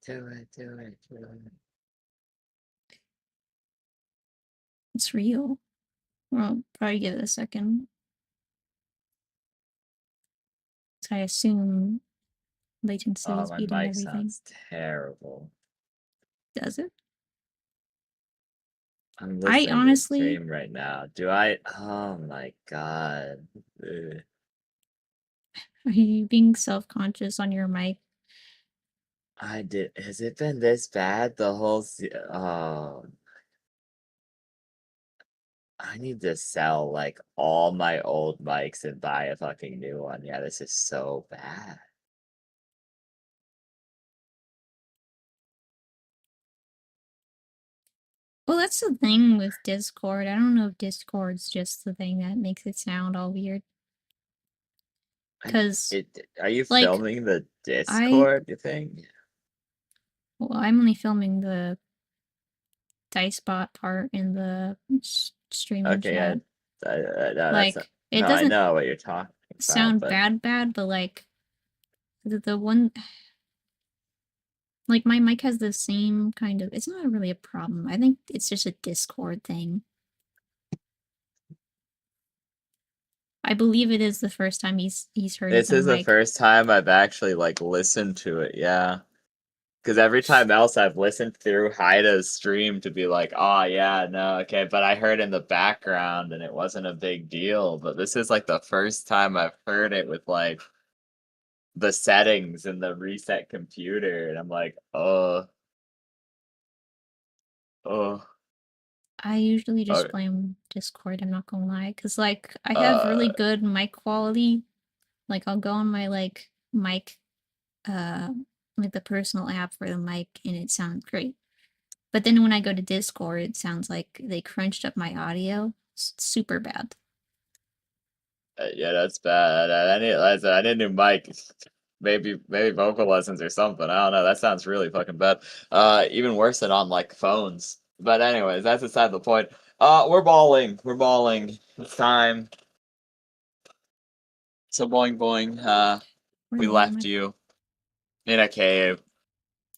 Do it, do it, do it. It's real. Well, probably give it a second. So I assume latency is my beating mic everything. sounds terrible. Does it? I'm listening honestly- to the stream right now. Do I? Oh my god. Ugh. Are you being self-conscious on your mic? I did. Has it been this bad the whole? Oh, I need to sell like all my old mics and buy a fucking new one. Yeah, this is so bad. Well, that's the thing with Discord. I don't know if Discord's just the thing that makes it sound all weird. Because Are you like, filming the Discord? You think? well, I'm only filming the Dicebot part in the streaming Okay, chat. no, that's Like, not, it no, I doesn't know what you're talking about, sound but bad, but like the one, like my mic has the same kind of. It's not really a problem. I think it's just a Discord thing. I believe it is the first time he's heard this is the mic. first time I've actually like listened to it. Yeah. Because every time else I've listened through Haida's stream to be like, oh yeah, no, okay, but I heard in the background and it wasn't a big deal. But this is like the first time I've heard it with like the settings and the reset computer, and I'm like, oh. I usually just Okay. blame Discord, I'm not gonna lie. Cause like I have really good mic quality. Like I'll go on my like mic like the personal app for the mic and it sounds great. But then when I go to Discord, it sounds like they crunched up my audio. It's super bad. Yeah, that's bad. I need a new mic. Maybe vocal lessons or something. I don't know. That sounds really fucking bad. Even worse than on like phones. But anyways, that's beside the point. We're balling. We're balling. It's time. So boing boing. We left you in a cave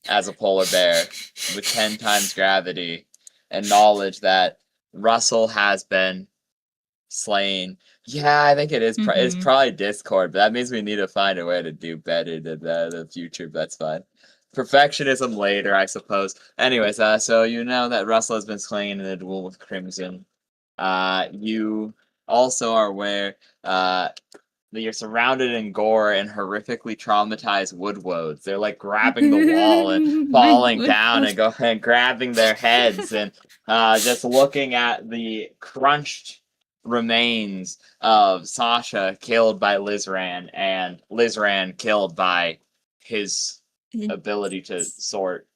as a polar bear with 10 times gravity and knowledge that Russell has been slain. Yeah, I think it is. It's probably Discord, but that means we need to find a way to do better than the future. That's fine. Perfectionism later, I suppose. Anyways, so you know that Russell has been slain in a duel with Crimson. You also are aware that you're surrounded in gore and horrifically traumatized woodwoads. They're like grabbing the wall and falling down and grabbing their heads and just looking at the crunched remains of Sasha killed by Lizran and Lizran killed by his ability to sort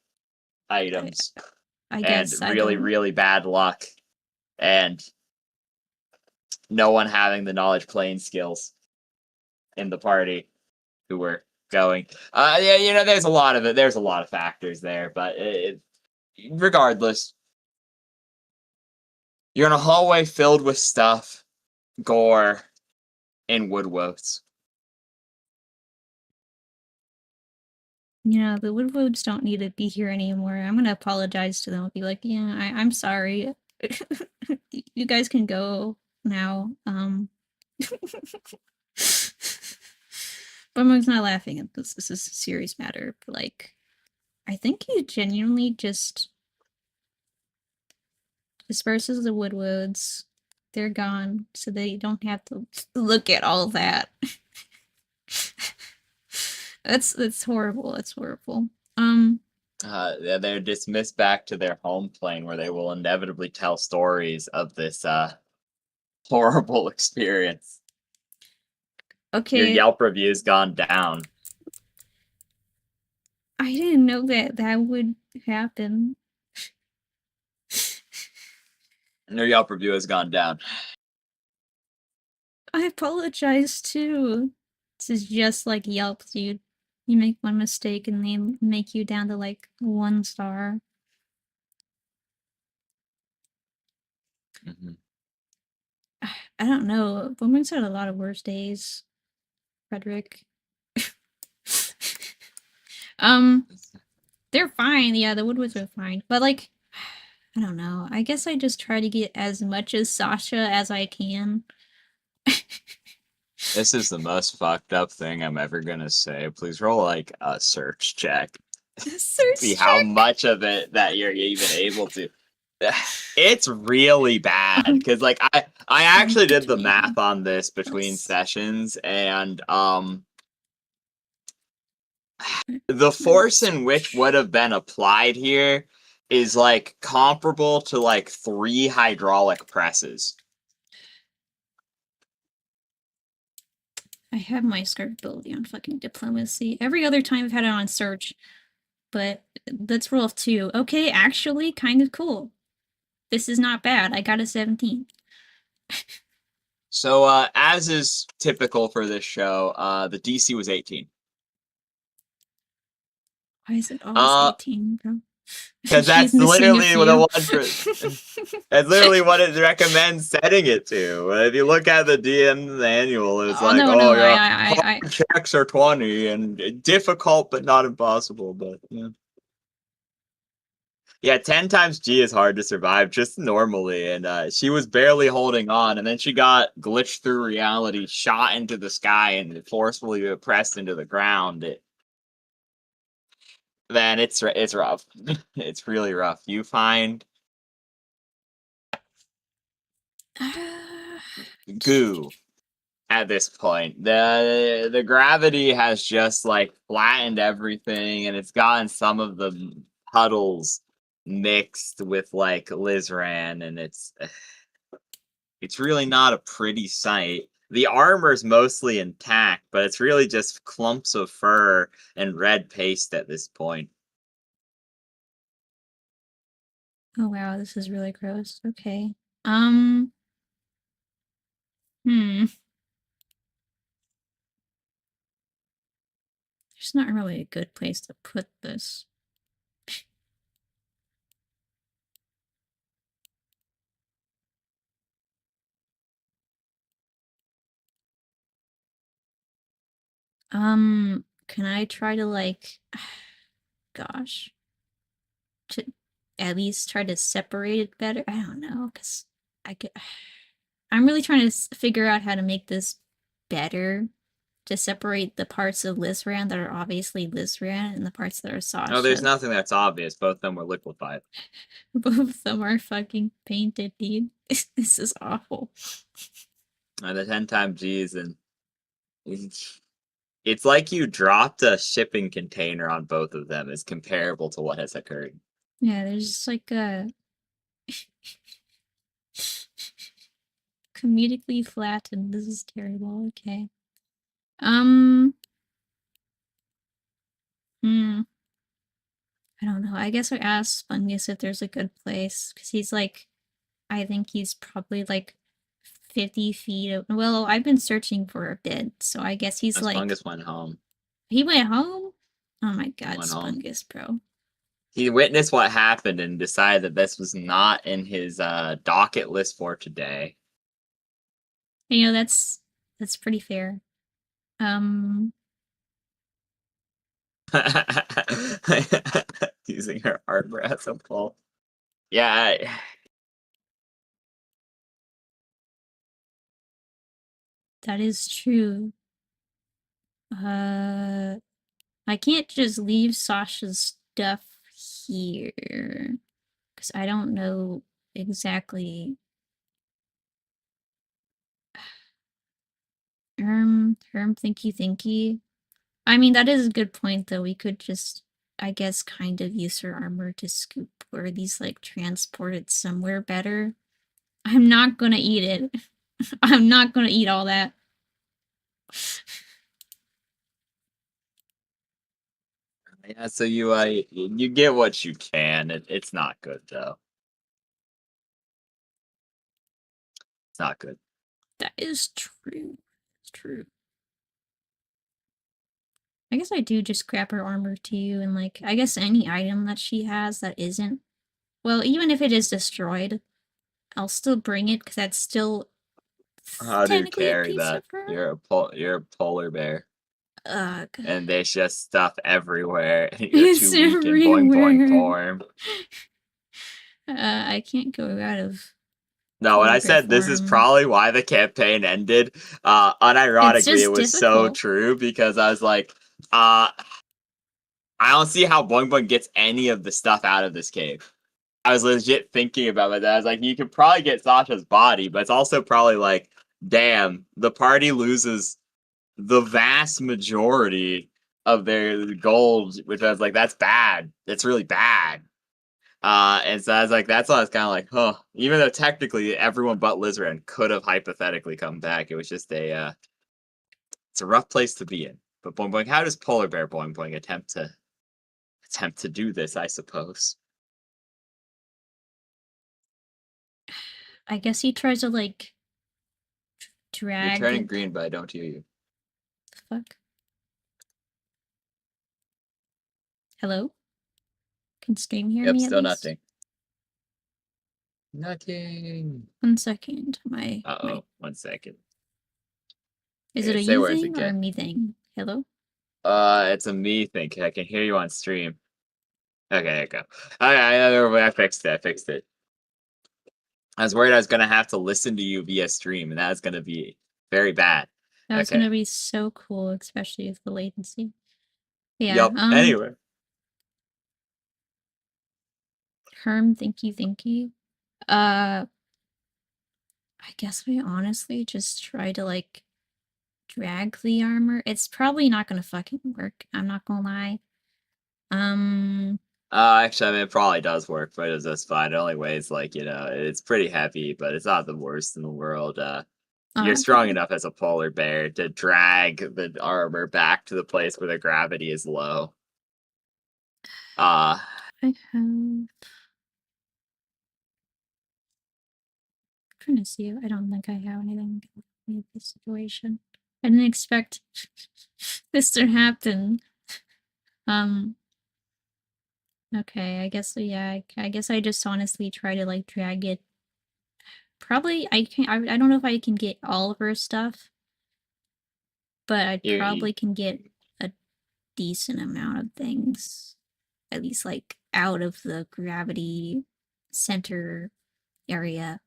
items. I guess really bad luck and no one having the knowledge playing skills in the party who were going. Yeah, you know, there's a lot of it. There's a lot of factors there, but regardless, you're in a hallway filled with stuff, gore, and woodwoods. You know, the woodwoods don't need to be here anymore. I'm gonna apologize to them. I'll be like, yeah, I'm sorry. You guys can go now. Bumbo's not laughing at this. This is a serious matter. But like, I think he genuinely just disperses the woodwoods. They're gone, so they don't have to look at all that. That's horrible. That's horrible. They're dismissed back to their home plane where they will inevitably tell stories of this horrible experience. Okay. Your Yelp review's gone down. I didn't know that would happen. Your Yelp review has gone down. I apologize too. This is just like Yelp, dude. You make one mistake and they make you down to like 1 star. I don't know. Boomerang's had a lot of worse days. Frederick. They're fine. Yeah, the Woodwards are fine. But like, I don't know. I guess I just try to get as much as Sasha as I can. This is the most fucked up thing I'm ever gonna say. Please roll like a search check. Search See how check. much of it that you're even able to. It's really bad because like I actually did the math on this between sessions, and the force in which would have been applied here is like comparable to like 3 hydraulic presses. I have my skirt ability on fucking diplomacy. Every other time I've had it on search. But let's roll 2. Okay, actually, kind of cool. This is not bad. I got a 17. So as is typical for this show, the DC was 18. Why is it always 18, bro? Because that's literally the one that's literally what it recommends setting it to. If you look at the DM manual, it's hard checks are 20 and difficult but not impossible. But yeah, 10 times G is hard to survive just normally, and she was barely holding on, and then she got glitched through reality, shot into the sky, and forcefully pressed into the ground. Then it's rough. It's really rough. You find goo at this point. The gravity has just like flattened everything, and it's gotten some of the puddles mixed with like Lizran, and it's really not a pretty sight. The armor's mostly intact, but it's really just clumps of fur and red paste at this point. Oh wow, this is really gross. Okay. There's not really a good place to put this. Can I try to like, gosh, to at least try to separate it better? I don't know, because I'm really trying to figure out how to make this better, to separate the parts of Lizran that are obviously Lizran and the parts that are Sasha. No, there's nothing that's obvious. Both of them were liquefied. Both of them are fucking painted, dude. This is awful. The 10 times G's, and it's like you dropped a shipping container on both of them. Is comparable to what has occurred. Yeah, there's just like a comedically flat, and this is terrible. Okay. I don't know. I guess I asked Spongus if there's a good place, because he's like, I think he's probably like 50 feet. Well, I've been searching for a bit, so I guess he's like. Spongus went home. He went home? Oh my god, Spongus, bro. He witnessed what happened and decided that this was not in his docket list for today. You know, that's pretty fair. Using her armor as a pole. Yeah. That is true. I can't just leave Sasha's stuff here, because I don't know exactly. Herm thinky. I mean, that is a good point, though. We could just, I guess, kind of use her armor to scoop or these like transported somewhere better. I'm not gonna eat it. I'm not gonna eat all that. Yeah, so you get what you can. It's not good though. It's not good. That is true. It's true. I guess I do just scrap her armor too, and like, I guess any item that she has that isn't. Well, even if it is destroyed, I'll still bring it, because that's still how do you carry that? You're a polar bear. Ugh. And there's just stuff everywhere. And you're It's too weak in boing boing everywhere. form. I can't go out of. No, when I polar bear said this is form. probably why the campaign ended, It's unironically, it just was so difficult. true because I was like, I don't see how Boing Boing gets any of the stuff out of this cave. I was legit thinking about it. I was like, you could probably get Sasha's body, but it's also probably like, damn, the party loses the vast majority of their gold, which I was like, that's bad. That's really bad. And so I was like, that's why I was kind of like, huh. Even though technically everyone but Lizran could have hypothetically come back, it was just it's a rough place to be in. But Boing Boing, how does Polar Bear Boing Boing attempt to do this? I suppose. I guess he tries to like You're drag. turning green, but I don't hear you. Fuck. Hello? Can stream hear Yep, me at still least? nothing. Nothing. 1 second. My. 1 second. Is Okay, it a say you words thing or a again. me thing? Hello? It's a me thing. I can hear you on stream. Okay, there you go. I fixed it. I was worried I was gonna have to listen to you via stream, and that was gonna be very bad. That was Okay. gonna be so cool, especially with the latency. Yeah. Yup. Anyway. Herm, thank you. I guess we honestly just try to like drag the armor. It's probably not gonna fucking work. I'm not gonna lie. Actually, I mean, it probably does work, but it's just fine. It only weighs like, it's pretty heavy, but it's not the worst in the world. You're strong Okay. enough as a polar bear to drag the armor back to the place where the gravity is low. I have. Trying to see if I don't think I have anything in this situation. I didn't expect this to happen. Okay, I guess yeah. I guess I just honestly try to like drag it. Probably I can. I don't know if I can get all of her stuff, but I You probably can get a decent amount of things, at least like out of the gravity center area.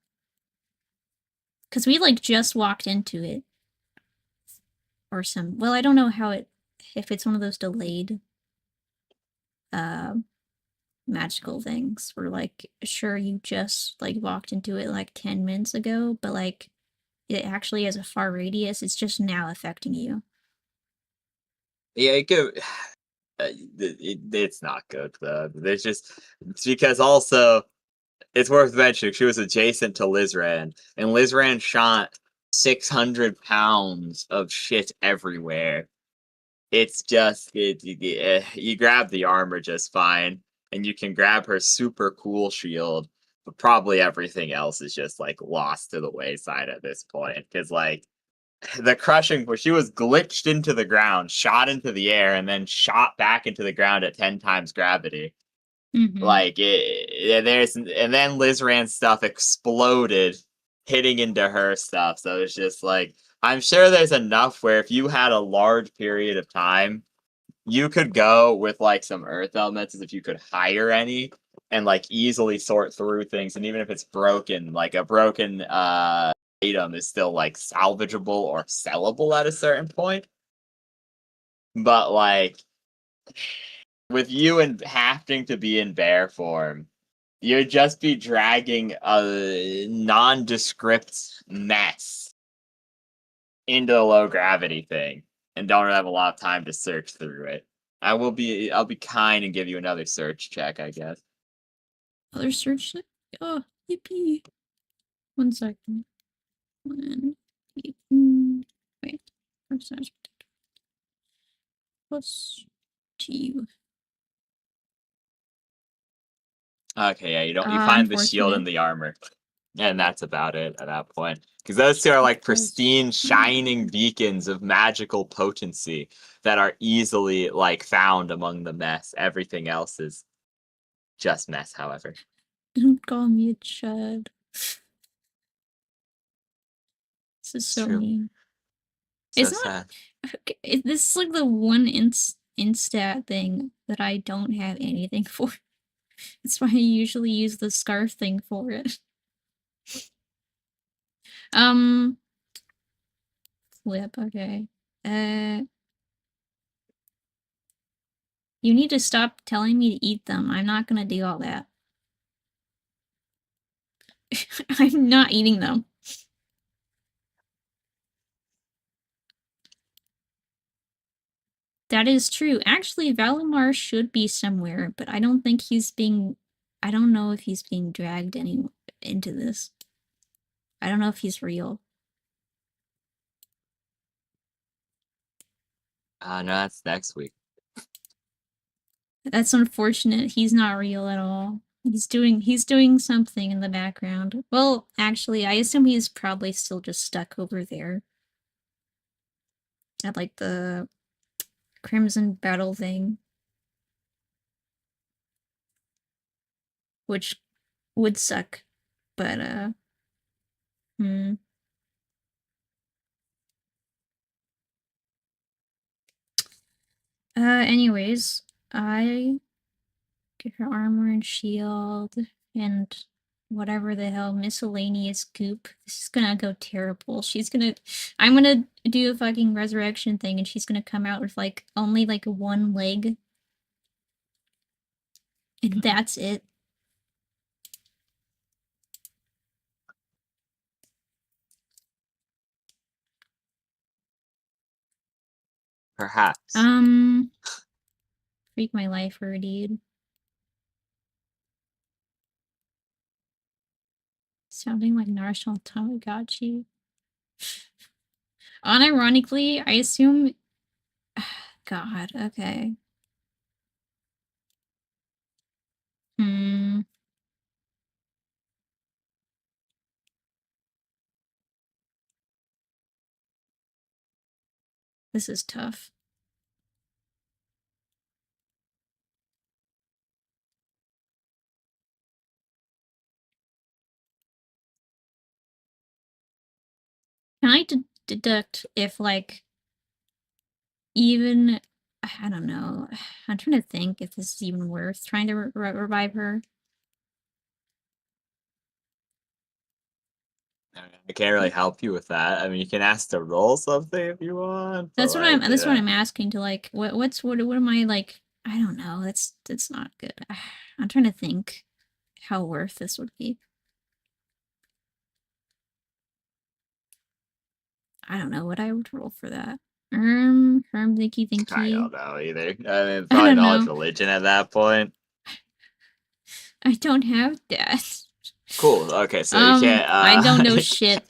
Because we like just walked into it. Or some, well, I don't know how it, if it's one of those delayed magical things where like, sure, you just like walked into it like 10 minutes ago, but like it actually has a far radius. It's just now affecting you. Yeah, it could. It's not good though. It's because also it's worth mentioning she was adjacent to Lizran, and Lizran shot 600 pounds of shit everywhere. It's just you grab the armor just fine, and you can grab her super cool shield, but probably everything else is just like lost to the wayside at this point. Because like the crushing, where she was glitched into the ground, shot into the air, and then shot back into the ground at 10 times gravity. Like and then Lizran's stuff exploded, hitting into her stuff. So it's just like I'm sure there's enough where if you had a large period of time, you could go with like some earth elements as if you could hire any and like easily sort through things. And even if it's broken, like a broken item is still like salvageable or sellable at a certain point. But like with you and having to be in bear form, you'd just be dragging a nondescript mess into the low gravity thing and don't have a lot of time to search through it. I'll be kind and give you another search check, I guess. Other search? Oh, yippee. 1 second. Wait. Plus 2. Okay, yeah, you find the shield Unfortunate. and the armor. And that's about it at that point. Because those two are like pristine, shining beacons of magical potency that are easily like found among the mess. Everything else is just mess, however. Don't call me a chud. This is It's so true. mean. So sad. This is like the one Insta thing that I don't have anything for. That's why I usually use the scarf thing for it. Flip, okay. You need to stop telling me to eat them. I'm not gonna do all that. I'm not eating them. That is true. Actually, Valimar should be somewhere, but I don't think he's being... I don't know if he's being dragged into this. I don't know if he's real. No, that's next week. That's unfortunate. He's not real at all. He's doing something in the background. Well, actually, I assume he's probably still just stuck over there. At like the Crimson Battle thing. Which would suck. But anyways, I get her armor and shield and whatever the hell miscellaneous goop. This is gonna go terrible. I'm gonna do a fucking resurrection thing and she's gonna come out with like only like one leg. And that's it. Perhaps. Freak my life for a dude. Sounding like Naruto Tamagotchi. Unironically, I assume... God, okay. This is tough. Can I deduct if, like, even... I don't know. I'm trying to think if this is even worth trying to revive her. I can't really help you with that. I mean, you can ask to roll something if you want. That's what I'm asking to, like, what am I, like... I don't know. That's not good. I'm trying to think how worth this would be. I don't know what I would roll for that. Thank you. I don't know either. I mean, probably knowledge religion at that point. I don't have that. Cool. Okay, so you can't. I don't know shit.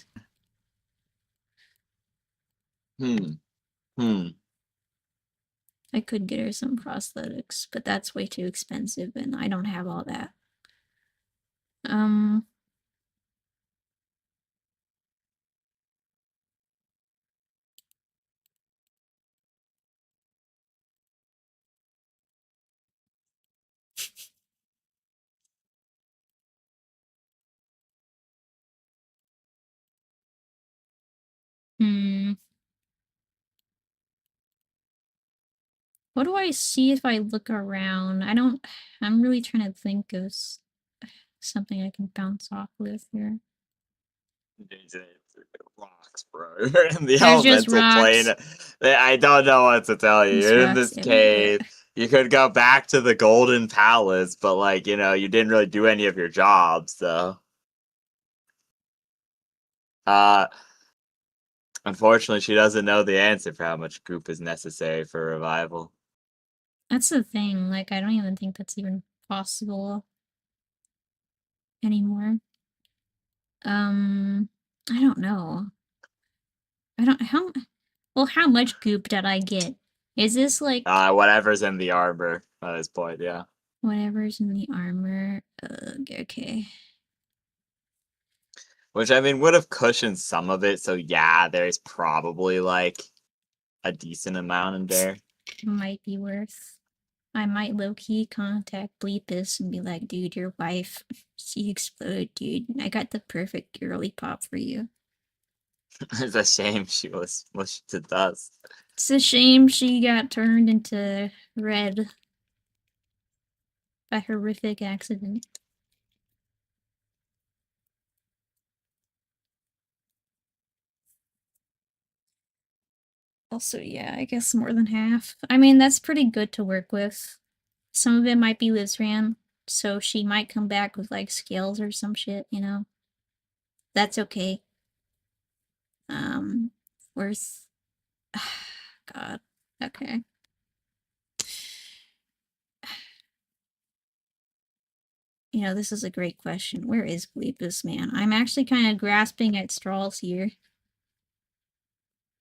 I could get her some prosthetics, but that's way too expensive, and I don't have all that. What do I see if I look around? I'm really trying to think of something I can bounce off with here. Rocks, bro. In the elemental plane. I don't know what to tell you. You're in this cave. You could go back to the Golden Palace, but, like, you know, you didn't really do any of your jobs, so. Unfortunately, she doesn't know the answer for how much goop is necessary for revival. That's the thing. Like, I don't even think that's even possible anymore. I don't know. How much goop did I get? Is this like... whatever's in the armor at this point, yeah. Whatever's in the armor. Okay. Which, I mean, would have cushioned some of it, so yeah, there's probably, like, a decent amount in there. Might be worth... I might low-key contact Bleepus and be like, dude, your wife, she exploded, dude. I got the perfect girly pop for you. It's a shame she was mushed to dust. It's a shame she got turned into red by horrific accident. Also, yeah, I guess more than half. I mean, that's pretty good to work with. Some of it might be Lizran, so she might come back with like scales or some shit, you know? That's okay. Where's God. Okay. You know, this is a great question. Where is Bleepus, man? I'm actually kind of grasping at straws here.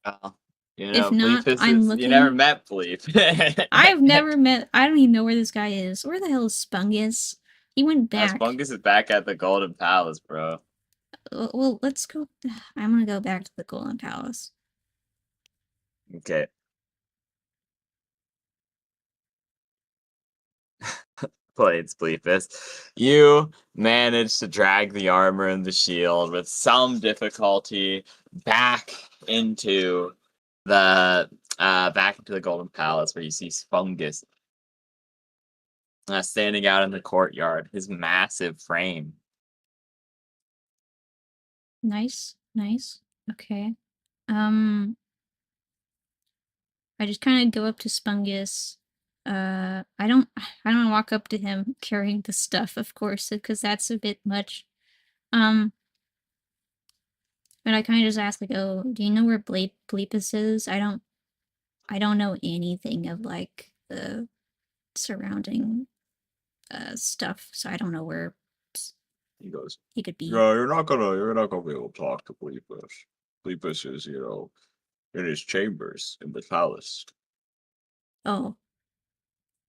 Oh, you If know, not, Bleep I'm is you never looking. met Bleep. I've never met. I don't even know where this guy is. Where the hell is Spungus? He went back. Spungus is back at the Golden Palace, bro. Well, let's go. I'm gonna go back to the Golden Palace. Okay. Blades, Bleepus. You managed to drag the armor and the shield with some difficulty back into the Golden Palace, where you see Spungus standing out in the courtyard, his massive frame. Nice, nice. Okay. I just kind of go up to Spungus. I don't walk up to him carrying the stuff, of course, because that's a bit much. But I kind of just ask, like, oh, do you know where Bleepus is? I don't know anything of like the surrounding stuff, so I don't know where He goes, he could be. "No, you're not gonna be able to talk to Bleepus. Bleepus is, in his chambers in the palace." Oh,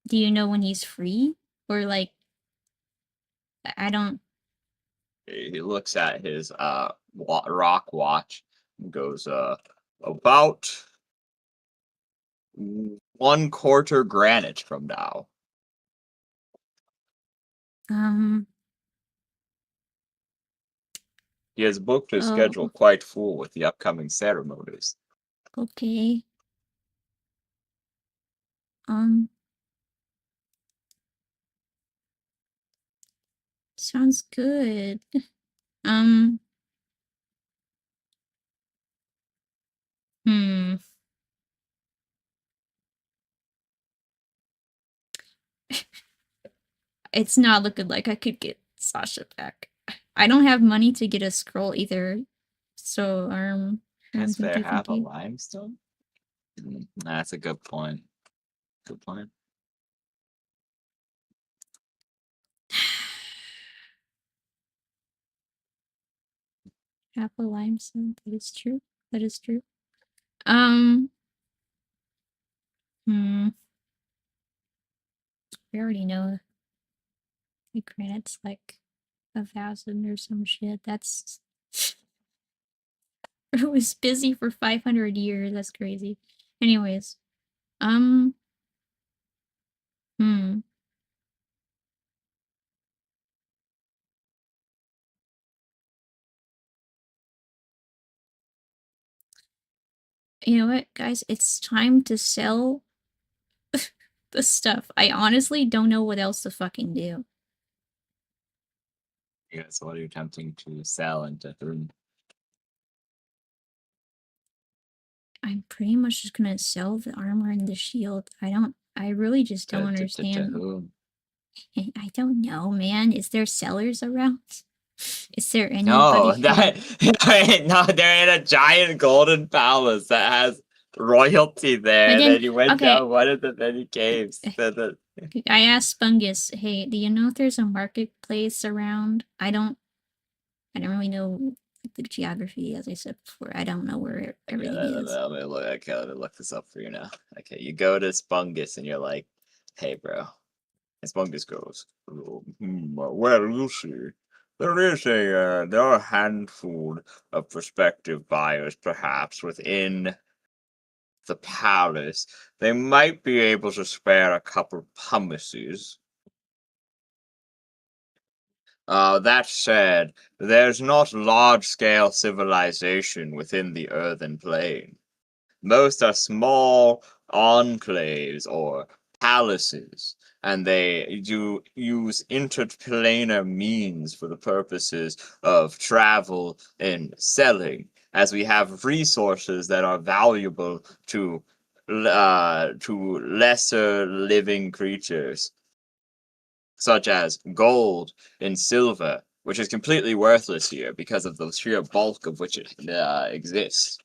do you know when he's free? Or like, I don't. He looks at his rock watch and goes, about 1/4 Greenwich from now. He has booked his schedule Oh, quite full with the upcoming ceremonies. okay. Um, sounds good. Um, hmm. It's not looking like I could get Sasha back. I don't have money to get a scroll either. So, Is there thank have a you. limestone? That's a good point. Good point. Half a limestone. That is true. That is true. Um, hmm. We already know the granite's like 1,000 or some shit. That's it was busy for 500 years. That's crazy. Anyways, um, hmm. You know what, guys? It's time to sell the stuff. I honestly don't know what else to fucking do. Yeah, so what are you attempting to sell into whom? I'm pretty much just gonna sell the armor and the shield. I really just don't To understand. whom? I don't know, man. Is there sellers around? Is there No, anybody no, they're in a giant golden palace that has royalty there. But And then, then you went okay, down one of the many caves. I asked Spungus, hey, do you know if there's a marketplace around? I don't really know the geography, as I said before. I don't know where Yeah, everything is. let me look. Okay, let me look this up for you now. Okay, you go to Spungus and you're like, "Hey, bro." And Spungus goes, "Well, you see, there are a handful of prospective buyers, perhaps within the palace. They might be able to spare a couple pumices." That said, there's not large-scale civilization within the earthen plane. Most are small enclaves or palaces, and they do use interplanar means for the purposes of travel and selling, as we have resources that are valuable to lesser living creatures, such as gold and silver, which is completely worthless here because of the sheer bulk of which it exists.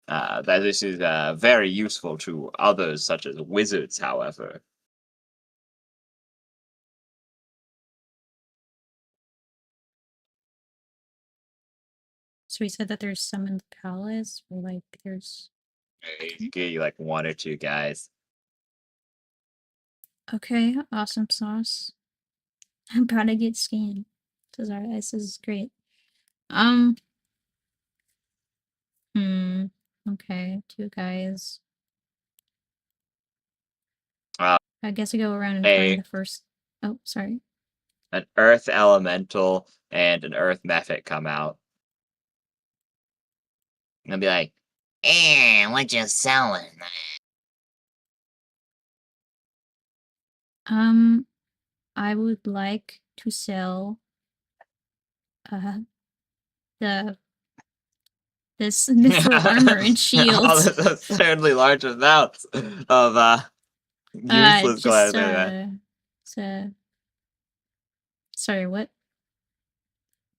That this is very useful to others, such as wizards, however. So he said that there's some in the palace, or like there's. Get you like one or two guys. Okay, awesome sauce. I'm about to get scanned. This is great. Okay, two guys. I guess I go around and find the first. Oh, sorry. An earth elemental and an earth mephit come out. And they'll be like, what you selling? I would like to sell the this mithril armor and shields. That's fairly large amounts of useless just clothing. sorry, what?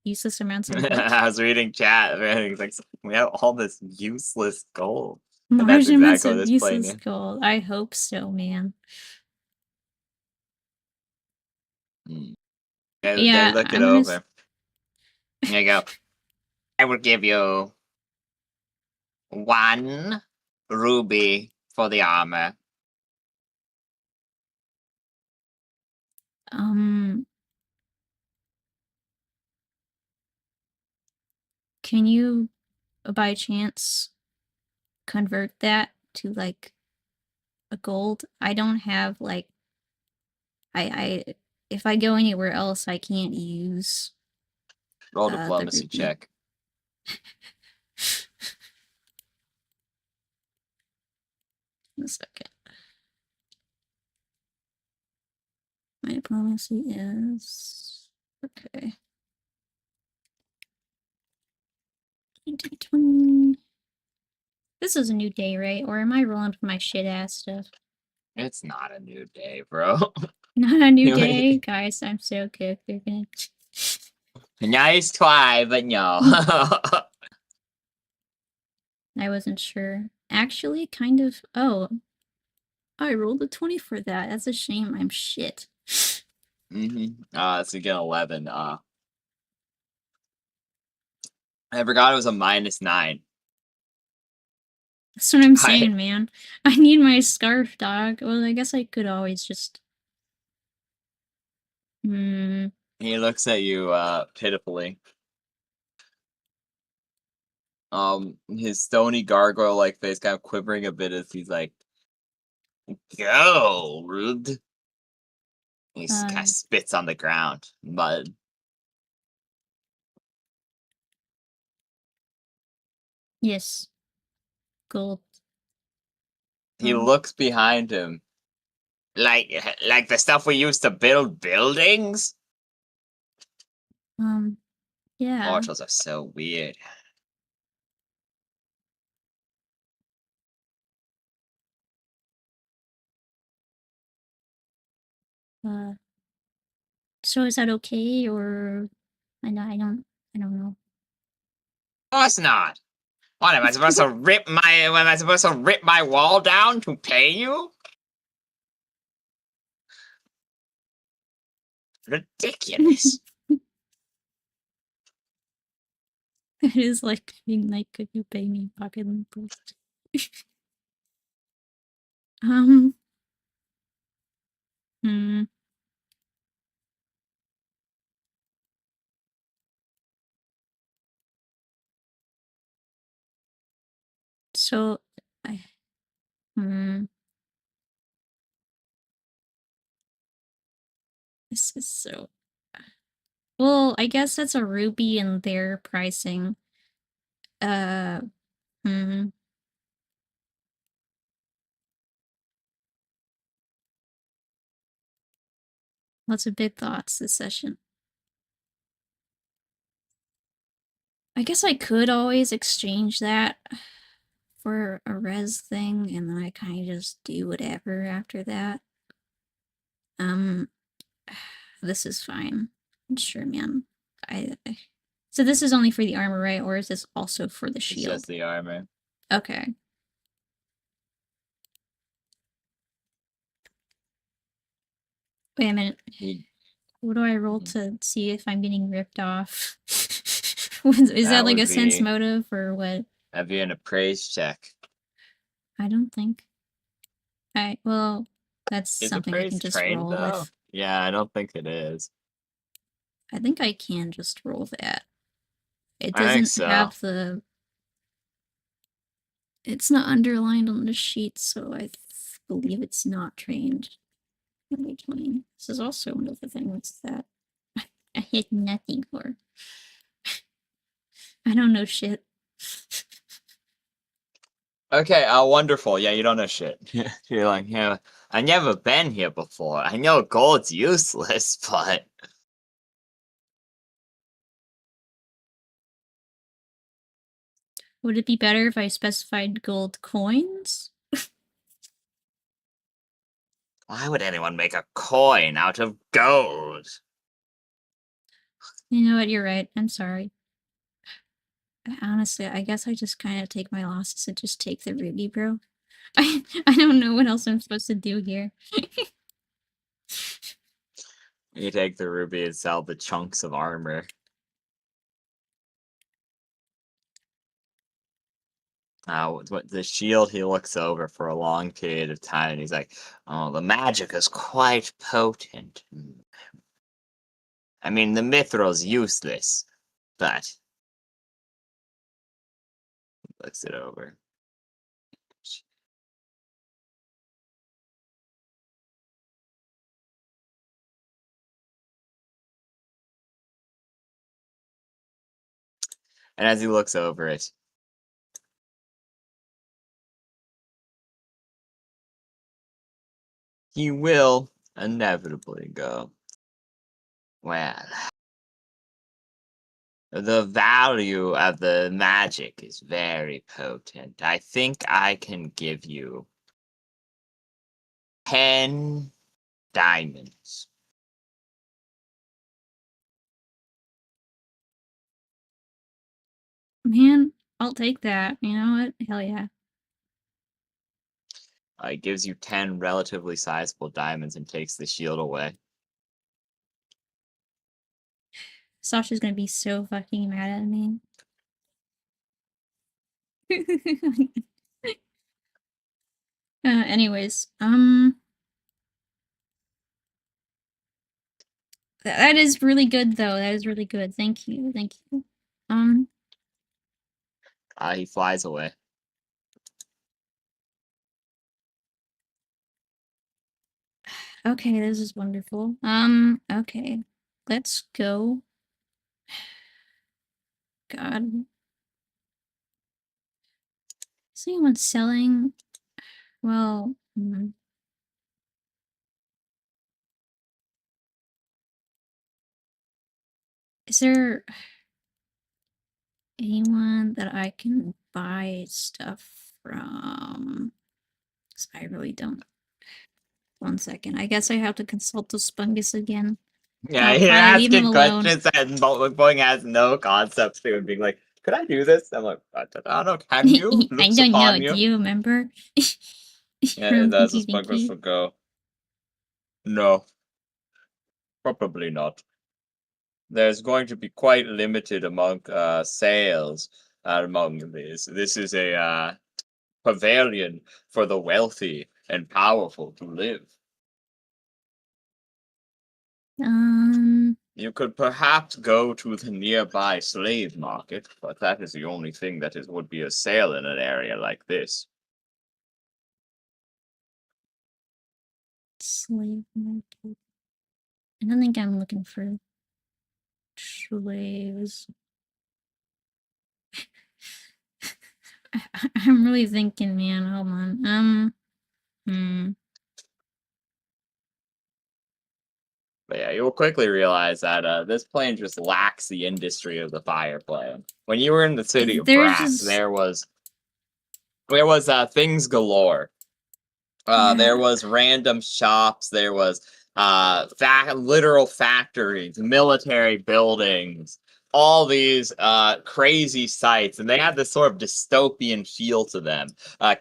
Useless amounts of what? I was reading chat, man. It's like, we have all this useless gold. And Large that's amounts exactly of what this plane useless is. gold. I hope so, man. They Yeah, look it I'm gonna over. There you go. I will give you 1 ruby for the armor. Can you, by chance, convert that to like a gold? I don't have like I if I go anywhere else I can't use Roll the diplomacy rupee. check. A second. My diplomacy is okay. 20. This is a new day, right? Or am I rolling for my shit ass stuff? It's not a new day, bro. Not a new day, guys. I'm so good. You're gonna. Nice try, but no. I wasn't sure. Actually, kind of. Oh, I rolled a 20 for that. That's a shame. I'm shit. It's again 11. I forgot it was a -9. That's what I'm saying, man. I need my scarf, dog. Well, I guess I could always just. He looks at you pitifully. His stony gargoyle-like face kind of quivering a bit as he's like, gold. He kind of spits on the ground, mud. Yes. Gold. He looks behind him. Like the stuff we used to build buildings? Yeah. Mortals are so weird. So is that okay, or I don't know. Of course not. What am I supposed to rip my? Am I supposed to rip my wall down to pay you? Ridiculous. It is like being like, could you pay me pocket please? So, this is so. Well, I guess that's a ruby in their pricing. Hmm. Lots of big thoughts this session. I guess I could always exchange that for a res thing, and then I kind of just do whatever after that. This is fine. Sure, man. So this is only for the armor, right? Or is this also for the shield? It's just the armor. Okay. Wait a minute. What do I roll to see if I'm getting ripped off? Is that like a sense motive or what? That'd be an appraise check. I don't think. Well, that's Is something I appraise can just trained, roll though? with. Yeah, I don't think it is. I think I can just roll that. It I think doesn't so. have the. It's not underlined on the sheet, so I believe it's not trained. This is also one of the things that I hit nothing for. I don't know shit. Okay, wonderful. Yeah, you don't know shit. You're like, yeah, I never been here before. I know gold's useless, but Would it be better if I specified gold coins? why would anyone make a coin out of gold? You know what, you're right. I'm sorry. Honestly, I guess I just kind of take my losses and just take the ruby, bro. I don't know what else I'm supposed to do here. You take the ruby and sell the chunks of armor. The shield, he looks over for a long period of time and he's like, oh, the magic is quite potent. I mean, the mithril's useless, but looks it over. And as he looks over it, he will inevitably go, well, the value of the magic is very potent. I think I can give you 10 diamonds. Man, I'll take that. You know what? Hell yeah. It gives you 10 relatively sizable diamonds and takes the shield away. Sasha's gonna be so fucking mad at me. Anyways, that is really good though. That is really good. Thank you. Thank you. He flies away. Okay, this is wonderful. Okay. Let's go. God. Is anyone selling? Well, is there anyone that I can buy stuff from? 'Cause I really don't. 1 second. I guess I have to consult the Spungus again. Yeah, I'll you're probably leave him asking alone. questions and Boing has no concept to it, being like, could I do this? I'm like, I don't know, can you? I Looks don't know. upon you. Do you remember? Yeah, From that's a Pinky Spungus Pinky? for go. No, probably not. There's going to be quite limited among sales among this. This is a pavilion for the wealthy and powerful to live. You could perhaps go to the nearby slave market, but that is the only thing that would be a sale in an area like this. Slave market. I don't think I'm looking for Slaves. I'm really thinking, man. Hold on. But yeah, you'll quickly realize that this plane just lacks the industry of the fire plane. When you were in the city of There's Brass, just there was things galore. There yeah. was random shops. There was literal factories, military buildings, all these crazy sights, and they had this sort of dystopian feel to them.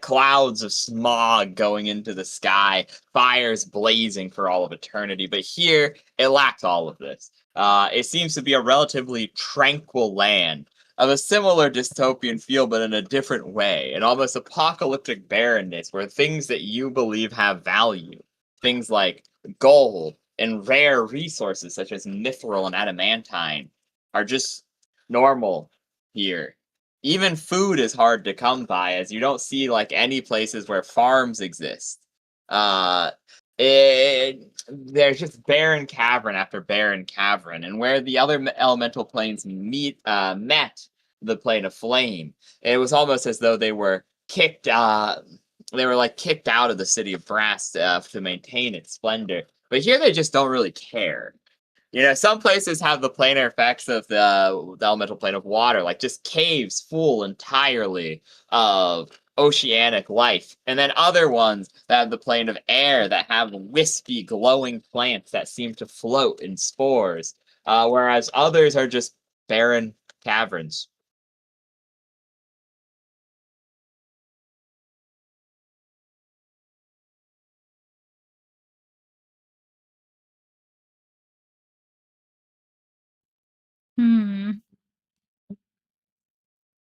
Clouds of smog going into the sky, fires blazing for all of eternity. But here, it lacked all of this. It seems to be a relatively tranquil land of a similar dystopian feel, but in a different way, an almost apocalyptic barrenness where things that you believe have value, things like gold and rare resources such as mithril and adamantine, are just normal here. Even food is hard to come by, as you don't see like any places where farms exist. Uh, there's just barren cavern after barren cavern, and where the other elemental planes met the plane of flame, it was almost as though they were kicked. They were like kicked out of the city of Brass to maintain its splendor. But here they just don't really care. You know, some places have the planar effects of the elemental plane of water, like just caves full entirely of oceanic life. And then other ones that have the plane of air that have wispy, glowing plants that seem to float in spores. Whereas others are just barren caverns.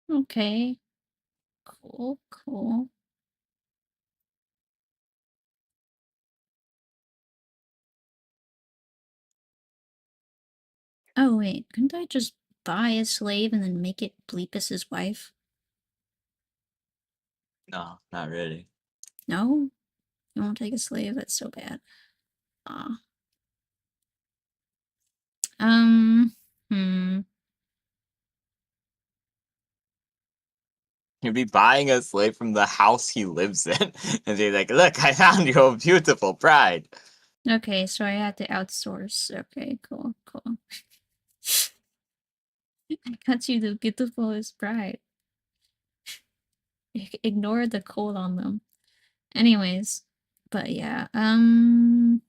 Okay. Cool. Oh wait, couldn't I just buy a slave and then make it Bleepus's wife? No, not really. No? You won't take a slave? That's so bad. Aw. Hmm. He'd be buying a slave from the house he lives in, and be like, "Look, I found you a beautiful bride." Okay, so I had to outsource. Okay, cool. I got you the beautifulest bride. Ignore the cold on them. Anyways, but yeah, I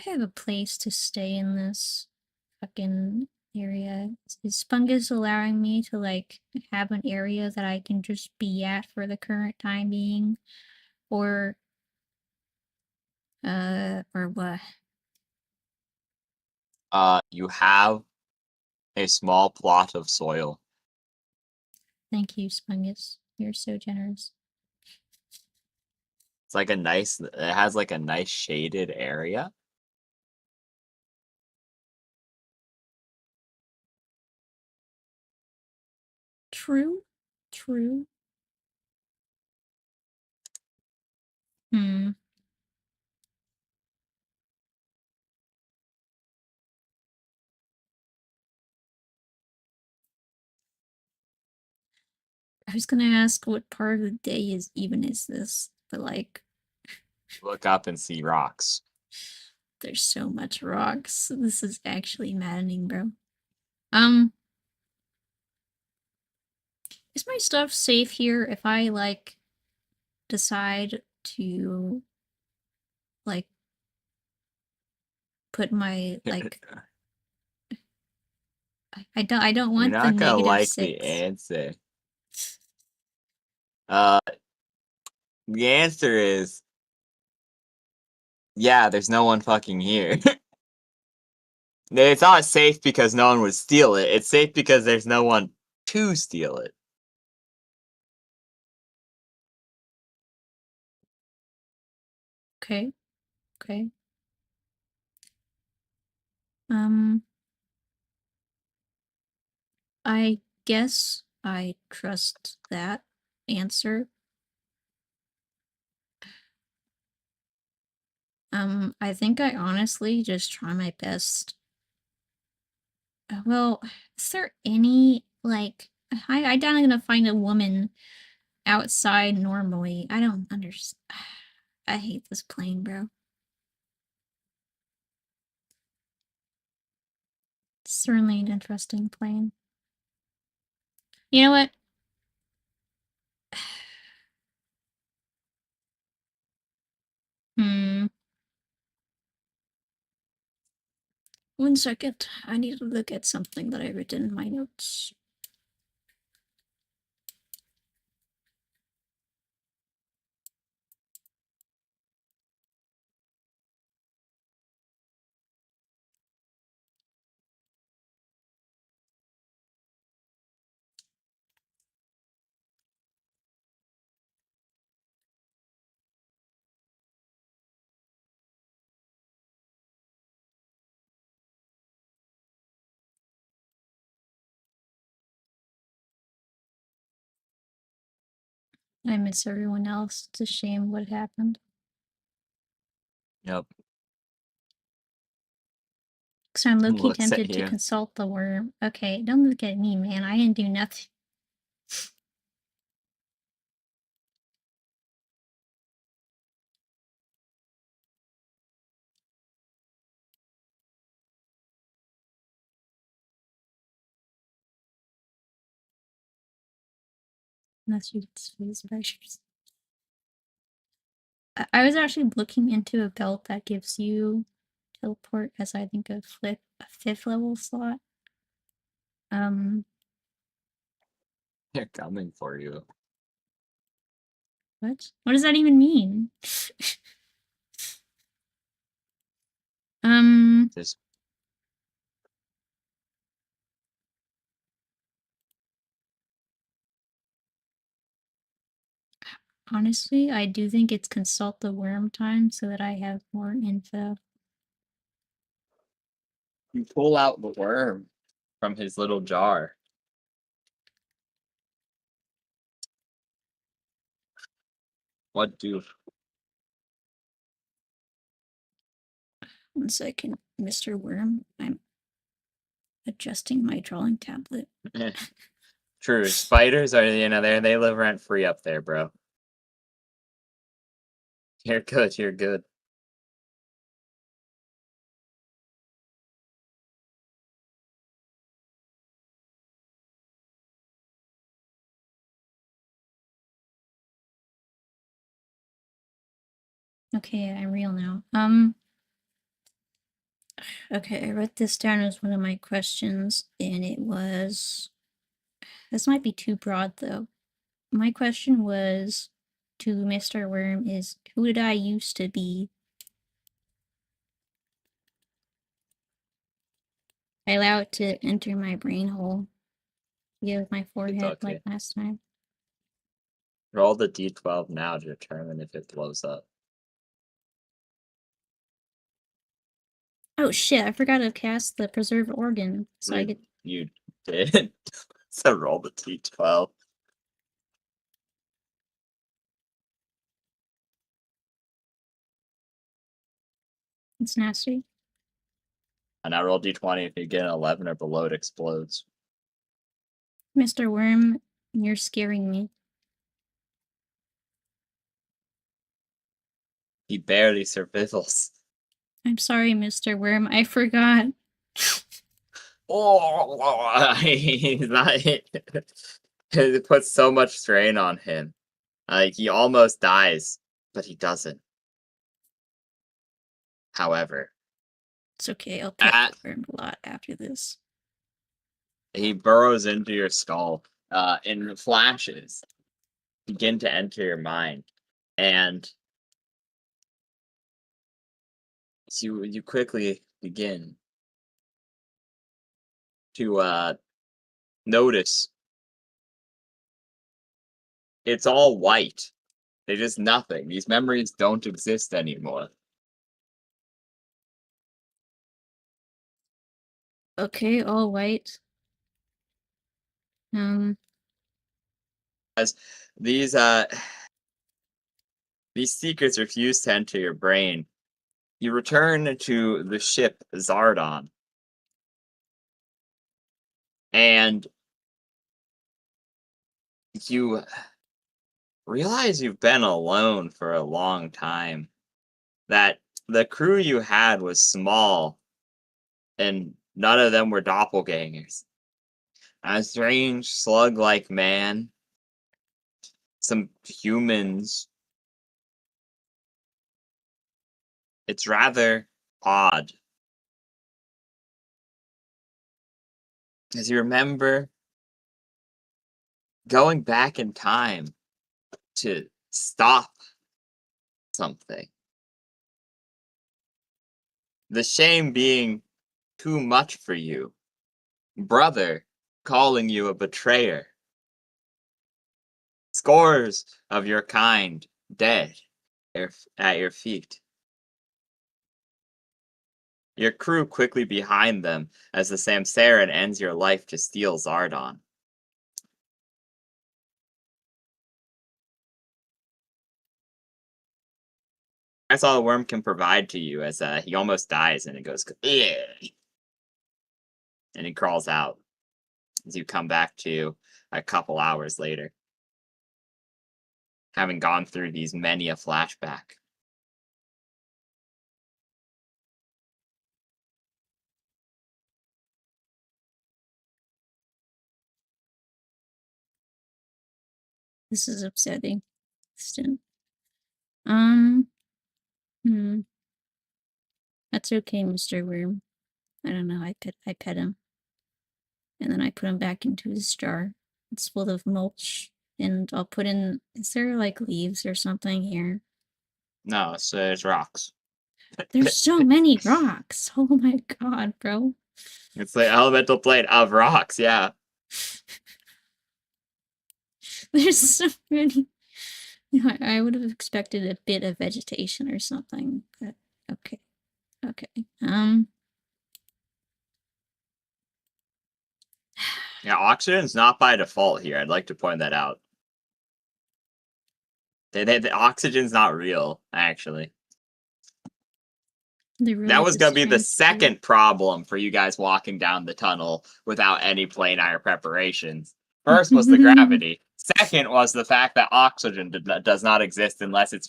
have a place to stay in this fucking area. Is Spungus allowing me to like have an area that I can just be at for the current time being? Or what? You have a small plot of soil. Thank you, Spungus. You're so generous. It's like it has like a nice shaded area. True. Hmm. I was gonna ask what part of the day is this, but like Look up and see rocks. there's so much rocks. This is actually maddening, bro. Um, is my stuff safe here if I like decide to like put my like I don't You're want the not gonna like the -6. answer. Uh, the answer is yeah. There's no one fucking here. It's not safe because no one would steal it. It's safe because there's no one to steal it. Okay. Um, I guess I trust that answer. I think I honestly just try my best. Well, is there any, like, I doubt I'm gonna find a woman outside normally. I don't understand. I hate this plane, bro. It's certainly an interesting plane. You know what? Hmm. 1 second. I need to look at something that I wrote in my notes. I miss everyone else. It's a shame what happened. Yep. So I'm low-key Looks at tempted to you. consult the worm. Okay, don't look at me, man. I didn't do nothing. Unless you face pressures. I was actually looking into a belt that gives you teleport as I think a 5th level slot. They're coming for you. What? What does that even mean? Just Honestly, I do think it's consult the worm time so that I have more info. you pull out the worm from his little jar. What do? 1 second, Mr. Worm. I'm adjusting my drawing tablet. True. Spiders are, they live rent free up there, bro. You're good. You're good. Okay, I'm real now. Okay, I wrote this down as one of my questions, and it was... This might be too broad, though. My question was to Mr. Worm is, who did I used to be? I allow it to enter my brain hole. Yeah, with my forehead okay. like last time. Roll the d12 now to determine if it blows up. Oh shit, I forgot to cast the preserved organ, so I get... You did. So roll the d12. It's nasty. And I roll d20. If you get an 11 or below, it explodes. Mr. Worm, you're scaring me. He barely survives. I'm sorry, Mr. Worm, I forgot. Oh, he's not. It puts so much strain on him. Like, he almost dies, but he doesn't. However, It's okay, I'll pet the worm a lot after this. he burrows into your skull, and flashes begin to enter your mind, and you quickly begin to notice it's all white. They're just nothing. These memories don't exist anymore. Okay, all white. As these secrets refuse to enter your brain, You return to the ship Zardon. And you realize you've been alone for a long time. That the crew you had was small, and none of them were doppelgangers. A strange slug-like man, some humans. It's rather odd. As you remember going back in time to stop something. The shame being too much for you. Brother calling you a betrayer. Scores of your kind dead at your feet. Your crew quickly behind them as the Samsaran ends your life to steal Zardon. That's all the worm can provide to you as he almost dies and it goes, "Ugh," and he crawls out as you come back to a couple hours later, having gone through these many a flashback. This is upsetting. Still. Hmm. That's okay, Mr. Worm. I don't know, I pet him. And then I put him back into his jar. It's full of mulch. And I'll put in, is there like leaves or something here? No, it's rocks. There's so many rocks. Oh my god, bro. It's the elemental plane of rocks, yeah. There's so many. You know, I would have expected a bit of vegetation or something, but okay. Okay. Yeah, oxygen's not by default here. I'd like to point that out. The oxygen's not real, actually. Really that was going to be the strange second problem for you guys walking down the tunnel without any planar preparations. First was the gravity. Second was the fact that oxygen does not exist unless it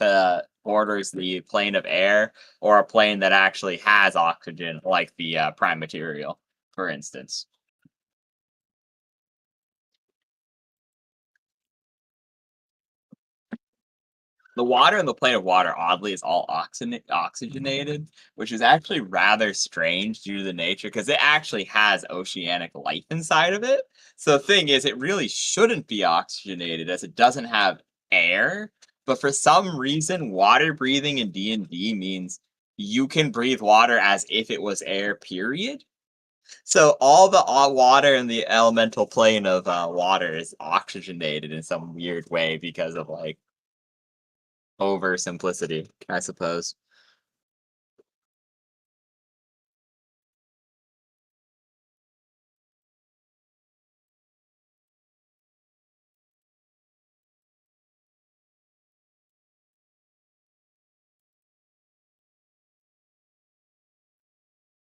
borders the plane of air or a plane that actually has oxygen, like the prime material, for instance. The water in the plane of water, oddly, is all oxygenated, which is actually rather strange due to the nature, because it actually has oceanic life inside of it. So the thing is, it really shouldn't be oxygenated, as it doesn't have air. But for some reason, water breathing in D&D means you can breathe water as if it was air, period. So all the water in the elemental plane of water is oxygenated in some weird way because of, like, oversimplicity, I suppose.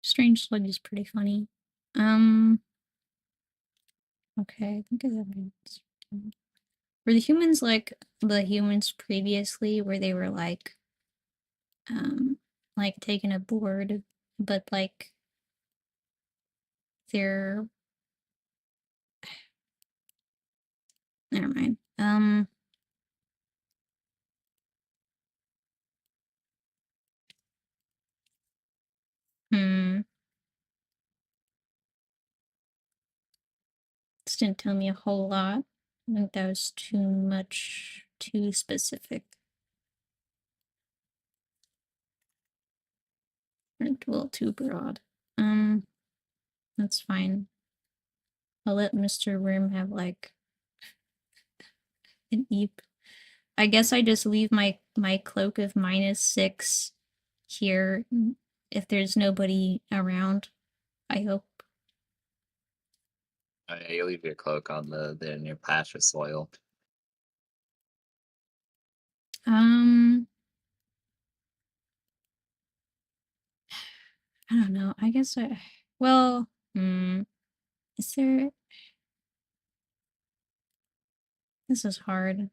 Strange slug is pretty funny. Okay, I think I have it. Were the humans like the humans previously, where they were like taking a board, but like they're never mind. Hmm. This didn't tell me a whole lot. I think that was too specific. A little too broad. That's fine. I'll let Mr. Worm have like an eep. I guess I just leave my cloak of -6 here if there's nobody around. I hope. You leave your cloak on in your patch of soil. I don't know. I guess well, is there this is hard.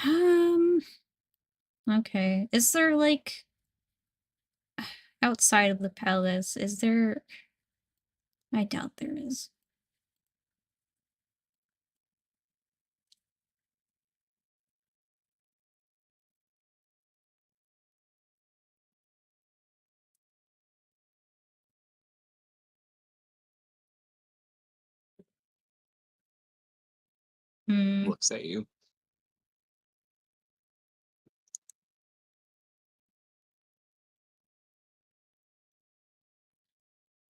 Um, okay. Is there like outside of the palace, is there I doubt there is. Hmm. Looks at you.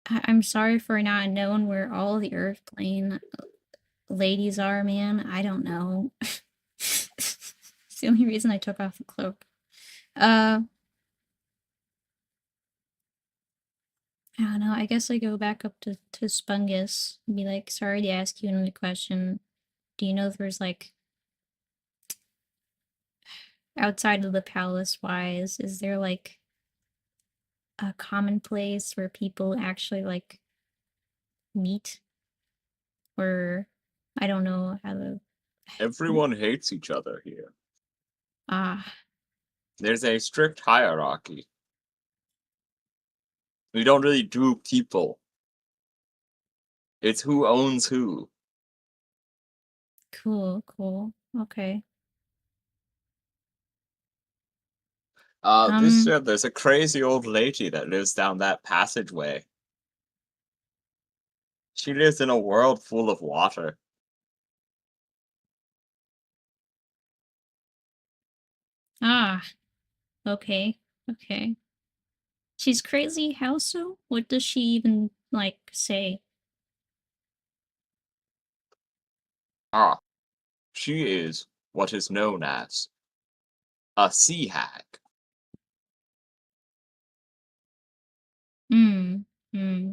I'm sorry for not knowing where all the Earth plane ladies are, man. I don't know. It's the only reason I took off the cloak. I don't know. I guess I go back up to Spungus and be like, sorry to ask you another question. Do you know if there's like outside of the palace wise, is there like a common place where people actually like meet? Or I don't know how to Everyone hates each other here. ah, There's a strict hierarchy. We don't really do people. It's who owns who. cool. Okay. There's a crazy old lady that lives down that passageway. She lives in a world full of water. Ah, okay. Okay. She's crazy, how so? What does she even like say? Ah, she is what is known as a sea hag. Hmm. Hmm.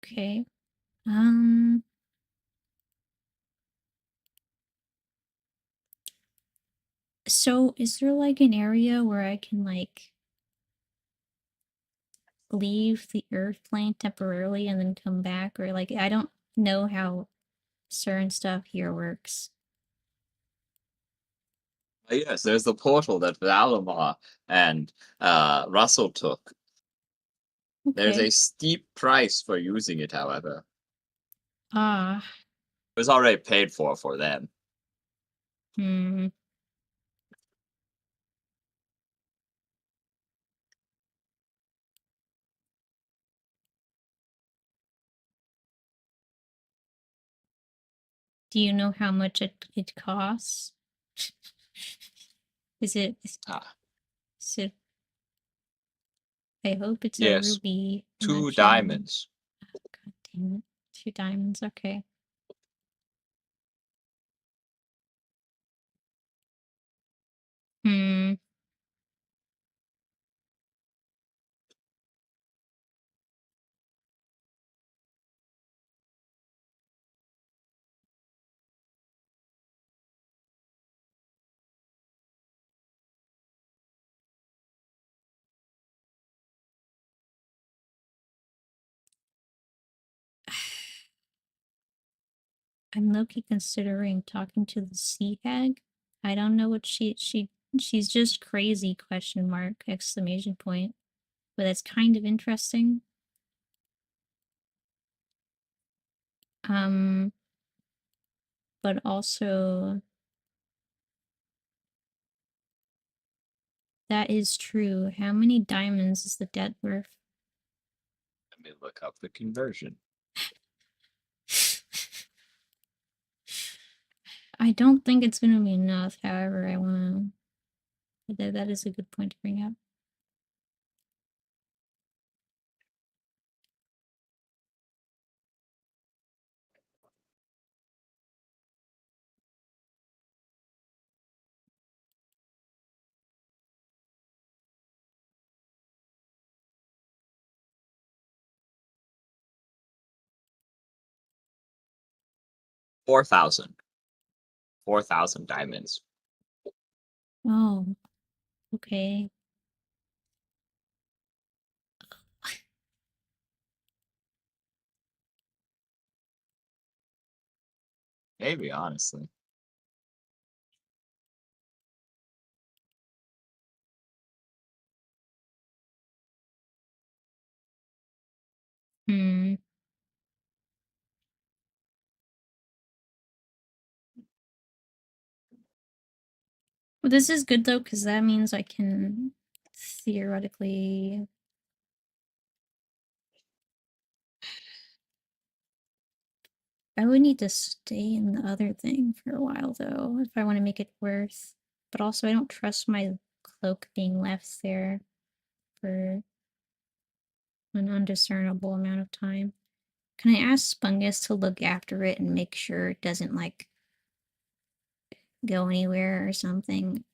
Okay. Um so is there like an area where I can like leave the Earth plane temporarily and then come back? Or like I don't know how certain stuff here works. Yes, there's the portal that Valamar and Russell took. There's Okay. a steep price for using it, however. Ah. It was already paid for them. Hmm. Do you know how much it costs? Is Ah, it I hope it's a yes, ruby, not 2 genuine. diamonds. God damn it. 2 diamonds, okay. Hmm. I'm low-key considering talking to the sea hag. I don't know what she's just crazy, question mark, exclamation point. But that's kind of interesting. But also that is true. How many diamonds is the debt worth? Let me look up the conversion. I don't think it's gonna be enough, however, I wanna... That is a good point to bring up. $4,000. 4,000 diamonds. Oh, okay. Maybe, honestly. Hmm. Well, this is good though, because that means I can theoretically... I would need to stay in the other thing for a while though, if I want to make it worth. But also, I don't trust my cloak being left there for an undiscernible amount of time. Can I ask Spungus to look after it and make sure it doesn't, like, go anywhere or something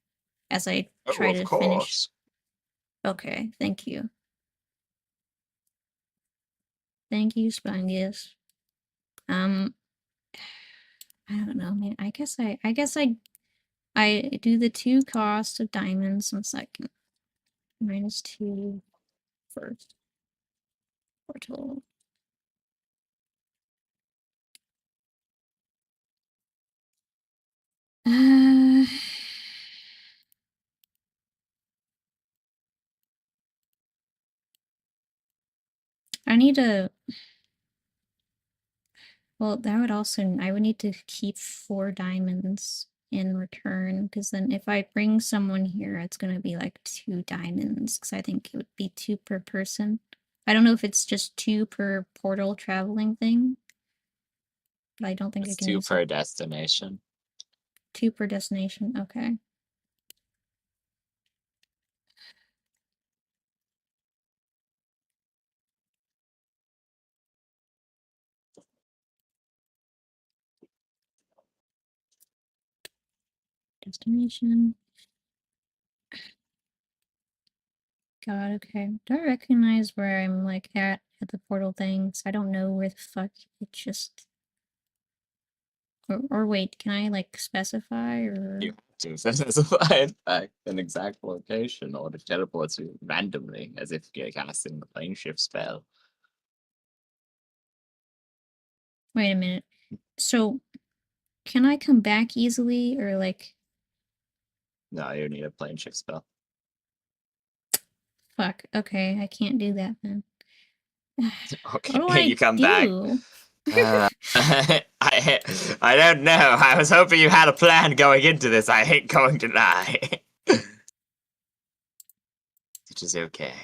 as I Oh, try of to finish? course. Okay, thank you. Thank you, Spungus. I don't know, man. I guess I do the 2 cost of diamonds 1 second. -2 first. For total. I need to... Well, that would also... I would need to keep 4 diamonds in return, because then if I bring someone here, it's gonna be like 2 diamonds, because I think it would be 2 per person. I don't know if it's just 2 per portal traveling thing, but I don't think I It's can 2 use per it. destination. 2 per destination, okay. Destination. God, okay. Do I recognize where I'm, like, at the portal things? I don't know where the fuck it just... Or wait, can I, like, specify, or... You have to specify in fact an exact location, or it teleports you randomly, as if you're casting the plane shift spell. Wait a minute. So, can I come back easily, or, like... No, you need a plane shift spell. Fuck, okay, I can't do that then. Okay, What do you I come back. do? I don't know. I was hoping you had a plan going into this. I hate going to lie. Which is okay.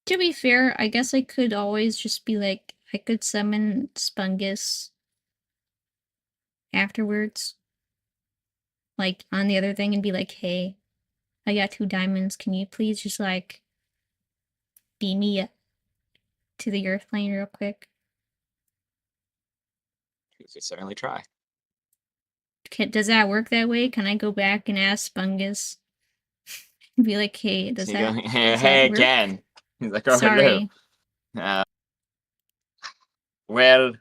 To be fair, I guess I could always just be like, I could summon Spungus afterwards, like, on the other thing, and be like, hey, I got 2 diamonds, can you please just, like, beam me to the earth plane real quick? You could certainly try. Does that work that way? Can I go back and ask Spungus and be like, hey, does So you go, that hey work? again. He's like, oh, hello. Sorry. Well,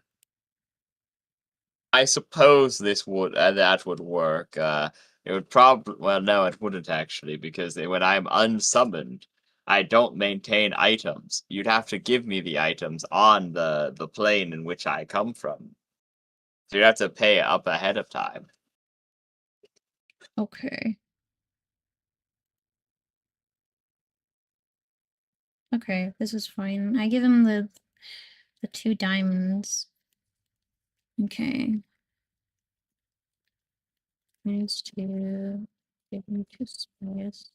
I suppose this would that would work. It would probably... Well, no, it wouldn't actually, because when I'm unsummoned, I don't maintain items. You'd have to give me the items on the plane in which I come from. So you'd have to pay up ahead of time. Okay. Okay, this is fine. I give him the 2 diamonds. Okay. Needs to give him 2 space.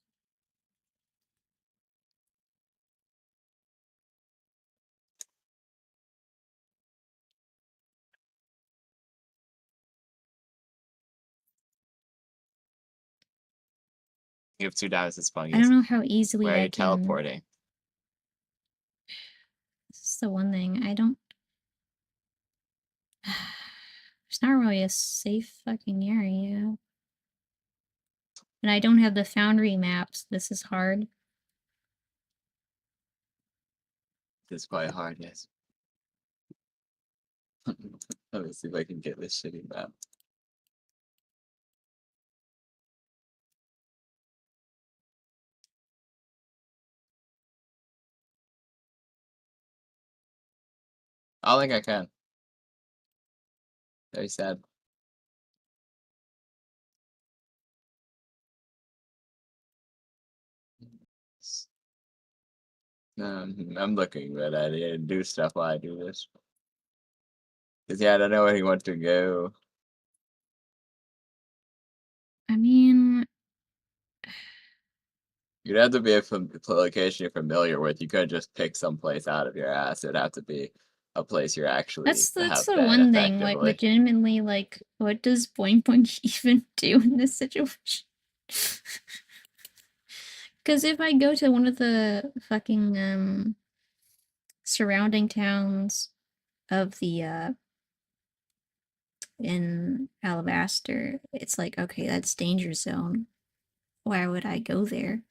You have 2 diamonds and I don't spunkies. know how easily Where are I you can. teleporting? This is the one thing I don't. There's not really a safe fucking area. And I don't have the Foundry maps. This is hard. It's quite hard, yes. Let me see if I can get this shitty map. I don't think I can. Very sad. I'm looking, but I didn't do stuff while I do this. Cause yeah, I don't know where he wants to go. I mean, You'd have to be a location you're familiar with. You couldn't just pick some place out of your ass. It'd have to be a place you're actually that's have the been one thing. Like, effectively. legitimately, like, what does Boing Boing even do in this situation? Because if I go to one of the fucking surrounding towns of the in Alabaster, it's like, okay, that's danger zone. Why would I go there?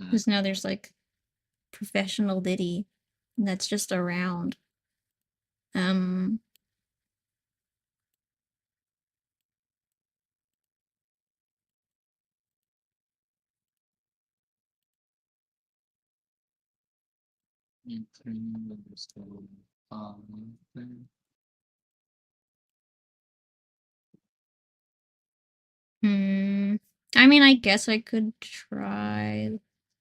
Because now there's like professional Diddy that's just around. I mean, I guess I could try.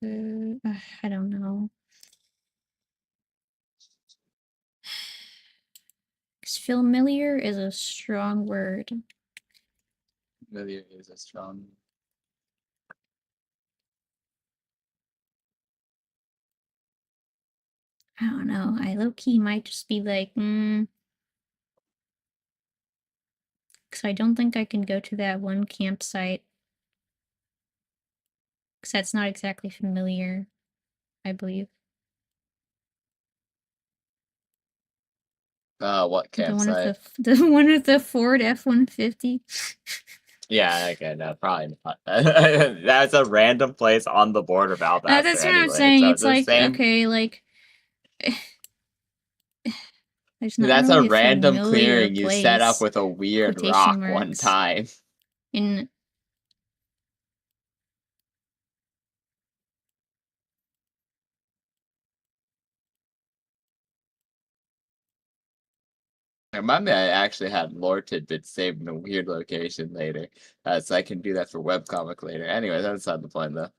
I don't know. Because familiar is a strong word. Familiar is a strong. I don't know. I low-key might just be like, because I don't think I can go to that one campsite. Because that's not exactly familiar, I believe. What campsite? The one with the Ford F-150. Yeah, okay, no, probably not. That's a random place on the border of Alabaster That's what anyway. I'm saying. So It's like, same. okay, like, there's not That's really a random familiar clearing you set up place. with a weird Quotation rock one marks. time. In Remind me, I actually had lore tidbits saved in a weird location later, so I can do that for webcomic later. Anyway, that's not the point though.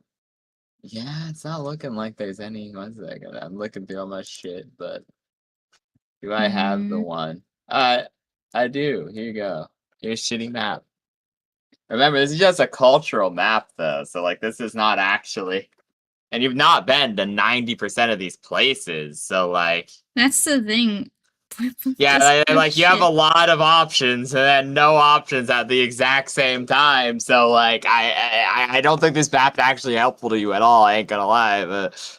Yeah, it's not looking like there's any. One second, I'm looking through all my shit, but do I have the one? I do. Here you go. Here's shitty map. Remember, this is just a cultural map though, so like this is not actually. And you've not been to 90% of these places, so like. that's the thing. Yeah, like you have a lot of options and then no options at the exact same time. So like I don't think this map's actually helpful to you at all. I ain't gonna lie, but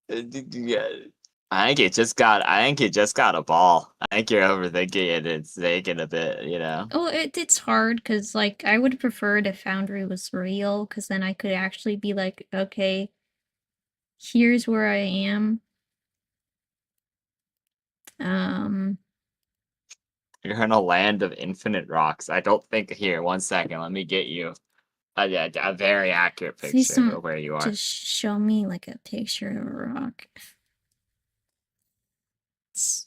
yeah, I think it just got a ball. I think you're overthinking it. It's taking a bit, you know. Oh, it's hard because like I would prefer if Foundry was real because then I could actually be like, okay, here's where I am. You're in a land of infinite rocks. I don't think here. 1 second, let me get you a very accurate Please picture don't of where you are. just show me like a picture of a rock. It's,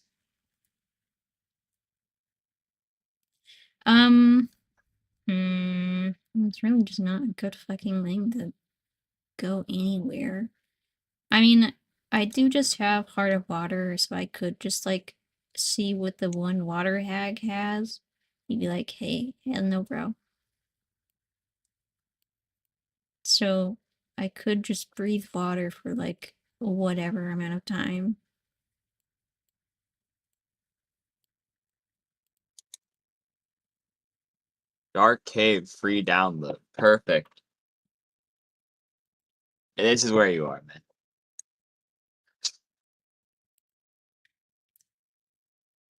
it's really just not a good fucking thing to go anywhere. I mean, I do just have Heart of Water, so I could just like see what the one water hag has. You'd be like, hey, hell no, bro. So I could just breathe water for like whatever amount of time. Dark cave, free download. Perfect. And this is where you are, man.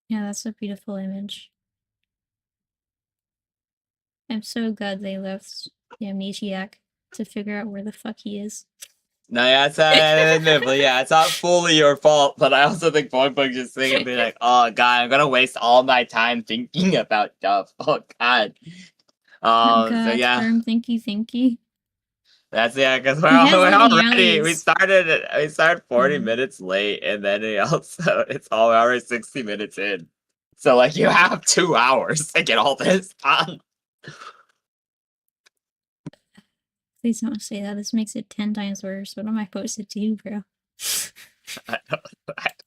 Yeah, that's a beautiful image. I'm so glad they left the amnesiac to figure out where the fuck he is. No, yeah, it's admittedly, yeah, it's not fully your fault, but I also think Boing just sitting and be like, oh god, I'm gonna waste all my time thinking about stuff. Oh god. Oh So god, yeah. term thinky. That's yeah, because we're, He has we're living already we alleys. started 40 Yeah. minutes late, and then it's all already 60 minutes in. So like you have 2 hours to get all this done. Please don't say that. This makes it 10 times worse. What am I supposed to do, bro? I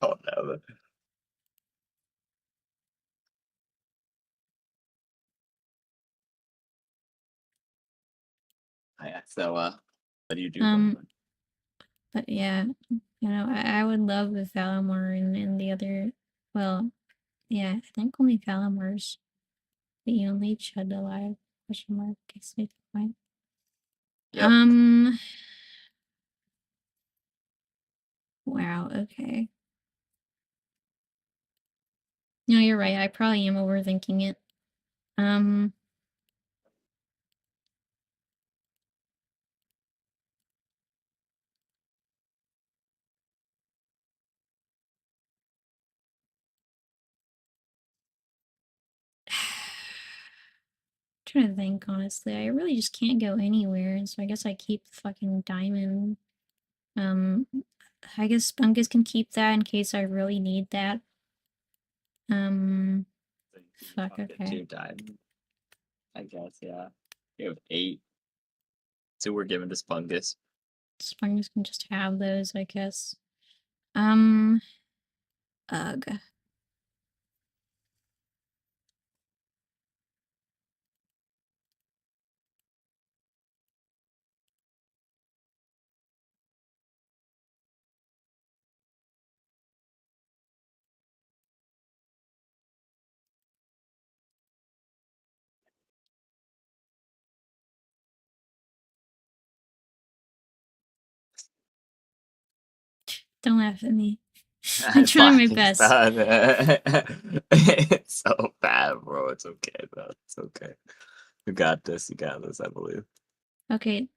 don't know. Yeah, so what do you do? Boing? But yeah, you know, I would love if Valimor and the other, well, yeah, I think only Valimor's the only Chud alive. Question mark. Guess maybe fine. Yep. Wow. Okay. No, you're right. I probably am overthinking it. Trying to think honestly. I really just can't go anywhere, and so I guess I keep the fucking diamond. I guess Spunkus can keep that in case I really need that. Fuck, okay. 2 diamond. I guess, yeah. You have 8. So we're given to Spungus. Spunkus can just have those, I guess. Ugh. Don't laugh at me. I'm trying my best. It's so bad, bro. It's okay, though. It's okay. You got this. You got this, I believe. Okay.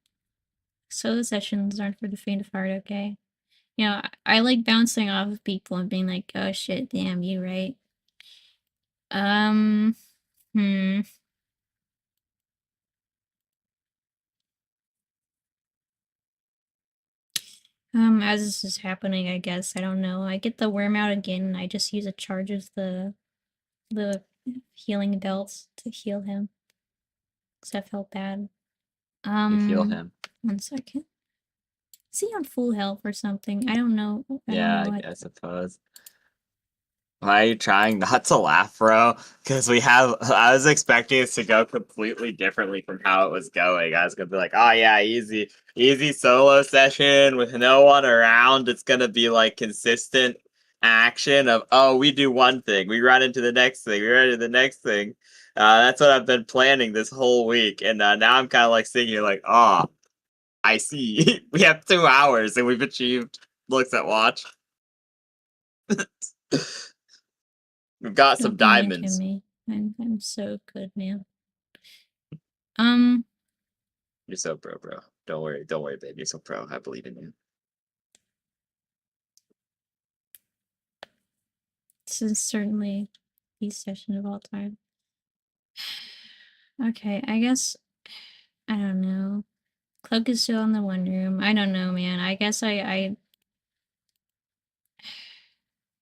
Solo sessions aren't for the faint of heart, okay? You know, I like bouncing off of people and being like, oh shit, damn, you right? Hmm. As this is happening, I guess, I don't know. I get the worm out again, and I just use a charge of the healing belts to heal him. Because that felt bad. You heal him. 1 second. Is he on full health or something? I don't know. I suppose. Why are you trying not to laugh, bro? Because I was expecting this to go completely differently from how it was going. I was gonna be like, oh yeah, easy solo session with no one around. It's gonna be like consistent action of, oh, we do one thing, we run into the next thing, we run into the next thing. That's what I've been planning this whole week. And now I'm kind of like sitting here like, oh, I see. We have 2 hours and we've achieved looks at watch. We've got some Don't panic at diamonds. me. I'm so good, man. You're so pro, bro. Don't worry, babe. You're so pro. I believe in you. This is certainly the session of all time. Okay, I guess I don't know. Cloak is still in the one room. I don't know, man. I guess I'm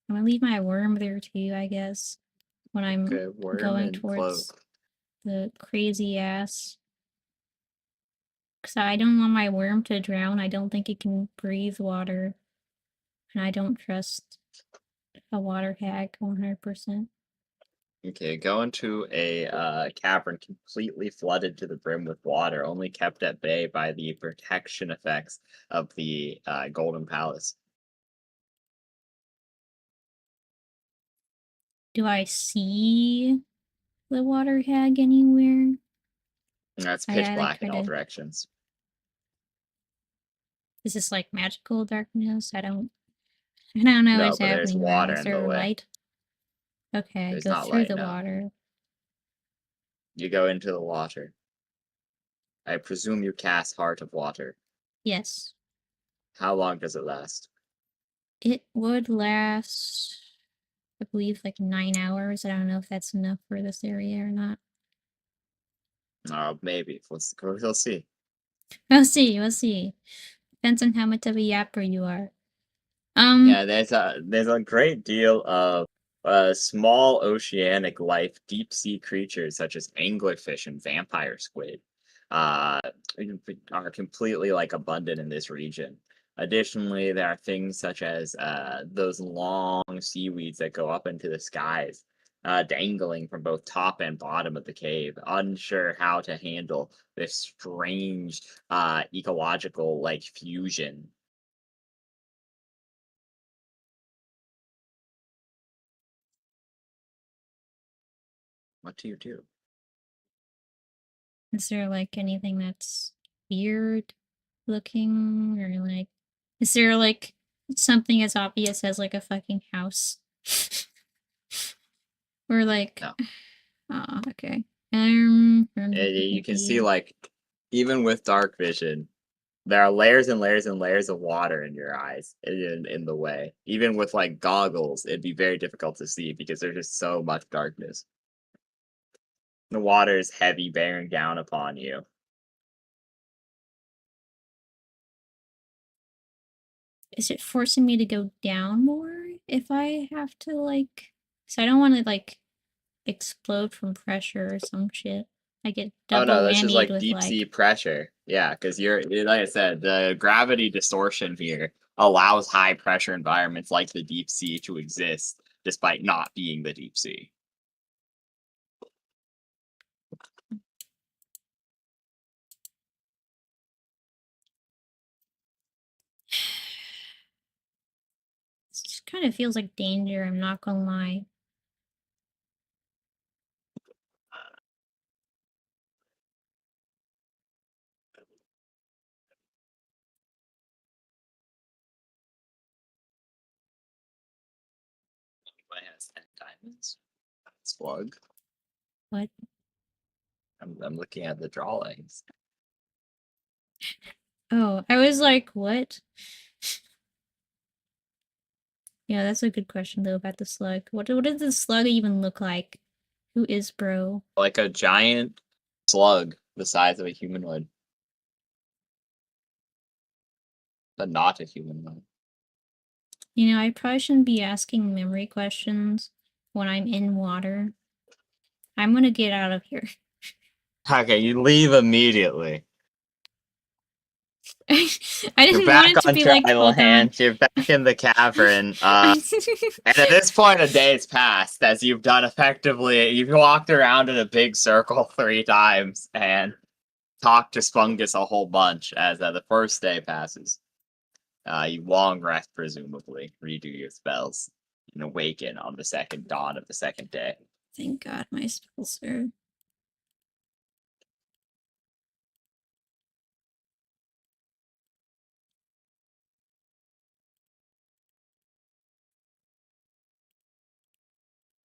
gonna leave my worm there too, I guess. When I'm Okay, worm going and towards cloak. the crazy ass. Because I don't want my worm to drown. I don't think it can breathe water. And I don't trust a water hag 100%. Okay, go into a cavern completely flooded to the brim with water, only kept at bay by the protection effects of the Golden Palace. Do I see the water hag anywhere? That's I pitch gotta black in all kinda. directions. Is this like magical darkness? I don't know No, what's but there's happening now. water Is in the there way. light? Okay, There's go not through light, the no. water. You go into the water. I presume you cast Heart of Water. Yes. How long does it last? It would last, I believe, like 9 hours. I don't know if that's enough for this area or not. Maybe. We'll see. We'll see, we'll see. Depends on how much of a yapper you are. Yeah, there's a great deal of small oceanic life, deep sea creatures such as anglerfish and vampire squid, uh, are completely like abundant in this region. Additionally, there are things such as those long seaweeds that go up into the skies, dangling from both top and bottom of the cave, unsure how to handle this strange ecological like fusion. What do you do? Is there like anything that's weird looking, or like, is there like something as obvious as like a fucking house? Or like, No. oh, okay. You can see like even with dark vision, there are layers and layers and layers of water in your eyes in the way. Even with like goggles, it'd be very difficult to see because there's just so much darkness. The water is heavy, bearing down upon you. Is it forcing me to go down more if I have to like? So I don't want to like explode from pressure or some shit. I get Oh no, double this is whammied like with deep sea like. pressure. Yeah, because like I said, the gravity distortion here allows high pressure environments like the deep sea to exist despite not being the deep sea. It just kind of feels like danger. I'm not gonna lie. It has 10 diamonds. Slug. What? I'm looking at the drawings. Oh, I was like, what? Yeah, that's a good question though about the slug. What does the slug even look like? Who is bro? Like a giant slug the size of a humanoid. But not a humanoid. You know, I probably shouldn't be asking memory questions when I'm in water. I'm gonna get out of here. Okay, you leave immediately. I You're didn't want back it to on be like, tribal hold on. hands. You're back in the cavern. And at this point, a day's passed as you've done effectively. You've walked around in a big circle 3 times and talked to Spungus a whole bunch as the first day passes. You long rest, presumably, redo your spells, and awaken on the second dawn of the second day. Thank God my spells are.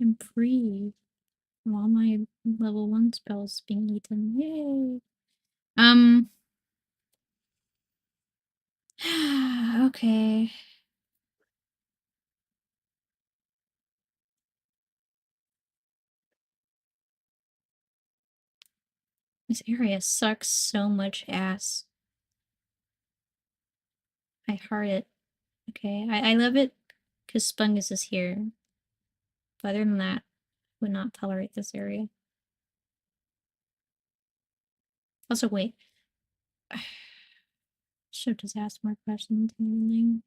I'm free from all my level 1 spells being eaten. Yay! Okay. This area sucks so much ass. I heart it. Okay, I love it because Spungus is here. But other than that, I would not tolerate this area. Also, wait. Should just ask more questions and everything.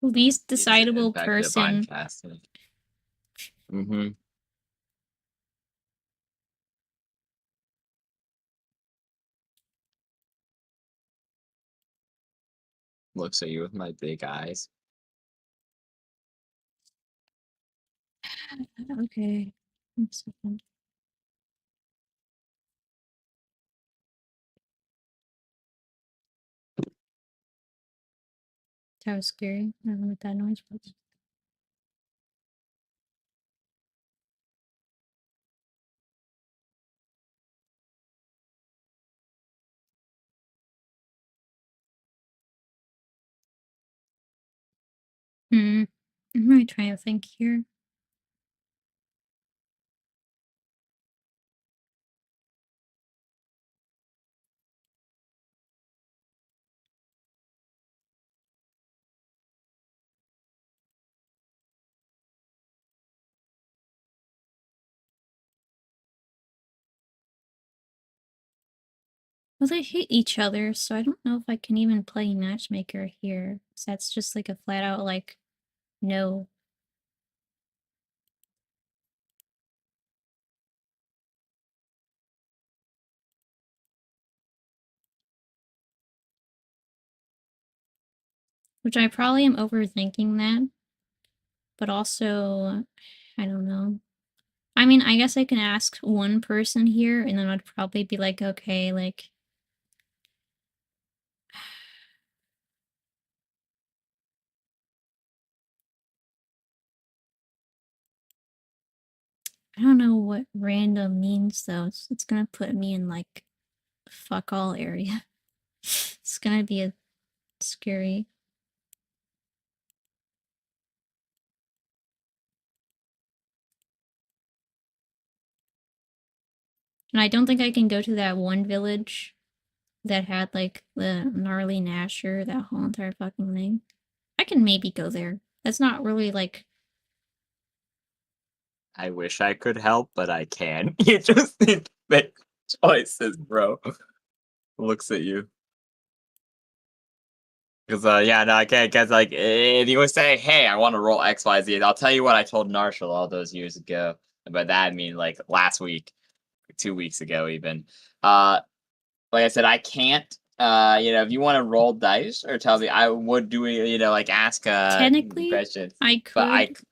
Least decidable person. Mm-hmm. Looks at you with my big eyes. Okay. 1 second. That was scary. I don't know what that noise was. I'm really trying to think here. Well, they hate each other, so I don't know if I can even play matchmaker here. So that's just like a flat out like, no. Which I probably am overthinking that. But also, I don't know. I mean, I guess I can ask one person here, and then I'd probably be like, okay, like... I don't know what random means, though. It's gonna put me in, like, fuck all area. It's gonna be a scary... And I don't think I can go to that one village that had, like, the gnarly Nasher, that whole entire fucking thing. I can maybe go there. That's not really, like... I wish I could help, but I can't. You just need to make choices, bro. Looks at you. Because, yeah, no, I can't, because, like, if you would say, hey, I want to roll XYZ, I'll tell you what I told Marshall all those years ago. And by that, I mean, like, last week, 2 weeks ago, even. Like I said, I can't, you know, if you want to roll dice or tell me, I would do, you know, like, ask, Technically, questions. I But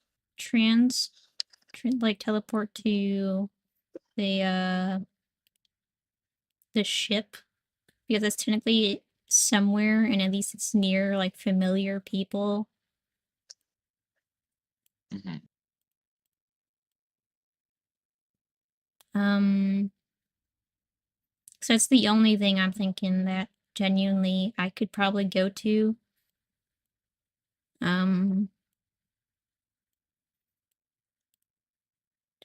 could like, teleport to the ship, because it's technically somewhere, and at least it's near, like, familiar people. Mhm. So that's the only thing I'm thinking that genuinely I could probably go to. Do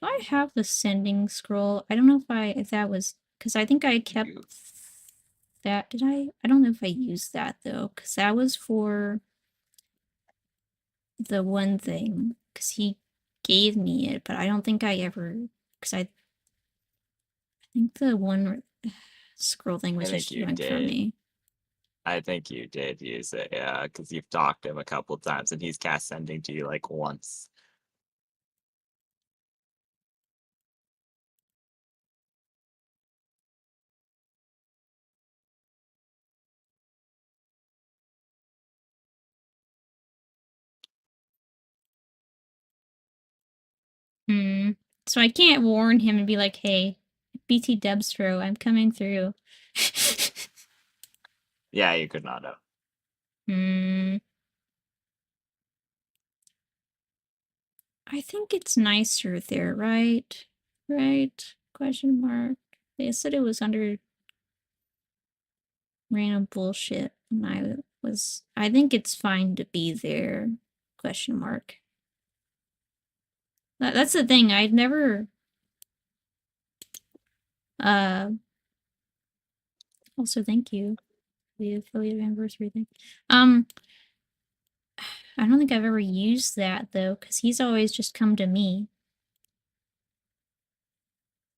I have the sending scroll? I don't know if that was, because I think I kept that. Did I? I don't know if I used that, though, because that was for the one thing, because he gave me it, but I don't think I ever, because I think the one scroll thing was just doing for me. I think you did use it, yeah, because you've talked to him a couple times, and he's cast sending to you, like, once. So I can't warn him and be like, hey, BT Debstro, I'm coming through. Yeah, you could not have. I think it's nicer there, right? Right? Question mark. They said it was under random bullshit, and I think it's fine to be there. Question mark. That's the thing, I'd never... Also, thank you for the affiliate anniversary thing. I don't think I've ever used that, though, because he's always just come to me.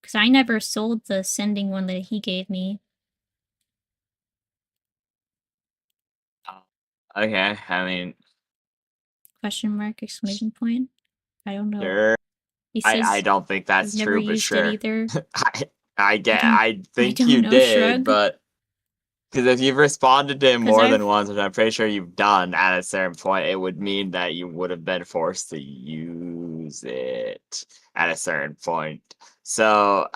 Because I never sold the sending one that he gave me. Okay, I mean... Question mark, exclamation point. I don't know. Sure. He says I don't think that's never true, but used sure. it either. I think don't you know, did, shrug. but... Because if you've responded to him 'Cause more than I've- once, which I'm pretty sure you've done at a certain point, it would mean that you would have been forced to use it at a certain point. So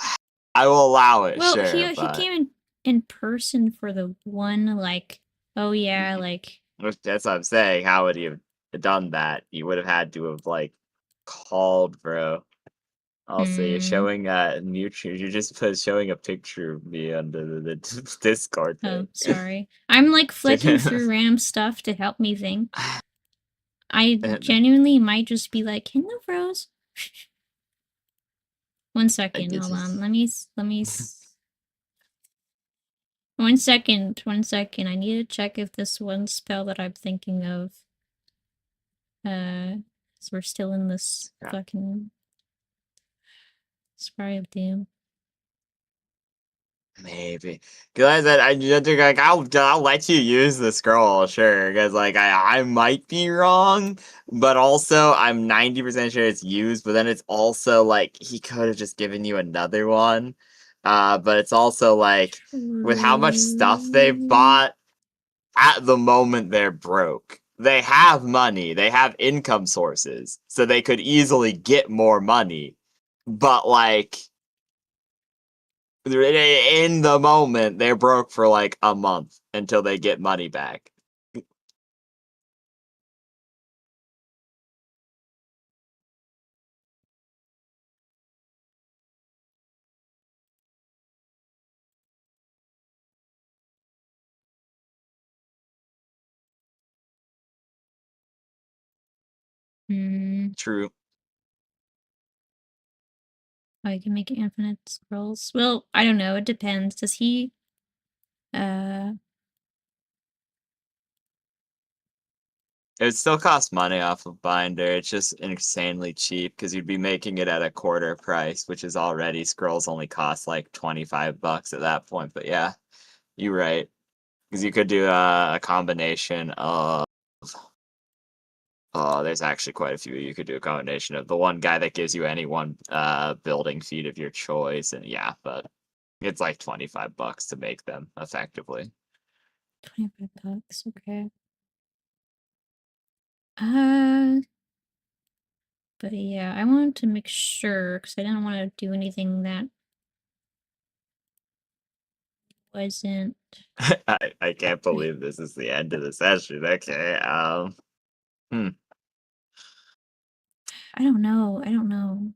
I will allow it, Well, sure, he but came in person for the one, like, oh yeah, like, That's what I'm saying. How would he have done that? He would have had to have like called, bro. Also, you're showing mutual. You just put showing a picture of me under the Discord Oh, thing. sorry. I'm like flicking through random stuff to help me think. I genuinely might just be like, hello, Rose. 1 second, hold on. Let me. 1 second, 1 second. I need to check if this one spell that I'm thinking of. So we're still in this fucking Spray of Doom. Maybe, because I think like I'll let you use the scroll, sure. Because like I might be wrong, but also I'm 90% sure it's used. But then it's also like he could have just given you another one. But it's also like with how much stuff they've bought at the moment they're broke. They have money, they have income sources, so they could easily get more money. But like in the moment, they're broke for like a month until they get money back. True. Oh, you can make infinite scrolls. Well, I don't know. It depends. Does he? It would still cost money off of Binder. It's just insanely cheap because you'd be making it at a quarter price, which is already scrolls only cost like $25 at that point. But yeah, you're right. Because you could do a combination of. Oh, there's actually quite a few you could do a combination of. The one guy that gives you any one building feat of your choice, and yeah, but it's like $25 to make them effectively. $25, okay. But yeah, I wanted to make sure because I didn't want to do anything that wasn't. I can't believe this is the end of the session. Okay, I don't know. I don't know.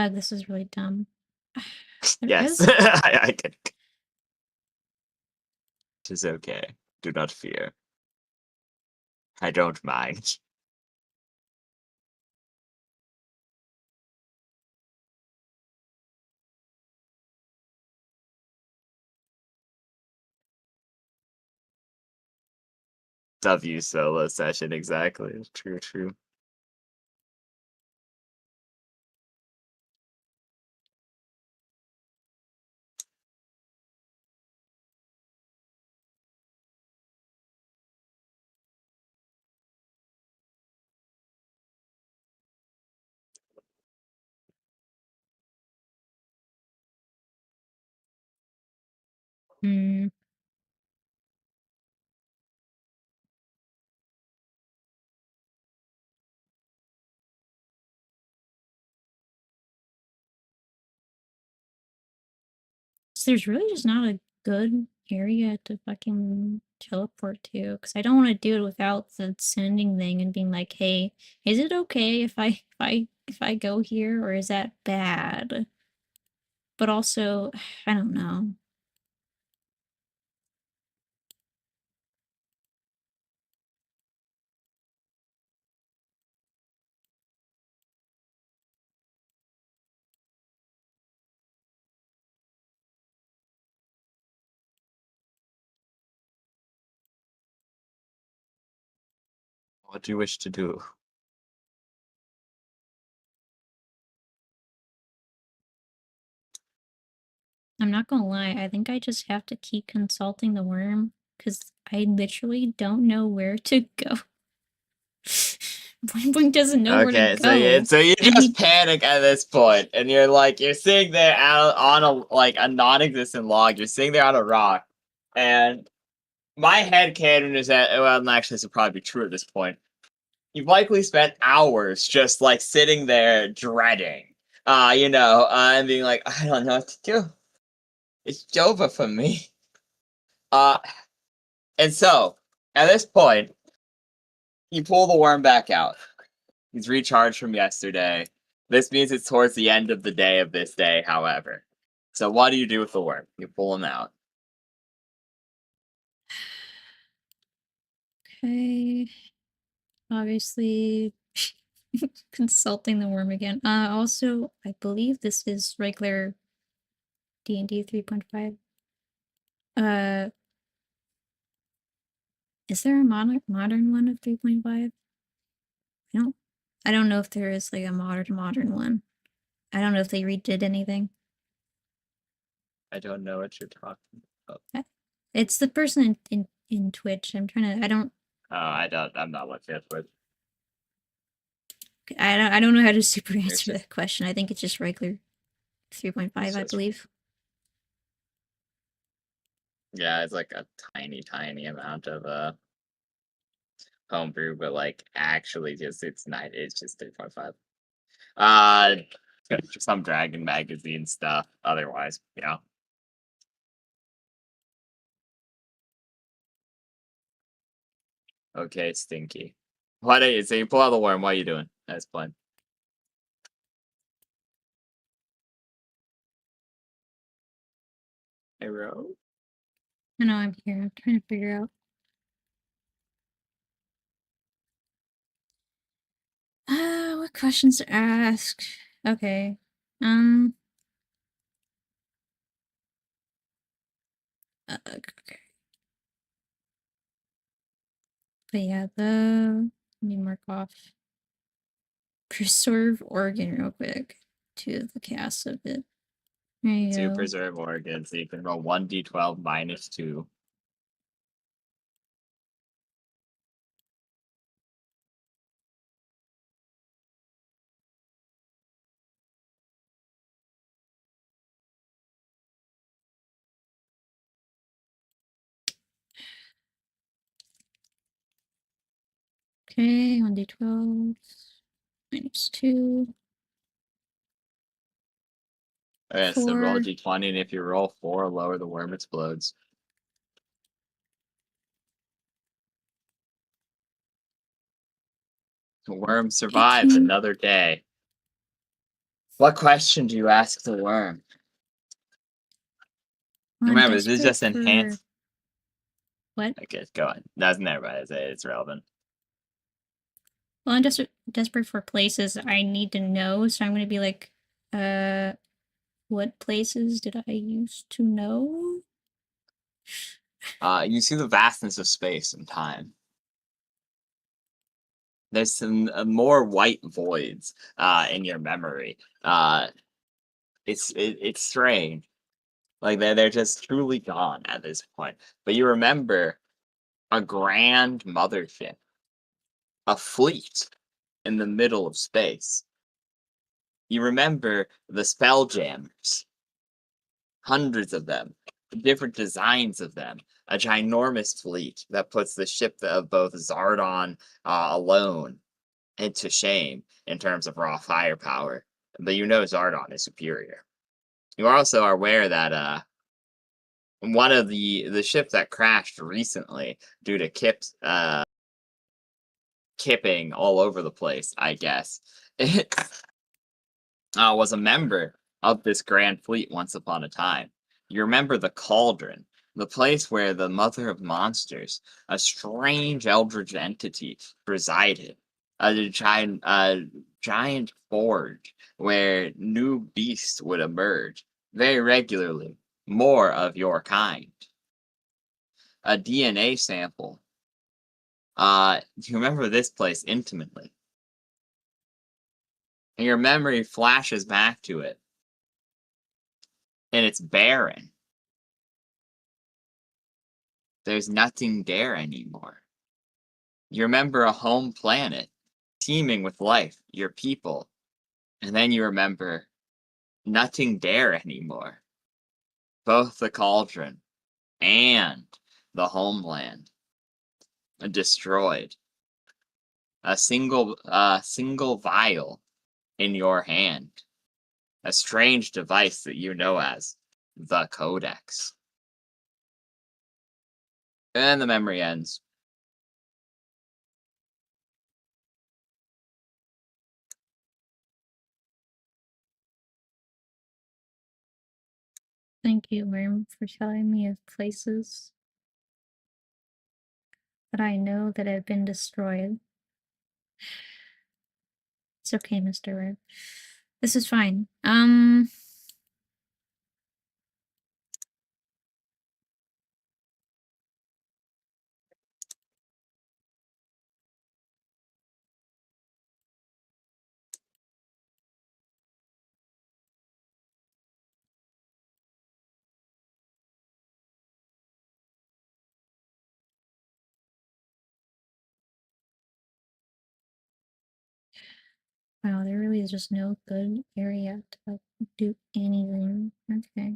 This is really dumb. Yes, I can. It is okay. Do not fear. I don't mind. W solo session, exactly. True, true. Hmm. So there's really just not a good area to fucking teleport to because I don't want to do it without the sending thing and being like, hey, is it okay if I go here or is that bad? But also, I don't know. What do you wish to do? I'm not gonna lie, I think I just have to keep consulting the worm because I literally don't know where to go. Boing Boing doesn't know where to Okay, go. so you And just panic at this point, and you're sitting there out on a non-existent log. You're sitting there on a rock, and my head canon is that well, actually, this would probably be true at this point. You've likely spent hours just like sitting there dreading, and being like, I don't know what to do. It's over for me. And so, at this point, you pull the worm back out. He's recharged from yesterday. This means it's towards the end of the day of this day, however. So what do you do with the worm? You pull him out. Okay. Obviously, consulting the worm again. Also, I believe this is regular D&D 3.5. Is there a modern one of 3.5? I don't know if there is like a modern one. I don't know if they redid anything. I don't know what you're talking about. It's the person in Twitch. I'm trying to. I don't. I'm not looking at Twitch. I don't know how to super answer that question. I think it's just regular 3.5, I believe. Yeah, it's like a tiny amount of homebrew, but like actually just it's just 3.5. Some Dragon magazine stuff. Otherwise, yeah. Okay, Stinky. So you pull out the worm, what are you doing? That's fun. Arrow? I know I'm here. I'm trying to figure out. What questions to ask? Okay. Okay. But yeah, let me mark off preserve organ real quick to the cast of it. There you Two go. preserve organs, so you can roll 1d12 minus 2. Okay, 1d12 minus 2. Okay, so roll a 4. d20, and if you roll 4 or lower, the worm explodes. The worm survives 18. another day. What question do you ask the worm? Remember, this is just enhanced. What? Okay, go on. Doesn't everybody say it's relevant? Well, I'm just desperate for places I need to know, so I'm going to be like, what places did I used to know? You see the vastness of space and time. There's some more white voids in your memory. It's strange. Like they're just truly gone at this point. But you remember a grand mothership, a fleet in the middle of space. You remember the Spelljammers, hundreds of them, different designs of them, a ginormous fleet that puts the ship of both Zardon alone into shame in terms of raw firepower. But you know Zardon is superior. You also are aware that one of the ships that crashed recently due to kipping all over the place, I guess, it was a member of this grand fleet once upon a time. You remember the Cauldron, the place where the mother of monsters, a strange eldritch entity, resided. A giant forge where new beasts would emerge very regularly, more of your kind. A DNA sample. You remember this place intimately. And your memory flashes back to it. And it's barren. There's nothing there anymore. You remember a home planet, teeming with life, your people. And then you remember nothing there anymore. Both the cauldron and the homeland destroyed. A single vial in your hand. a strange device that you know as the Codex. And the memory ends. Thank you, Worm, for telling me of places that I know that have been destroyed. It's okay, Mr. Worm. This is fine. Wow, there really is just no good area to like, do anything. Okay.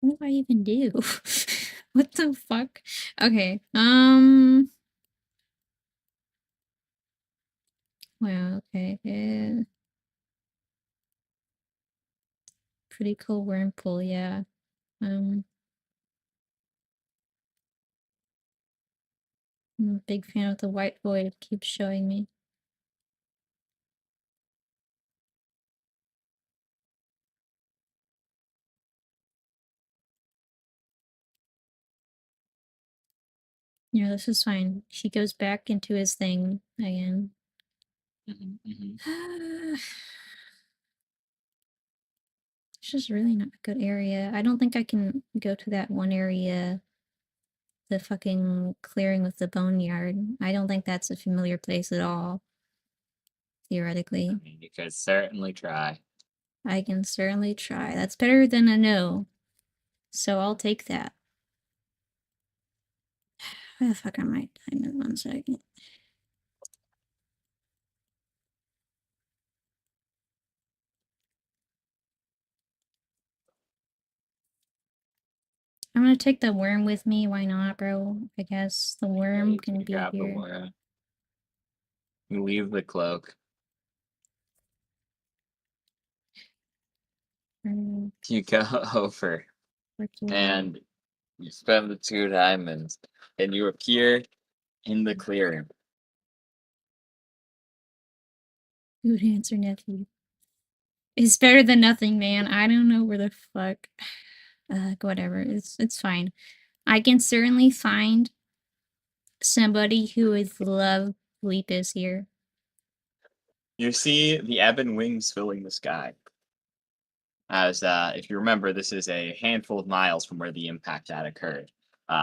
What do I even do? What the fuck? Okay. Wow, okay. Pretty cool worm pool, yeah. I'm a big fan of the white void, it keeps showing me. Yeah, this is fine. He goes back into his thing again. It's just really not a good area. I don't think I can go to that one area, the fucking clearing with the boneyard. I don't think that's a familiar place at all, theoretically. I mean, you could certainly try. I can certainly try. That's better than a no. So I'll take that. Where the fuck are my diamonds? 1 second. I'm gonna take the worm with me. Why not, bro? I guess the worm You can be grab the here. worm. You leave the cloak. You go over and you spend the 2 diamonds and you appear in the clearing. Good answer, nephew. It's better than nothing, man. I don't know where the fuck. Whatever. It's fine. I can certainly find somebody who would love Lepus here. You see the ebon wings filling the sky. As if you remember, this is a handful of miles from where the impact had occurred,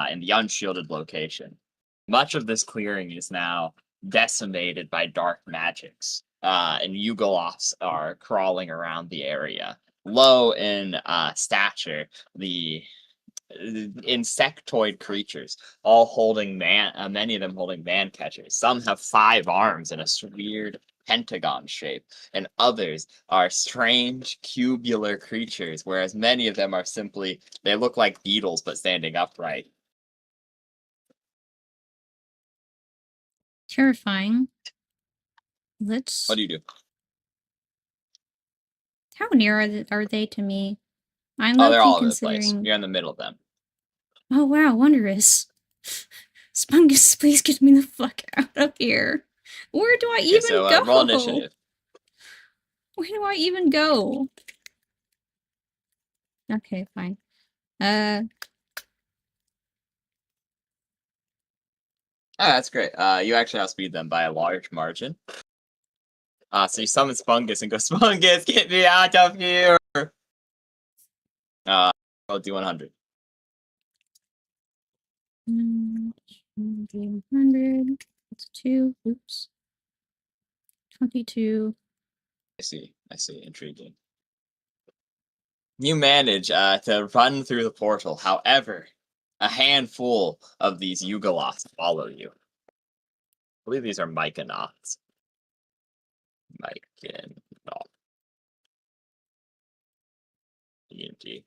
in the unshielded location. Much of this clearing is now decimated by dark magics, and Yugoloths are crawling around the area. Low in stature, the insectoid creatures, all holding many of them holding man catchers. Some have 5 arms in a weird pentagon shape, and others are strange cubular creatures, whereas many of them are simply, they look like beetles but standing upright. Terrifying. Let's. What do you do? How near are they to me? I'm Oh, they're low-key all over the place. considering. You're in the middle of them. Oh wow, wondrous. Spungus, please get me the fuck out of here. Where do I Okay, even so go? roll initiative. Where do I even go? Okay, fine. Oh, that's great. You actually outspeed them by a large margin. So you summon Spungus and go, Spungus, get me out of here! I'll do 100. 100. That's 2. Oops. 22. I see. Intriguing. You manage to run through the portal. However, a handful of these Yugoloths follow you. I believe these are Myconauts. Myconaut. ENG.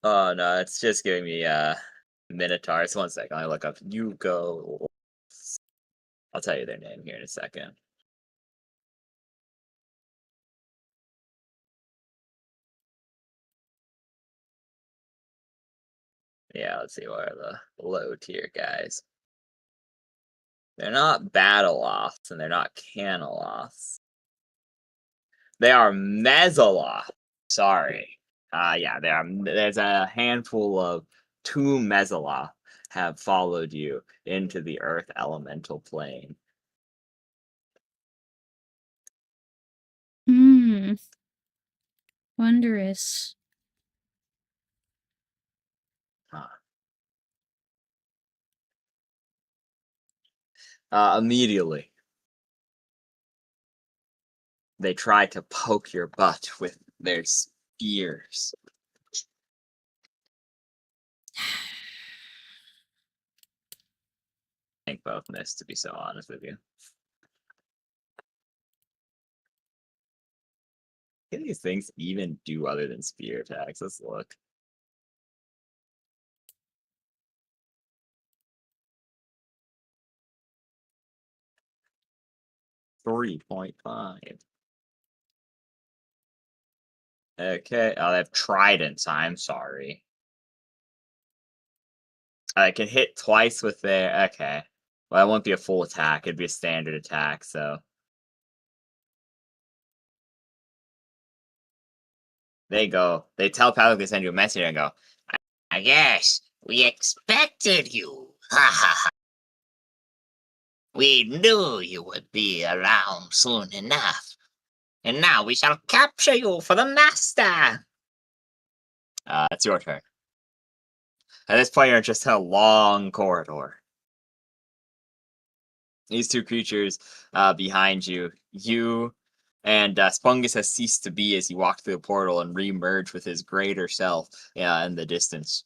Oh no, it's just giving me Minotaurs. 1 second, I look up Yugo. I'll tell you their name here in a second. Yeah, let's see what are the low tier guys. They're not Battleoths and they're not Canoloths. They are Mesoloths. Sorry. Yeah, there's a handful of 2 Mesoloth have followed you into the Earth elemental plane. Wondrous. Immediately, they try to poke your butt with their spears. I think both missed, to be so honest with you. What do these things even do other than spear attacks? Let's look. .5. Okay. Oh, they have tridents. I'm sorry. I can hit twice with their. Okay. Well, that won't be a full attack. It'd be a standard attack, so. They go. They telepathically send you a message and go, I guess we expected you. Ha ha ha. We knew you would be around soon enough. And now we shall capture you for the master. It's your turn. At this point, you're just in a long corridor. These 2 creatures behind you, and Spungus has ceased to be as he walked through the portal and re-merged with his greater self in the distance.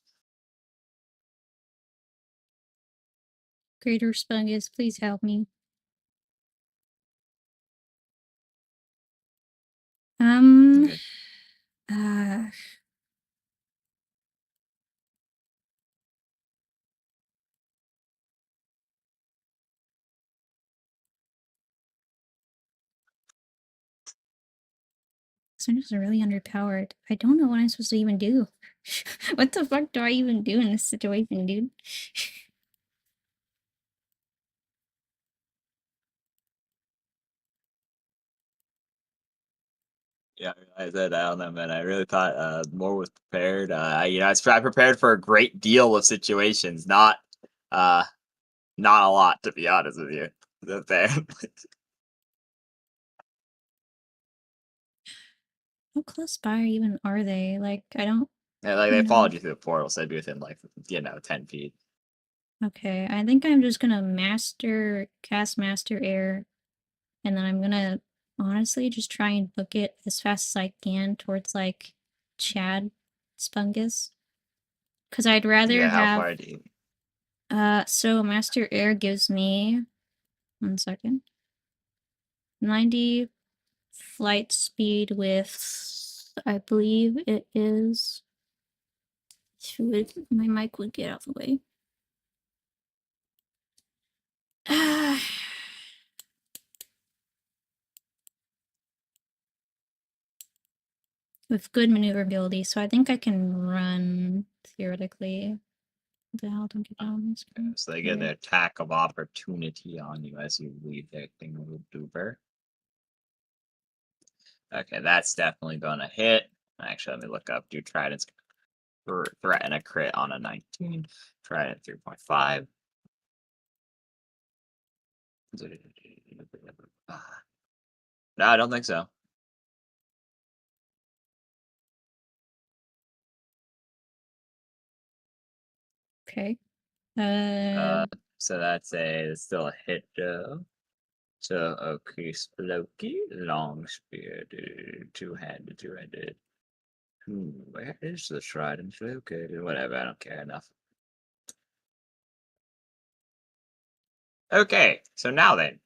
Greater Spungus, please help me. Okay. Spungus are really underpowered. I don't know what I'm supposed to even do. What the fuck do I even do in this situation, dude? Yeah, I said I don't know, man. I really thought more was prepared. I prepared for a great deal of situations, not a lot, to be honest with you. There. How close by even are they? Like, I don't Yeah, like they know. followed you through the portal, so they'd be within 10 feet. Okay, I think I'm just gonna cast Master Air, and then I'm gonna honestly just try and book it as fast as I can towards like Chad Spungus. Cause I'd rather Yeah, how have far do you? so Master Air gives me 1 second. 90 flight speed with I believe it is my mic would get out of the way. With good maneuverability, so I think I can run theoretically. What the hell, don't get down on this screen. So they get the attack of opportunity on you as you leave their thing with duper. Okay, that's definitely gonna hit. Actually, let me look up. Do Trident's threaten a crit on a 19? Trident 3.5. No, I don't think so. Okay. So that's still a hit though. So okay, Spelunky, long spear, dude, two-handed. Where is the trident located? Whatever, I don't care enough. Okay, so now then.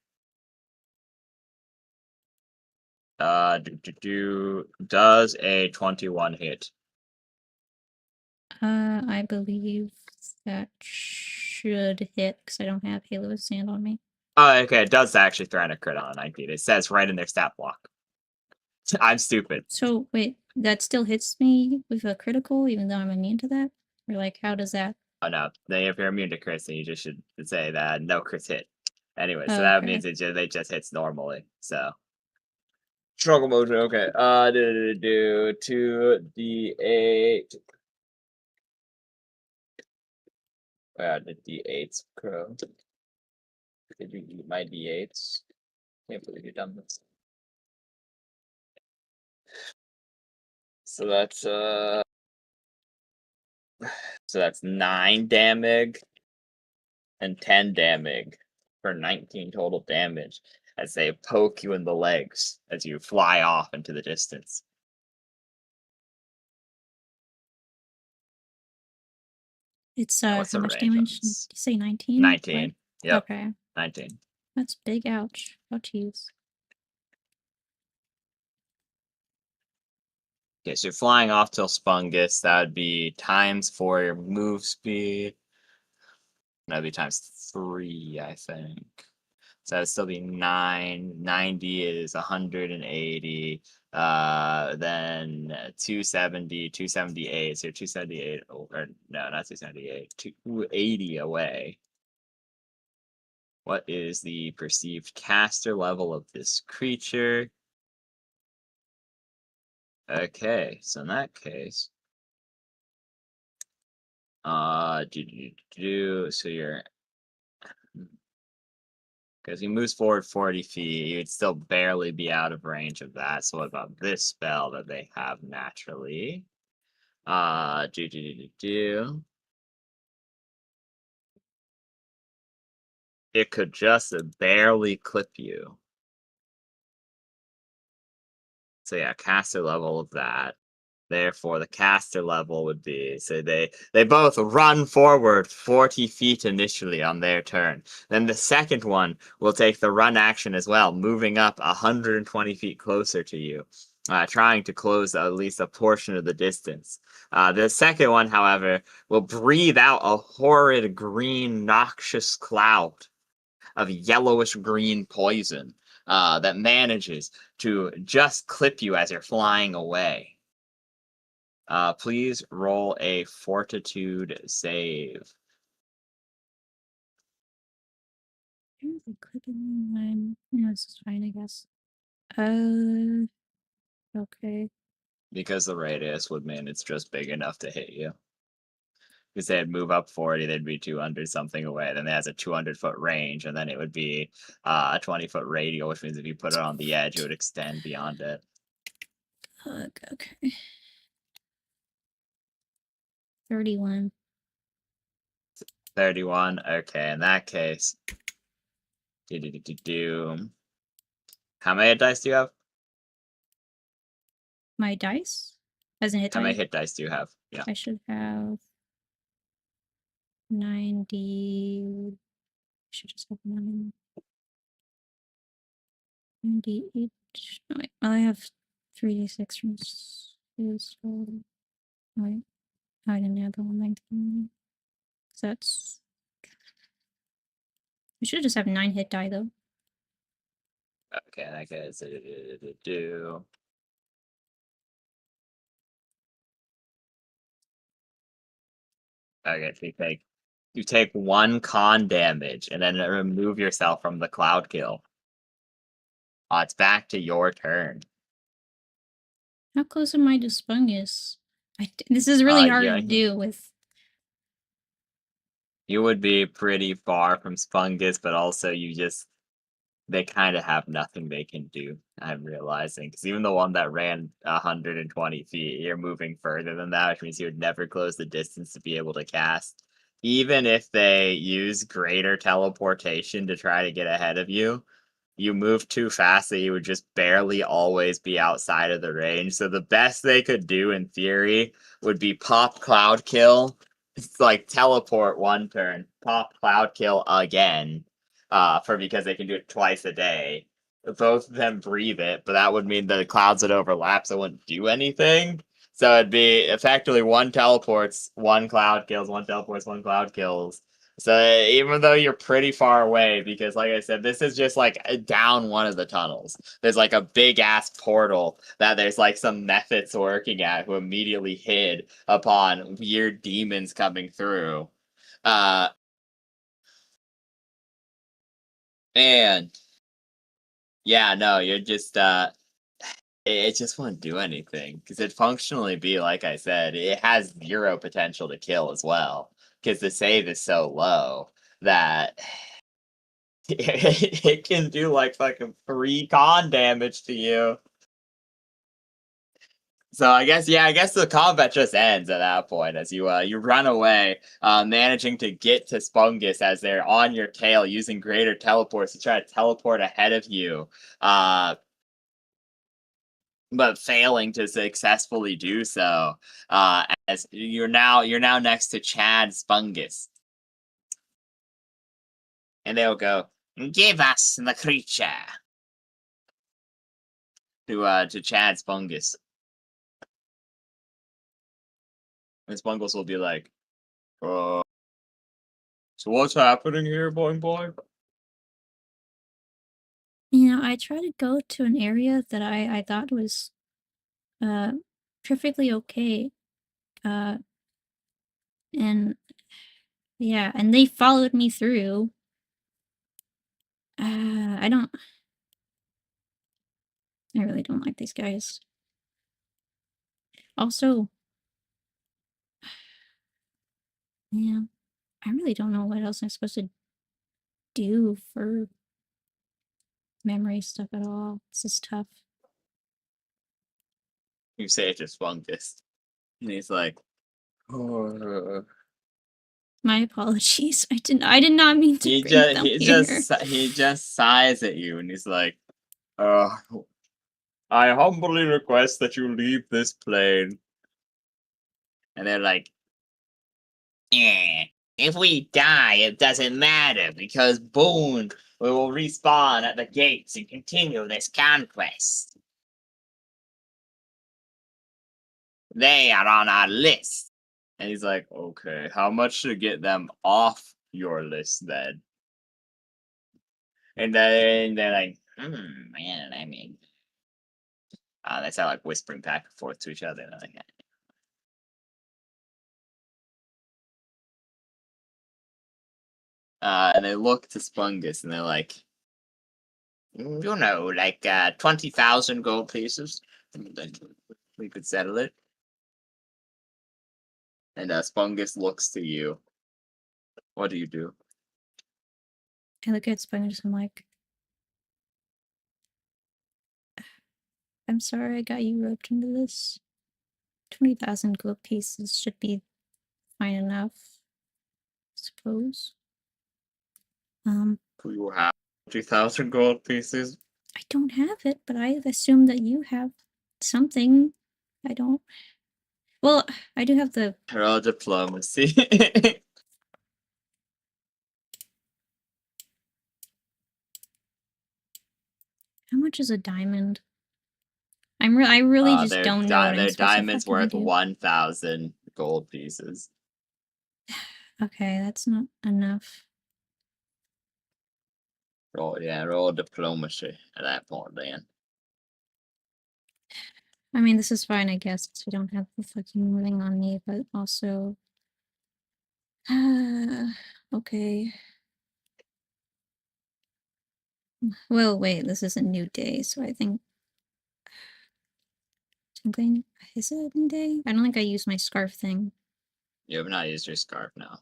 Does a 21 hit? I believe that should hit because I don't have Halo of Sand on me. Oh, okay, it does actually threaten a crit on a 19. It says right in their stat block. I'm stupid. So wait, that still hits me with a critical, even though I'm immune to that? Or like, how does that? Oh no, if you're immune to crits, then you just should say that no crits hit. Anyway, so that means they just hits normally. So struggle motion. Okay. 2d8. Where the d8s, Crow? Did you eat my d8s? Can't believe you done this. So that's 9 damage and 10 damage for 19 total damage as they poke you in the legs as you fly off into the distance. It's What's how the much range on damage? Did this? you say 19? 19. Yep. Okay. 19. That's big. Ouch. Oh, jeez. Okay, so you're flying off till Spungus. That would be times 4 your move speed. That'd be times 3, I think. So that'd still be 9. 90 is 180. Then 270, 278. So 278, or no, not 278. 280 away. What is the perceived caster level of this creature? Okay, so in that case, so you're, because he moves forward 40 feet, you'd still barely be out of range of that. So what about this spell that they have naturally? It could just barely clip you. So yeah, caster level of that. Therefore, the caster level would be, so they both run forward 40 feet initially on their turn. Then the second one will take the run action as well, moving up 120 feet closer to you, trying to close at least a portion of the distance. The second one, however, will breathe out a horrid green noxious cloud of yellowish green poison that manages to just clip you as you're flying away. Please roll a fortitude save. Yeah, this is fine, I guess. Okay. Because the radius would mean it's just big enough to hit you. Because they'd move up 40, they'd be 200 something away. Then it has a 200-foot range, and then it would be a 20-foot radial, which means if you put it on the edge, it would extend beyond it. Okay. 31. 31. Okay, in that case. How many dice do you have? My dice? As in hit How many die? hit dice do you have? Yeah. I should have 90. I should just have 98. No, wait. I have 3d6 from this. Wait. I didn't add the 119. So that's. We should just have 9 hit die though. Okay, that goes. Okay, so you take 1 con damage and then remove yourself from the cloud kill. It's back to your turn. How close am I to Spungus? This is really hard to do with. You would be pretty far from Spungus, but also they kind of have nothing they can do, I'm realizing. Because even the one that ran 120 feet, you're moving further than that, which means you would never close the distance to be able to cast. even if they use greater teleportation to try to get ahead of you, you move too fast that you would just barely always be outside of the range. So the best they could do in theory would be pop cloud kill. It's like teleport one turn, pop cloud kill again. Because they can do it twice a day. Both of them breathe it, but that would mean the clouds would overlap, so it wouldn't do anything. So it'd be effectively one teleports, one cloud kills, one teleports, one cloud kills. So even though you're pretty far away, because like I said, this is just like down one of the tunnels. There's like a big ass portal that there's like some methods working at who immediately hid upon weird demons coming through. And yeah, no, you're just it just won't do anything because it'd functionally be like I said, it has zero potential to kill as well because the save is so low that it can do like fucking 3 con damage to you. So I guess the combat just ends at that point as you run away, managing to get to Spungus as they're on your tail using greater teleports to try to teleport ahead of you. But failing to successfully do so, as you're now next to Chad Spungus, and they'll go, "Give us the creature," to Chad Spungus, and Spungus will be like, "So what's happening here, Boing Boing?" You know, I try to go to an area that I thought was perfectly okay. And yeah, and they followed me through. I don't I really don't like these guys. Also, yeah, I really don't know what else I'm supposed to do for memory stuff at all. This is tough. You say it to Spungus, and he's like, "Oh." My apologies. I did not mean to bring them here. He just sighs at you, and he's like, "Uh, I humbly request that you leave this plane." And they're like, if we die, it doesn't matter because Boone will respawn at the gates and continue this conquest. They are on our list." And he's like, "Okay, how much to get them off your list then?" And then they're like, man, I mean, they start like whispering back and forth to each other. And like, and they look to Spungus and they're like, you know, like 20,000 gold pieces. Then we could settle it. And Spungus looks to you. What do you do? I look at Sponge and I'm like, I'm sorry I got you roped into this. 20,000 gold pieces should be fine enough, I suppose. Do you have 20,000 gold pieces? I don't have it, but I assume that you have something. I don't. Well, I do have the. Roll diplomacy. How much is a diamond? I really just don't know what I'm their supposed to diamond's fucking worth do. 1,000 gold pieces. Okay, that's not enough. Roll diplomacy at that point then. I mean, this is fine, I guess, because we don't have the fucking ring on me, but also. Okay. Well, wait, this is a new day, so I think. Something. Is it a new day? I don't think I used my scarf thing. You have not used your scarf now.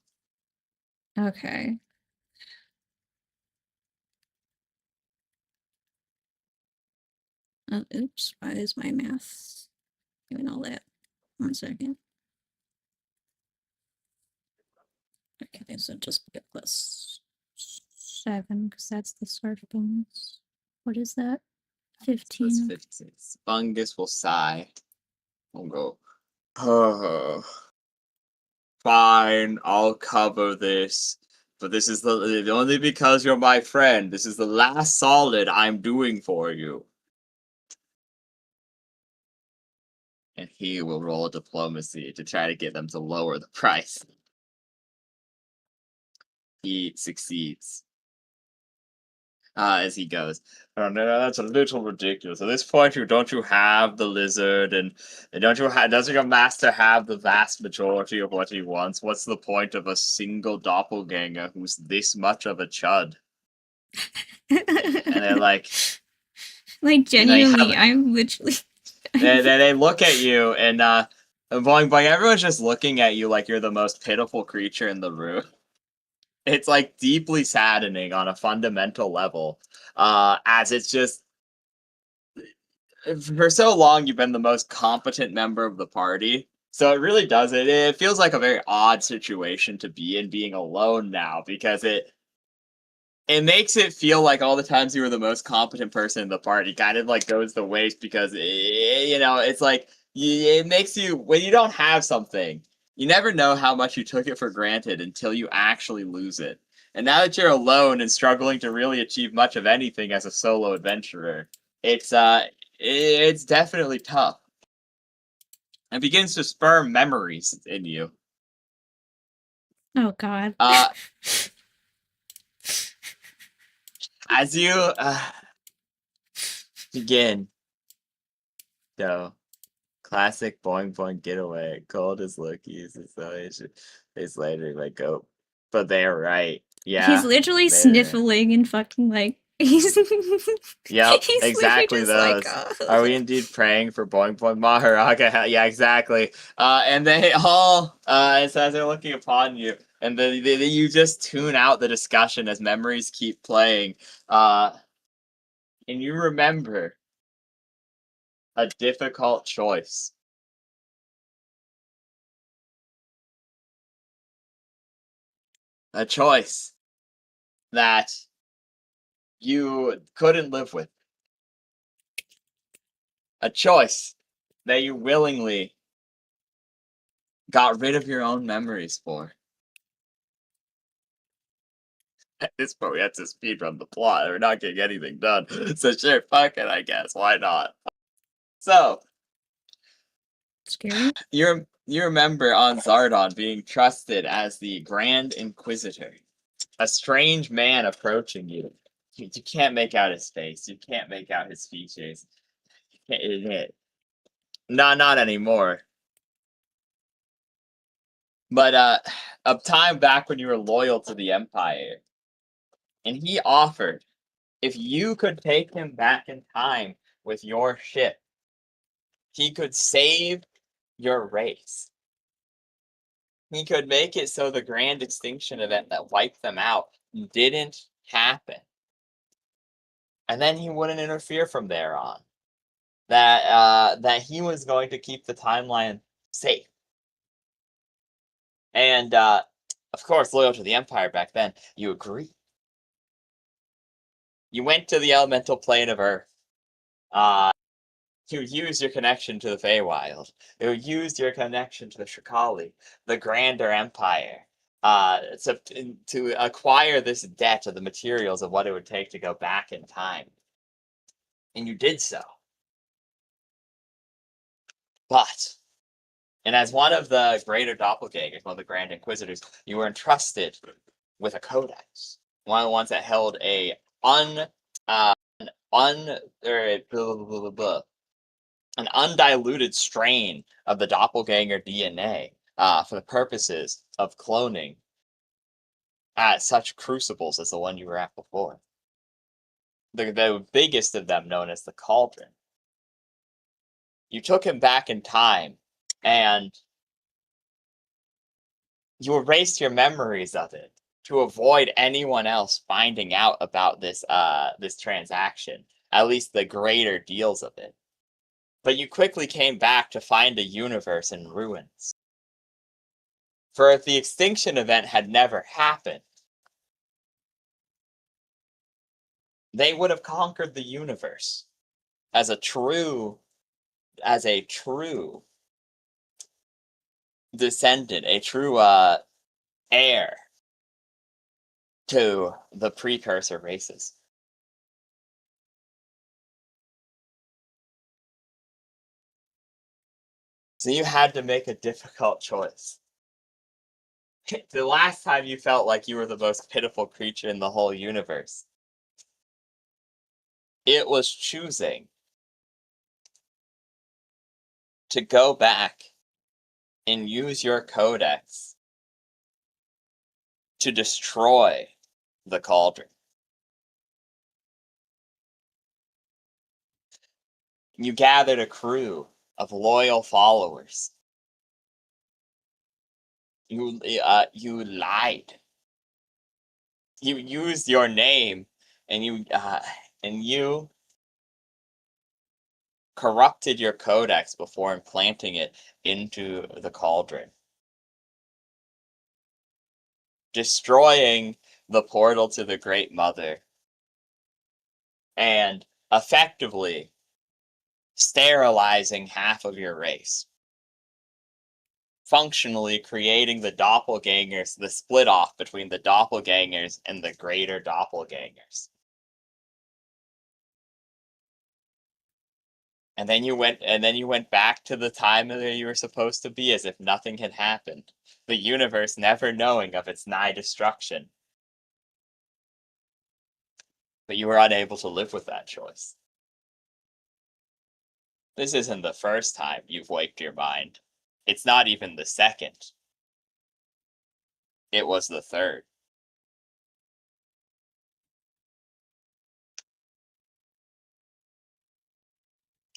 Okay. Oh, oops. Why is my math doing all that? 1 second. Okay, this would just be a +7 because that's the surf bonus. What is that? 15. 15. Fungus will sigh. We'll go. Oh, fine, I'll cover this. But this is the only because you're my friend. This is the last solid I'm doing for you. And he will roll diplomacy to try to get them to lower the price. He succeeds. As he goes, oh no, that's a little ridiculous. At this point, don't you have the lizard, and doesn't your master have the vast majority of what he wants? What's the point of a single doppelganger who's this much of a chud? And they're like, genuinely, I'm literally. they look at you, and Boing Boing, everyone's just looking at you like you're the most pitiful creature in the room. It's like deeply saddening on a fundamental level, as it's just for so long you've been the most competent member of the party. So it really does it feels like a very odd situation to be in, being alone now, because it makes it feel like all the times you were the most competent person in the party kind of like goes to waste, because it's like it makes you, when you don't have something, you never know how much you took it for granted until you actually lose it. And now that you're alone and struggling to really achieve much of anything as a solo adventurer, it's definitely tough. It begins to spur memories in you. Oh God. As you begin, though. Classic Boing Boing getaway. Cold as Loki's. It's later like go. But they're right. Yeah. He's literally sniffling and fucking like he's Yep, he's exactly those. like, Are we indeed praying for Boing Boing Maharaga? Yeah, exactly. And they all as they're looking upon you, and you just tune out the discussion as memories keep playing. And you remember a difficult choice. A choice that you couldn't live with. A choice that you willingly got rid of your own memories for. At this point, we have to speedrun the plot. We're not getting anything done. So sure, fuck it, I guess. Why not? So, scary. you remember on Zardon being trusted as the Grand Inquisitor. A strange man approaching you. You can't make out his face. You can't make out his features. Not anymore. But a time back when you were loyal to the Empire, and he offered, if you could take him back in time with your ship, he could save your race. He could make it so the grand extinction event that wiped them out didn't happen. And then he wouldn't interfere from there on. That he was going to keep the timeline safe. And of course, loyal to the Empire back then, you agree. You went to the elemental plane of Earth. You used your connection to the Feywild. You used your connection to the Shikali, the grander empire, to acquire this debt of the materials of what it would take to go back in time. And you did so. But, and as one of the greater doppelgangers, one of the Grand Inquisitors, you were entrusted with a codex. One of the ones that held an undiluted strain of the doppelganger DNA for the purposes of cloning at such crucibles as the one you were at before. The biggest of them, known as the Cauldron. You took him back in time, and you erased your memories of it to avoid anyone else finding out about this transaction, at least the greater deals of it. But you quickly came back to find a universe in ruins. For if the extinction event had never happened, they would have conquered the universe as a true descendant, a true heir to the precursor races. So you had to make a difficult choice. The last time you felt like you were the most pitiful creature in the whole universe, it was choosing to go back and use your codex to destroy the cauldron. You gathered a crew of loyal followers. You lied. You used your name, and you corrupted your codex before implanting it into the cauldron, destroying the portal to the Great Mother, and effectively sterilizing half of your race. Functionally creating the doppelgangers, the split off between the doppelgangers and the greater doppelgangers. And then you went back to the time that you were supposed to be as if nothing had happened. The universe never knowing of its nigh destruction. But you were unable to live with that choice. This isn't the first time you've waked your mind. It's not even the second. It was the third.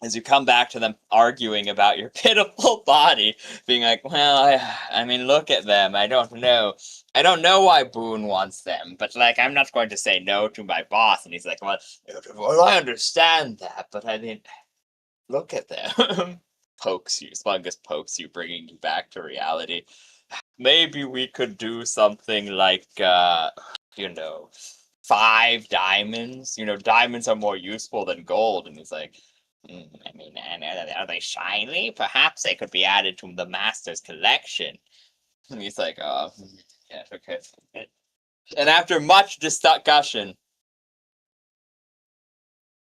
As you come back to them arguing about your pitiful body, being like, well, I mean, look at them. I don't know why Boone wants them, but, like, I'm not going to say no to my boss. And he's like, well, I understand that, but I mean, look at them. Spungus pokes you, bringing you back to reality. Maybe we could do something like, 5 diamonds. Diamonds are more useful than gold. And he's like, I mean, are they shiny? Perhaps they could be added to the master's collection. And he's like, oh, yeah, okay. And after much discussion,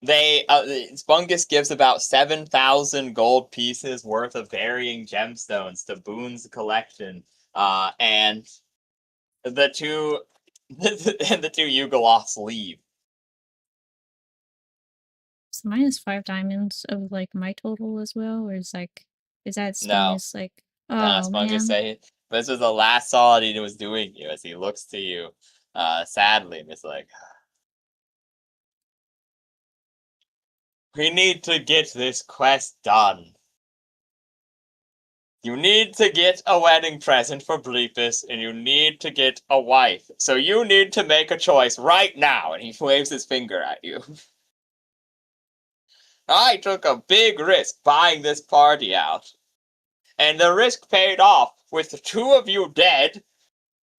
Spungus gives about 7,000 gold pieces worth of varying gemstones to Boone's collection, and the two Yugoloths leave. So mine is 5 diamonds of like my total as well, or is that No. Spungus like oh Spungus man. say this was the last solid he was doing you as he looks to you, sadly, and is like, we need to get this quest done. You need to get a wedding present for Bleepus, and you need to get a wife. So you need to make a choice right now. And he waves his finger at you. I took a big risk buying this party out. And the risk paid off with 2 of you dead,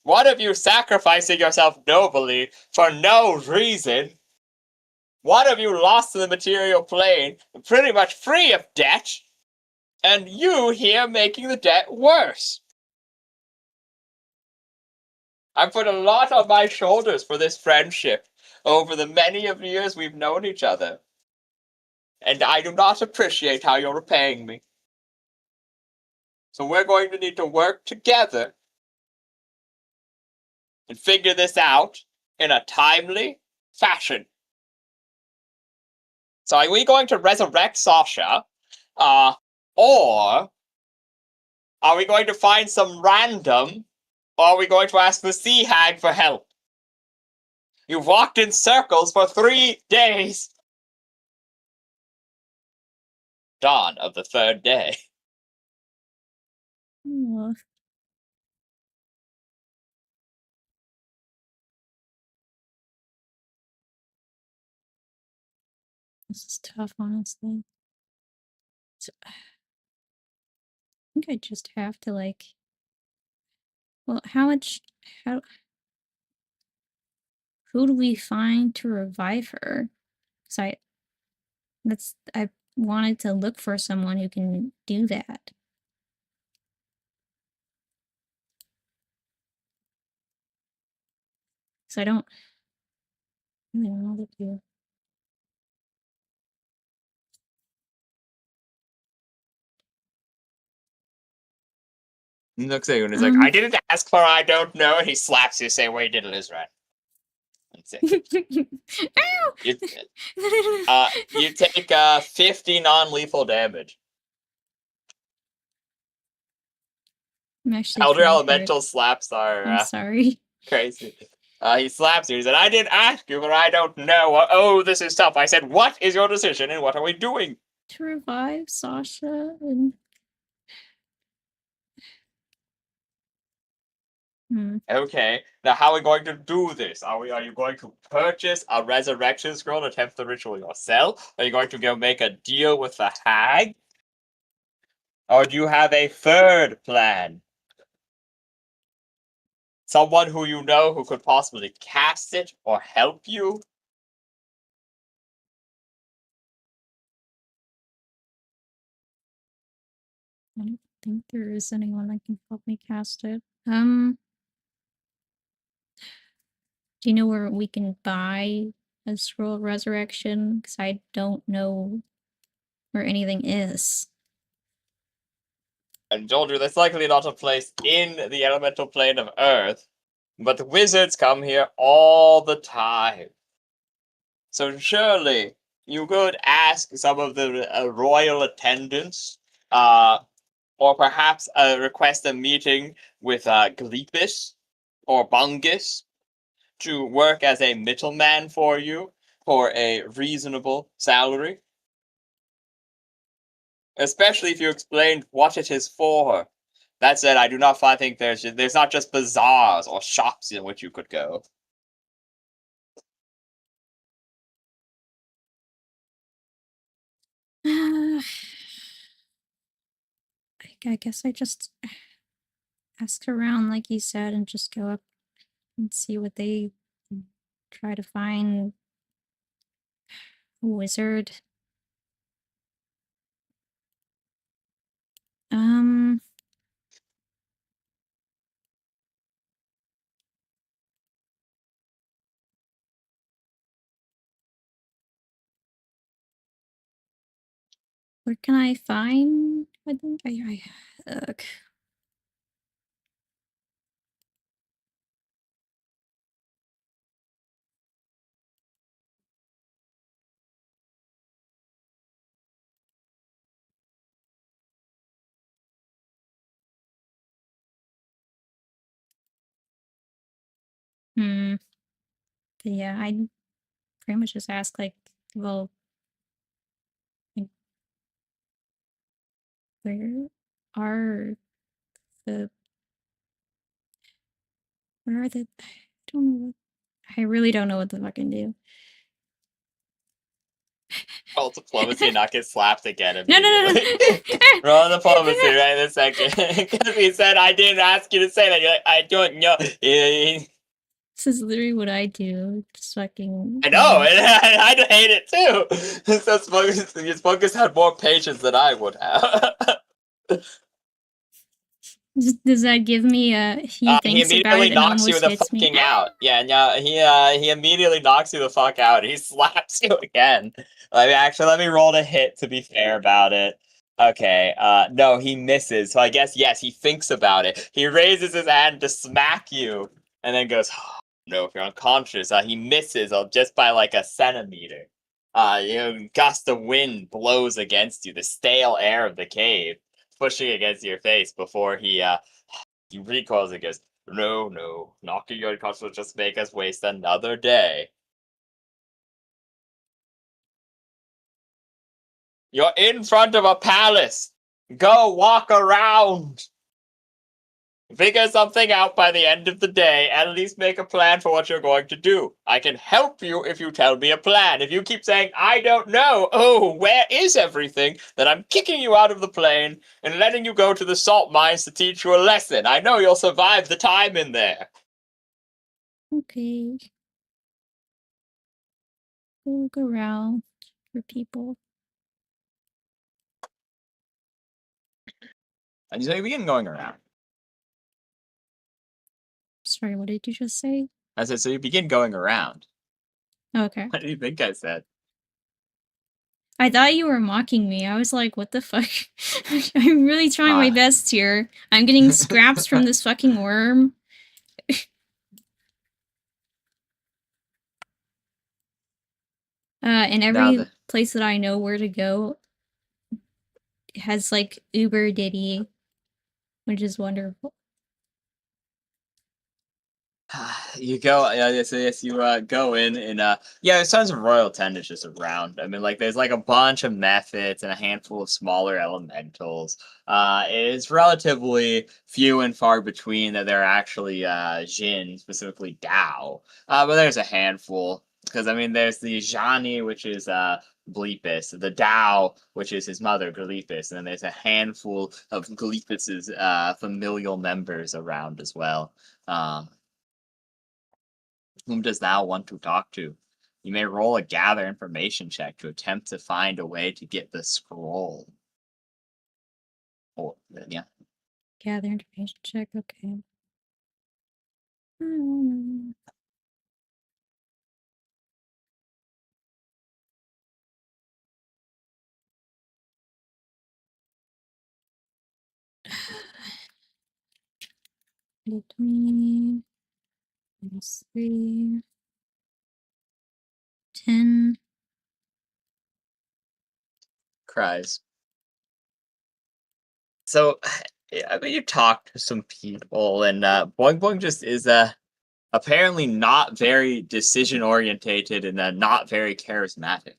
1 of you sacrificing yourself nobly for no reason, 1 of you lost to the material plane, pretty much free of debt, and you here making the debt worse. I put a lot on my shoulders for this friendship over the many of years we've known each other, and I do not appreciate how you're repaying me. So we're going to need to work together and figure this out in a timely fashion. So are we going to resurrect Sasha, or are we going to find some random, or are we going to ask the Sea Hag for help? You've walked in circles for 3 days. Dawn of the 3rd day. Oh. This is tough, honestly. So, I think I just have to like Well, how who do we find to revive her? Cause I wanted to look for someone who can do that. So I don't really know what to do. He looks at you and he's like, I didn't ask for I don't know, and he slaps you, say what you did is right. That's it. You take 50 non-lethal damage. I'm actually Elder pretty Elemental hurt. slaps are I'm sorry. crazy. He slaps you. He said, I didn't ask you, but I don't know. Oh, this is tough. I said, what is your decision and what are we doing? To revive Sasha and... Okay, now how are we going to do this? Are you going to purchase a resurrection scroll and attempt the ritual yourself? Are you going to go make a deal with the hag? Or do you have a third plan? Someone who you know who could possibly cast it or help you? I don't think there is anyone that can help me cast it. Do you know where we can buy a scroll of resurrection? Because I don't know where anything is. And told you there's likely not a place in the elemental plane of Earth, but the wizards come here all the time. So surely you could ask some of the royal attendants, or perhaps request a meeting with Gleepus or Bungus to work as a middleman for you for a reasonable salary. Especially if you explained what it is for. That said, I do not think there's not just bazaars or shops in which you could go. I guess I just ask around, like you said, and just go up and see what they try to find a wizard. Where can I find? I think ugh. But yeah, I pretty much just ask, like, well, like, where are the where are the I don't know what I really don't know what the fuck I do. Roll diplomacy and not get slapped again No. immediately. Roll diplomacy right in a second. Because he said, I didn't ask you to say that. You're like, I don't know. This is literally what I do. Just fucking. I know, and I hate it too. So Smokus had more patience than I would have. Does that give me he He thinks about immediately it and knocks you almost the hits me? fucking out. Yeah, no, he immediately knocks you the fuck out. He slaps you again. Let me roll to hit to be fair about it. Okay, no, he misses. So I guess, yes, he thinks about it. He raises his hand to smack you, and then goes, oh, no, if you're unconscious. He misses just by like a centimeter. Gust of wind blows against you, the stale air of the cave, pushing against your face before he recoils and goes, no, knocking you unconscious will just make us waste another day. You're in front of a palace. Go walk around. Figure something out by the end of the day, at least make a plan for what you're going to do. I can help you if you tell me a plan. If you keep saying, I don't know, oh, where is everything, then I'm kicking you out of the plane and letting you go to the salt mines to teach you a lesson. I know you'll survive the time in there. Okay. We'll look around for people. And so you begin going around. Sorry, what did you just say? I said, so you begin going around. Okay. What do you think I said? I thought you were mocking me. I was like, what the fuck? I'm really trying my best here. I'm getting scraps from this fucking worm. And every place that I know where to go has like Uber Diddy, which is wonderful. You go, yes, you go in and yeah, there's tons of royal attendants just around. I mean, like there's like a bunch of methods and a handful of smaller elementals. It's relatively few and far between that there are actually Jin, specifically Dao. But there's a handful because I mean, there's the Zhani, which is Gleepus, the Dao, which is his mother, Gleepus, and then there's a handful of Gleepus's familial members around as well. Whom does thou want to talk to? You may roll a gather information check to attempt to find a way to get the scroll. Oh, yeah. Gather information check, okay. Between -3, 10. Cries. So, I mean, you talk to some people, and Boing Boing just is apparently not very decision orientated and not very charismatic.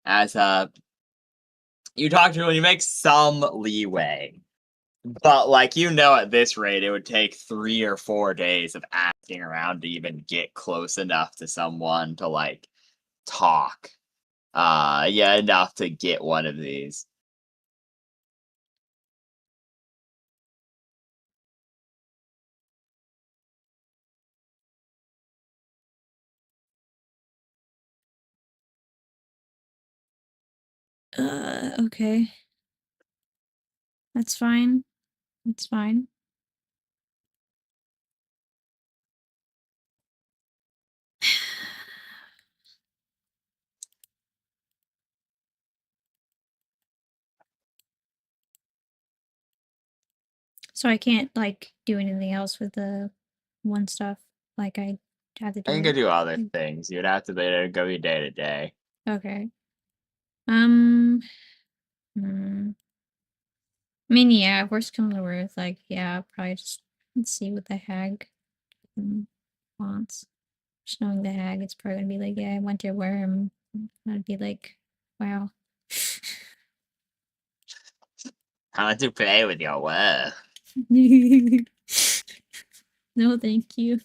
As you talk to him, you make some leeway. But, like, you know, at this rate, it would take 3 or 4 days of asking around to even get close enough to someone to, like, talk. Yeah, enough to get one of these. Okay. That's fine. That's fine. So I can't, like, do anything else with the one stuff? Like, I have to do And you could do other like things. You'd have to be able to go your day to day. Okay. Hmm. I mean, yeah, worst comes to worst, like, yeah, probably just let's see what the hag wants. Just knowing the hag, it's probably gonna be like, yeah, I want your worm. I'd be like, wow. I want to play with your work. No, thank you.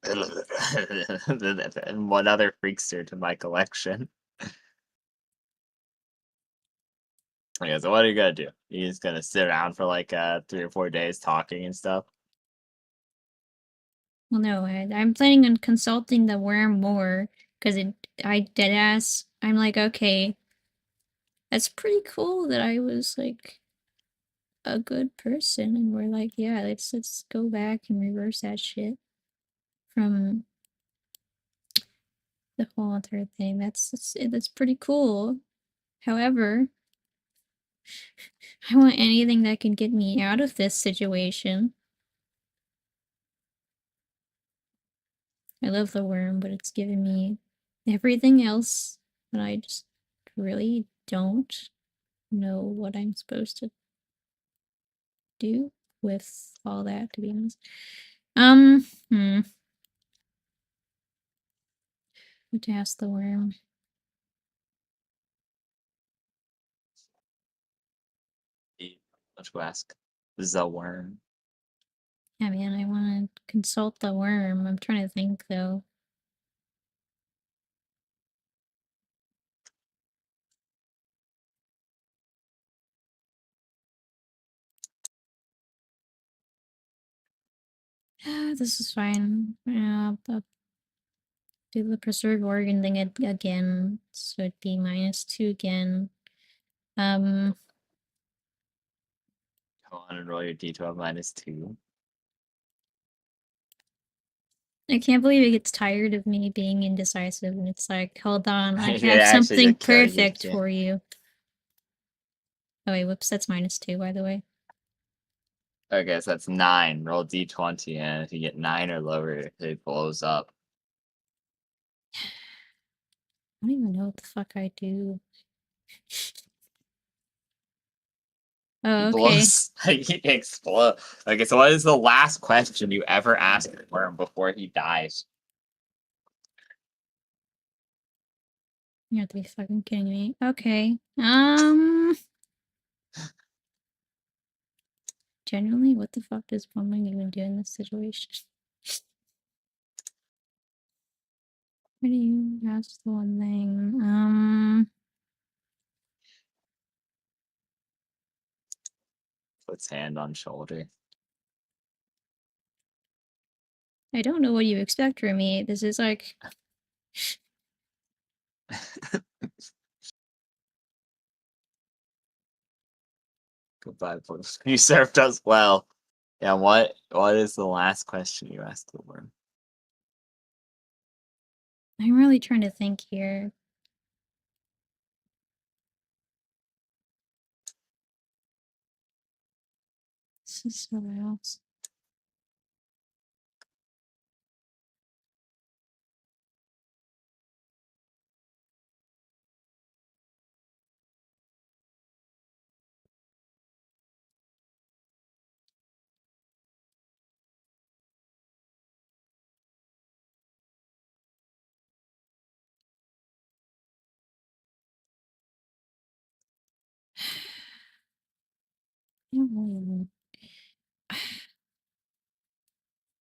And one other freakster to my collection. Yeah, so what are you gonna do? You're just gonna sit around for like 3 or 4 days talking and stuff? Well, no, I'm planning on consulting the worm more because I deadass. I'm like, okay, that's pretty cool that I was like a good person, and we're like, yeah, let's go back and reverse that shit from the whole entire thing. That's pretty cool. However, I want anything that can get me out of this situation. I love the worm, but it's giving me everything else, and I just really don't know what I'm supposed to do with all that, to be honest. What to ask the worm? What to ask? The worm. Yeah, man, I want to consult the worm. I'm trying to think, though. Yeah, this is fine. Yeah, I'll do the preserved organ thing again. So it'd be -2 again. Go on and roll your d12 -2. I can't believe it gets tired of me being indecisive, and it's like, hold on, I It have actually something did kill you, perfect yeah. for you. Oh wait, whoops, that's -2, by the way. Okay, so that's 9. Roll d20, and if you get 9 or lower, it blows up. I don't even know what the fuck I do. Oh, okay. Blows, he explode. Okay, so what is the last question you ever asked the worm before he dies? You have to be fucking kidding me. Okay. Generally, what the fuck does Boing even do in this situation? What do you ask the one thing? Puts hand on shoulder. I don't know what you expect from me. This is like... Goodbye, boys. You served us well. Yeah, what is the last question you asked the worm? I'm really trying to think here. This is somewhere else. I don't really know.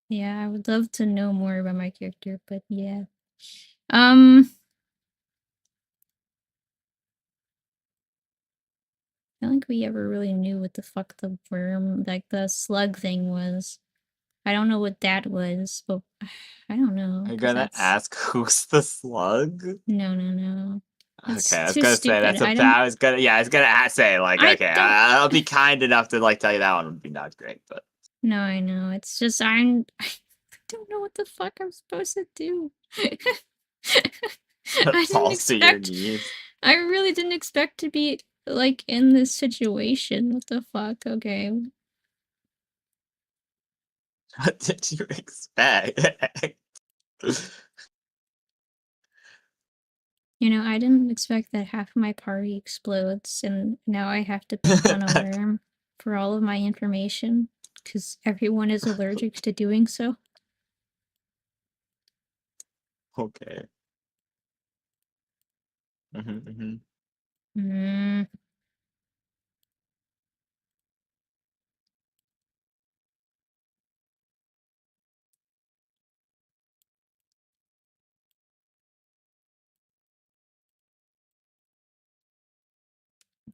Yeah, I would love to know more about my character, but yeah. I don't think we ever really knew what the fuck the worm, like the slug thing was. I don't know what that was, but I don't know. Are you 'Cause gonna ask who's the slug? No. That's Okay, I was too gonna say stupid. that's I don't. I was gonna say like I okay, don't. I'll be kind enough to like tell you that one would be not great, but No, I know. It's just I don't know what the fuck I'm supposed to do. I didn't falls to your expect. knees. I really didn't expect to be like in this situation. What the fuck? Okay. What did you expect? You know, I didn't expect that half of my party explodes, and now I have to pick on a worm for all of my information, because everyone is allergic to doing so. Okay. Mm. I'm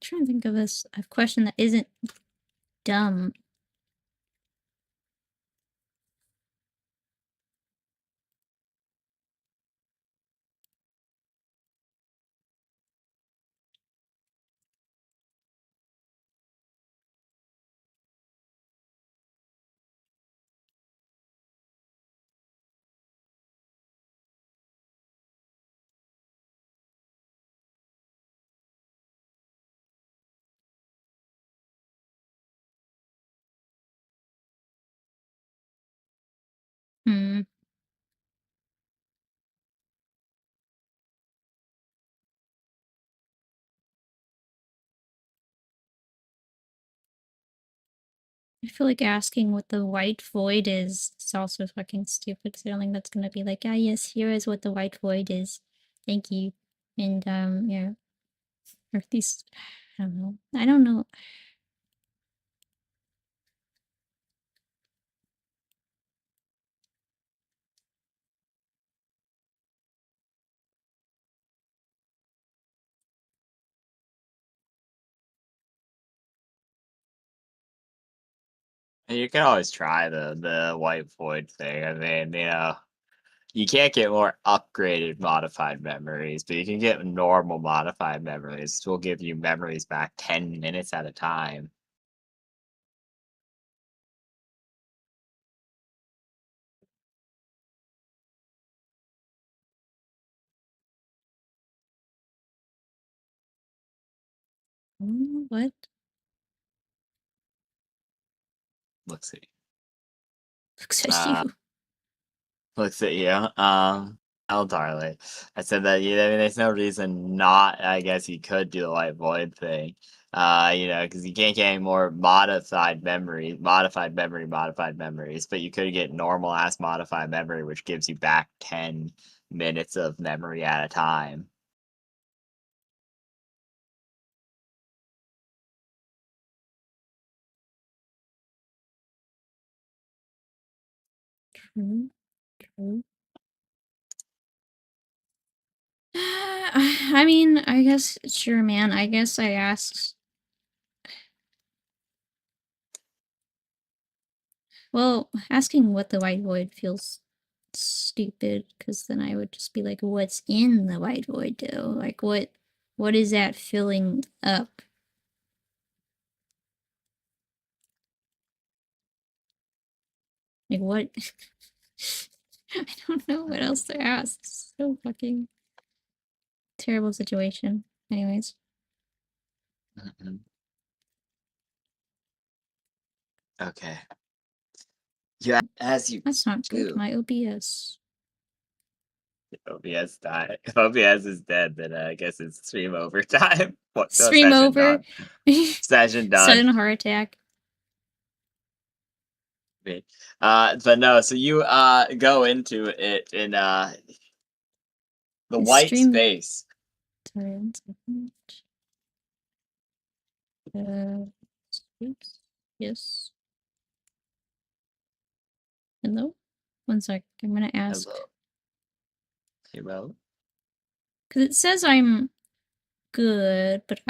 trying to think of a question that isn't dumb. Hmm. I feel like asking what the white void is also fucking stupid. So I don't think that's gonna be like, ah, yes, here is what the white void is. Thank you. And yeah, or at least I don't know. You can always try the white void thing. I mean, you can't get more upgraded modified memories, but you can get normal modified memories. This will give you memories back 10 minutes at a time. What? Let's see. Looks at Uh, you. looks at you. Oh, darling. I said that, I mean, there's no reason not, I guess you could do the white void thing. Because you can't get any more modified memories, modified memories, but you could get normal ass modified memory, which gives you back 10 minutes of memory at a time. True. True. I mean, I guess, sure, man. I guess I asked. Well, asking what the white void feels stupid, because then I would just be like, what's in the white void, though? Like, what is that filling up? Like, what? I don't know what else to ask. So fucking terrible situation. Anyways. Mhm. Okay. Yeah, as you That's not good. do. My OBS. OBS died. If OBS is dead, then I guess it's stream over time. What? No, Stream session over. done. Session done. Sudden heart attack. But no, so you go into it in the white Stream. space. Sorry, 1 second. Oops. Yes. Hello? 1 sec. I'm gonna ask. Hello. Because it says I'm good, but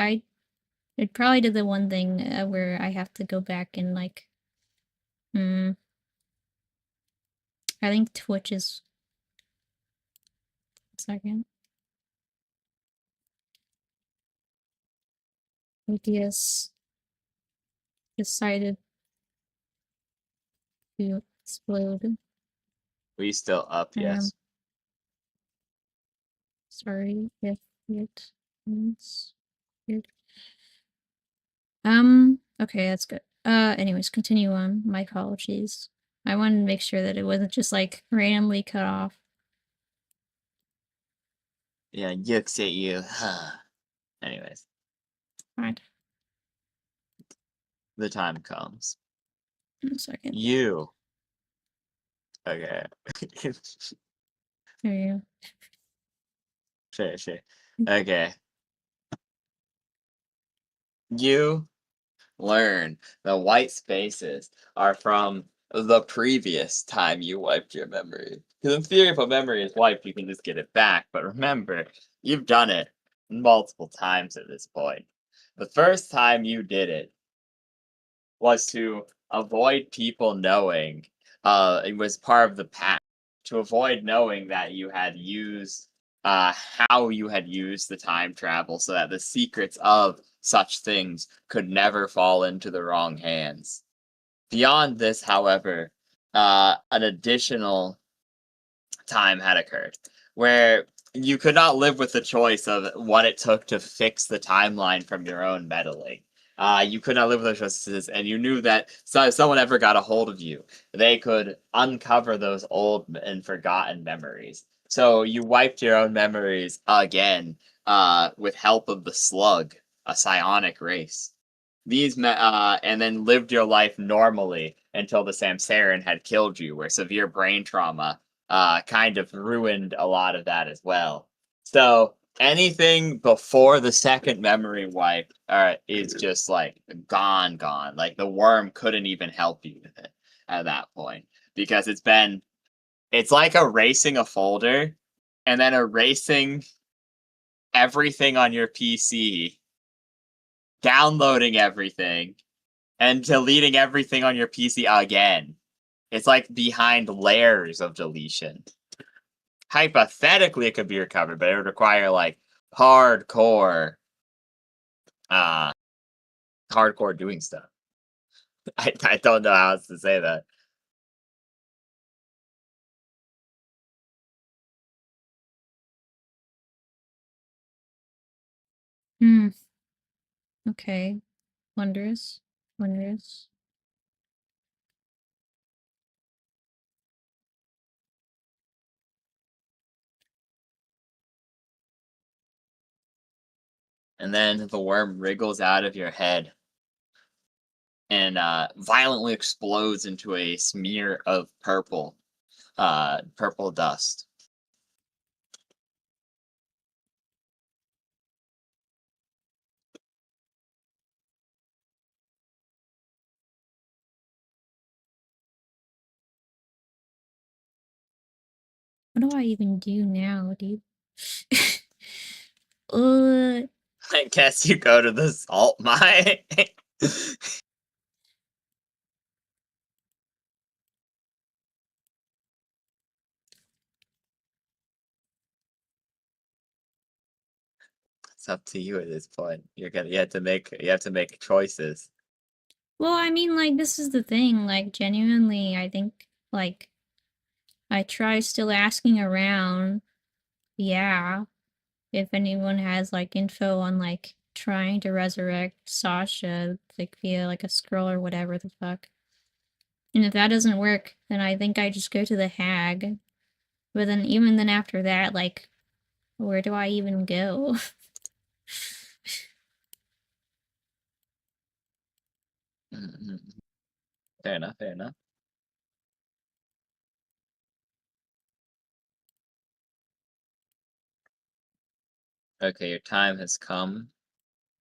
it probably did the one thing where I have to go back and like, I think Twitch is. 1 second. OBS decided to explode. Are you still up? Yes. Sorry if it is weird. Okay, that's good. Anyways, continue on. My apologies. I wanted to make sure that it wasn't just like randomly cut off. Yeah, yucks at you. Anyways, Fine. the time comes. 1 second. You. Okay. There you Sure. Okay. You learn the white spaces are from the previous time you wiped your memory. Because in theory, if a memory is wiped, you can just get it back. But remember, you've done it multiple times at this point. The first time you did it was to avoid people knowing, it was part of the pact, to avoid knowing that you had used, how you had used the time travel so that the secrets of such things could never fall into the wrong hands. Beyond this, however, an additional time had occurred where you could not live with the choice of what it took to fix the timeline from your own meddling. You could not live with those choices, and you knew that if someone ever got a hold of you, they could uncover those old and forgotten memories. So you wiped your own memories again, with help of the slug, a psionic race. And then lived your life normally until the Samsarin had killed you, where severe brain trauma kind of ruined a lot of that as well. So anything before the second memory wipe is just like gone. Like the worm couldn't even help you with it at that point because it's like erasing a folder and then erasing everything on your PC, downloading everything, and deleting everything on your PC again. It's like behind layers of deletion. Hypothetically, it could be recovered, but it would require like hardcore doing stuff. I don't know how else to say that. Okay. Wondrous. Wondrous. And then the worm wriggles out of your head and violently explodes into a smear of purple dust. What do I even do now, dude? I guess you go to the salt mine. It's up to you at this point. You have to make choices. Well, I mean, like, this is the thing. Like, genuinely, I think, like, I try still asking around. Yeah. If anyone has, like, info on, like, trying to resurrect Sasha, like, via, like, a scroll or whatever the fuck. And if that doesn't work, then I think I just go to the hag. But then, even then after that, like, where do I even go? Fair enough, fair enough. Okay, your time has come.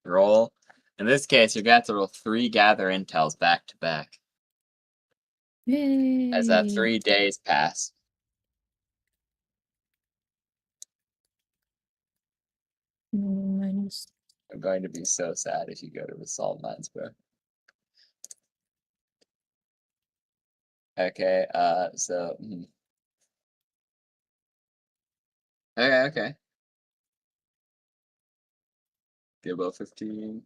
Roll. In this case, you're gonna have to roll 3 gather intels back to back. Yay! As 3 days pass. Minus. I'm going to be so sad if you go to the salt mines, bro. Okay, so okay. Be above 15.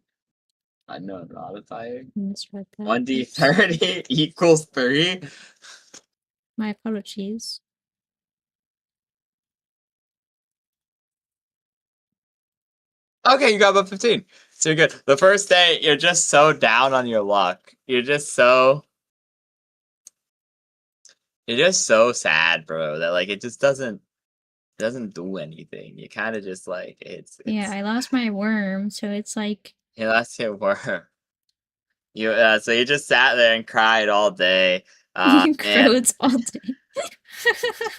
I know I'm modifying. Misread that. 1d30 equals 3. My apologies. Okay, you got above 15. So you're good. The first day, you're just so down on your luck. You're just so sad, bro, that like it just doesn't do anything. You kind of just like it's Yeah, I lost my worm, so it's like yeah, that's your worm. You so you just sat there and cried all day. crows all day.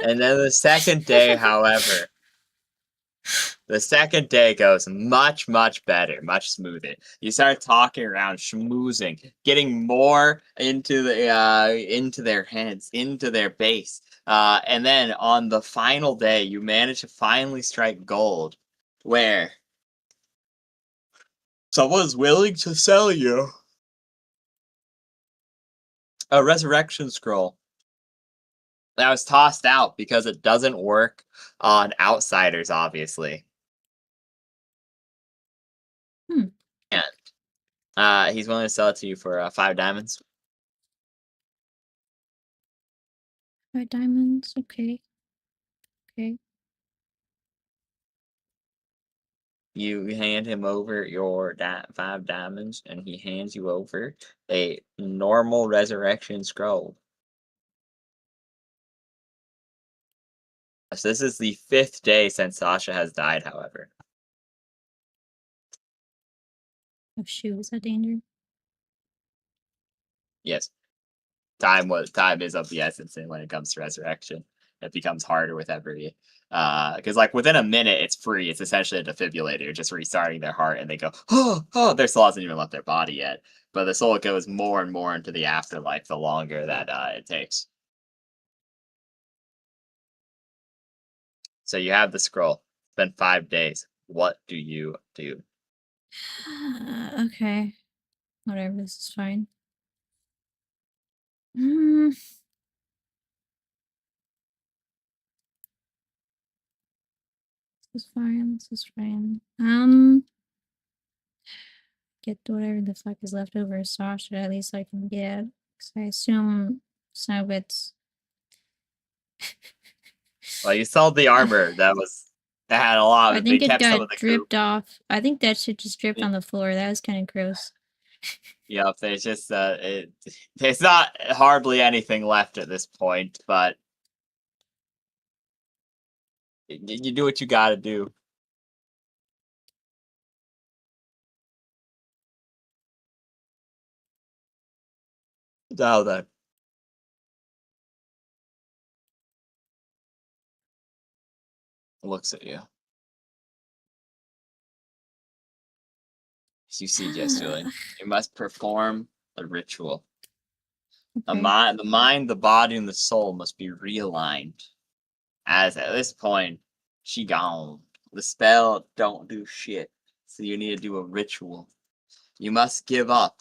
And then the second day, however, the second day goes much, much better, much smoother. You start talking around, schmoozing, getting more into their heads, into their base. And then on the final day, you manage to finally strike gold, where someone's willing to sell you a resurrection scroll that was tossed out because it doesn't work on outsiders, obviously. And he's willing to sell it to you for 5 diamonds. 5 diamonds, okay. Okay. You hand him over your 5 diamonds, and he hands you over a normal resurrection scroll. So this is the 5th day since Sasha has died, however. Oh shoot, was that danger? Yes. Time is of the essence when it comes to resurrection. It becomes harder with every because like within a minute it's free. It's essentially a defibrillator. You're just restarting their heart and they go, oh, their soul hasn't even left their body yet. But the soul goes more and more into the afterlife the longer that it takes. So you have the scroll. It's been 5 days. What do you do? Okay. Whatever, this is fine. This is fine. This is fine. Get whatever the fuck is left over Sasha. At least I can get. Because I assume some of it's. Well, you sold the armor. That had a lot. I They think it kept some got of the dripped off. I think that shit just dripped on the floor. That was kind of gross. Yep, there's just there's not hardly anything left at this point, but you do what you gotta do. Now then. Looks at you. As you see gesturing, you must perform a ritual. The mind, the body, and the soul must be realigned. As at this point, she gone. The spell don't do shit. So you need to do a ritual. You must give up,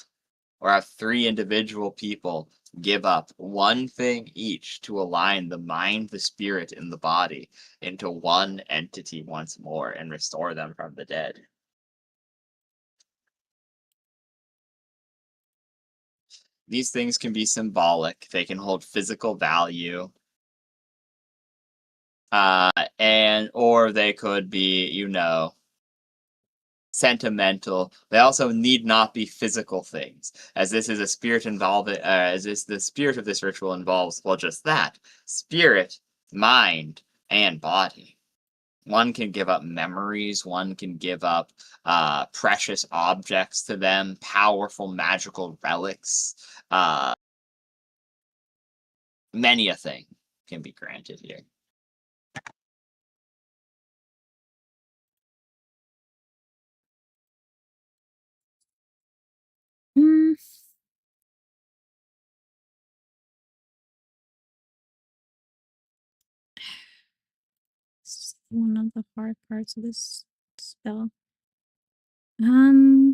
or have 3 individual people give up one thing each to align the mind, the spirit, and the body into one entity once more and restore them from the dead. These things can be symbolic. They can hold physical value. Or they could be, sentimental. They also need not be physical things, as this is a spirit involved. The spirit of this ritual involves, well, just that: spirit, mind, and body. One can give up memories. One can give up precious objects to them, powerful magical relics. Many a thing can be granted here. This is one of the hard parts of this spell. Hmm.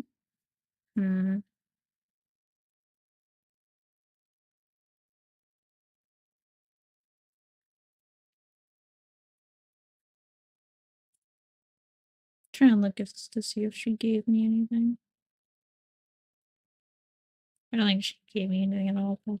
Trying to look to see if she gave me anything. I don't think she gave me anything at all. But...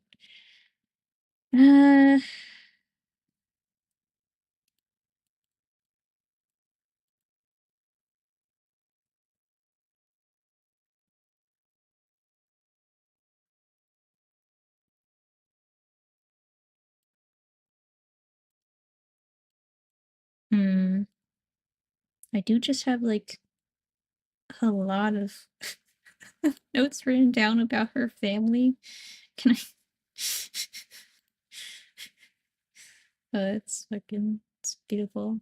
I do just have like a lot of notes written down about her family. Can I? It's beautiful.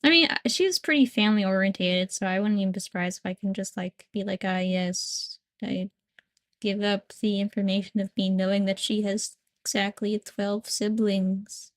I mean, she's pretty family orientated, so I wouldn't even be surprised if I can just like be like, ah, yes, I give up the information of me knowing that she has exactly 12 siblings.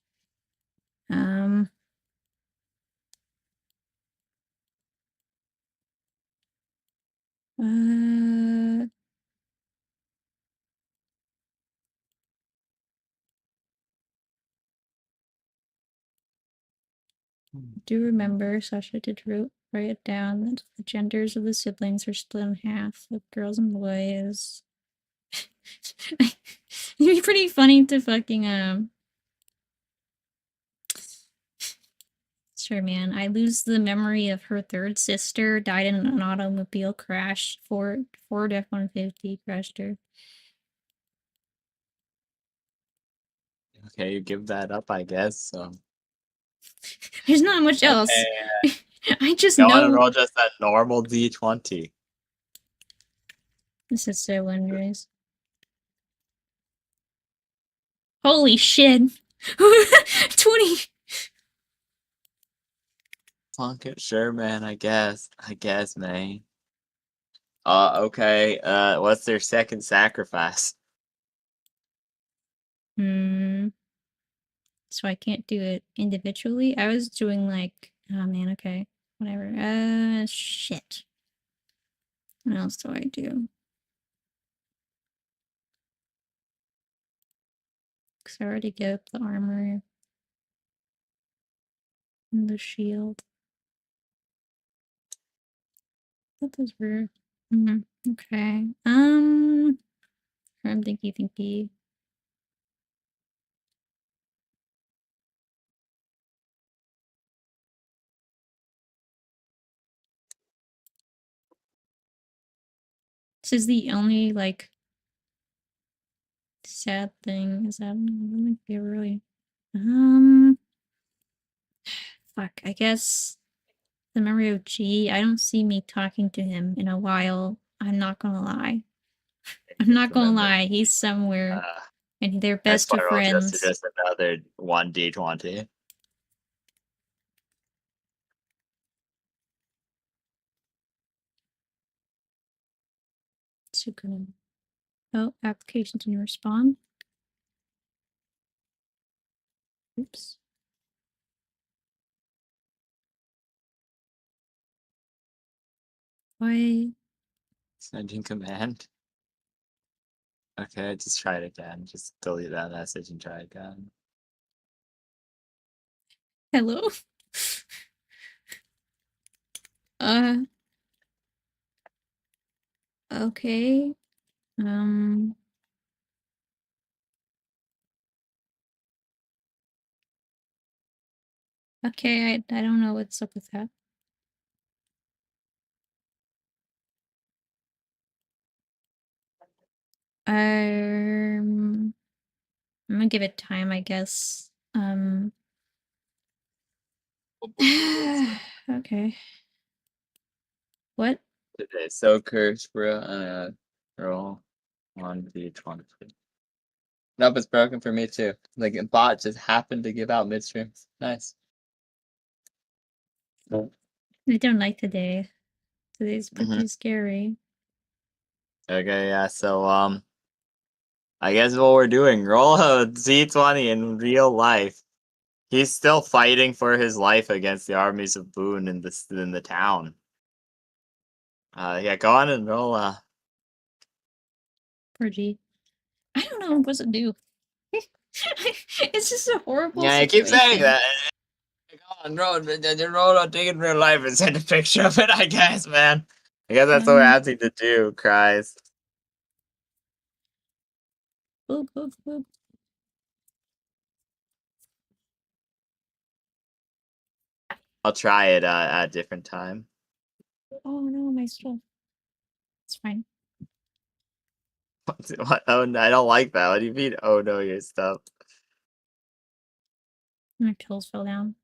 Do remember, Sasha did write it down, that the genders of the siblings are split in half, with girls and boys. It'd be pretty funny to fucking, Sure, man. I lose the memory of her third sister, died in an automobile crash. Ford F-150 crashed her. Okay, you give that up, I guess. So. There's not much else. I just know. know. Roll just that normal D20. This is so wondrous. Holy shit! 20. Fuck it, sure, man. I guess, man. Okay. What's their second sacrifice? So I can't do it individually. I was doing like, oh man, okay, whatever. Shit. What else do I do? because I already gave up the armor and the shield. I thought those were. Okay. I'm thinky. This is the only like sad thing is that I don't think they really. Fuck. I guess the memory of G. I don't see me talking to him in a while. I'm not gonna lie. I'm not gonna lie. He's somewhere, and they're best of friends. Just another 1d20. Tsukumo. Oh, application didn't respond. Oops. Why? Sending command. Okay, just try it again. Just delete that message and try again. Hello? Okay. Okay, I don't know what's up with that. I'm gonna give it time, I guess. Okay. What? Okay, so cursed, bro. Roll 1d20. Nope, it's broken for me too. Like a bot just happened to give out midstream. Nice. I don't like today. Today's pretty scary. Okay, yeah, so I guess what we're doing, roll a Z20 in real life. He's still fighting for his life against the armies of Boone in the town. Yeah, go on and roll Poor G. I don't know what to do. It's just a horrible yeah, I keep situation. saying that. Go on, roll, take it in real life and send a picture of it, I guess, man. I guess that's what we're asking to do, cries. Boop, boop, boop. I'll try it at a different time. Oh no, my stuff. It's fine. What? Oh, no, I don't like that. What do you mean? Oh no, your stuff. My pills fell down.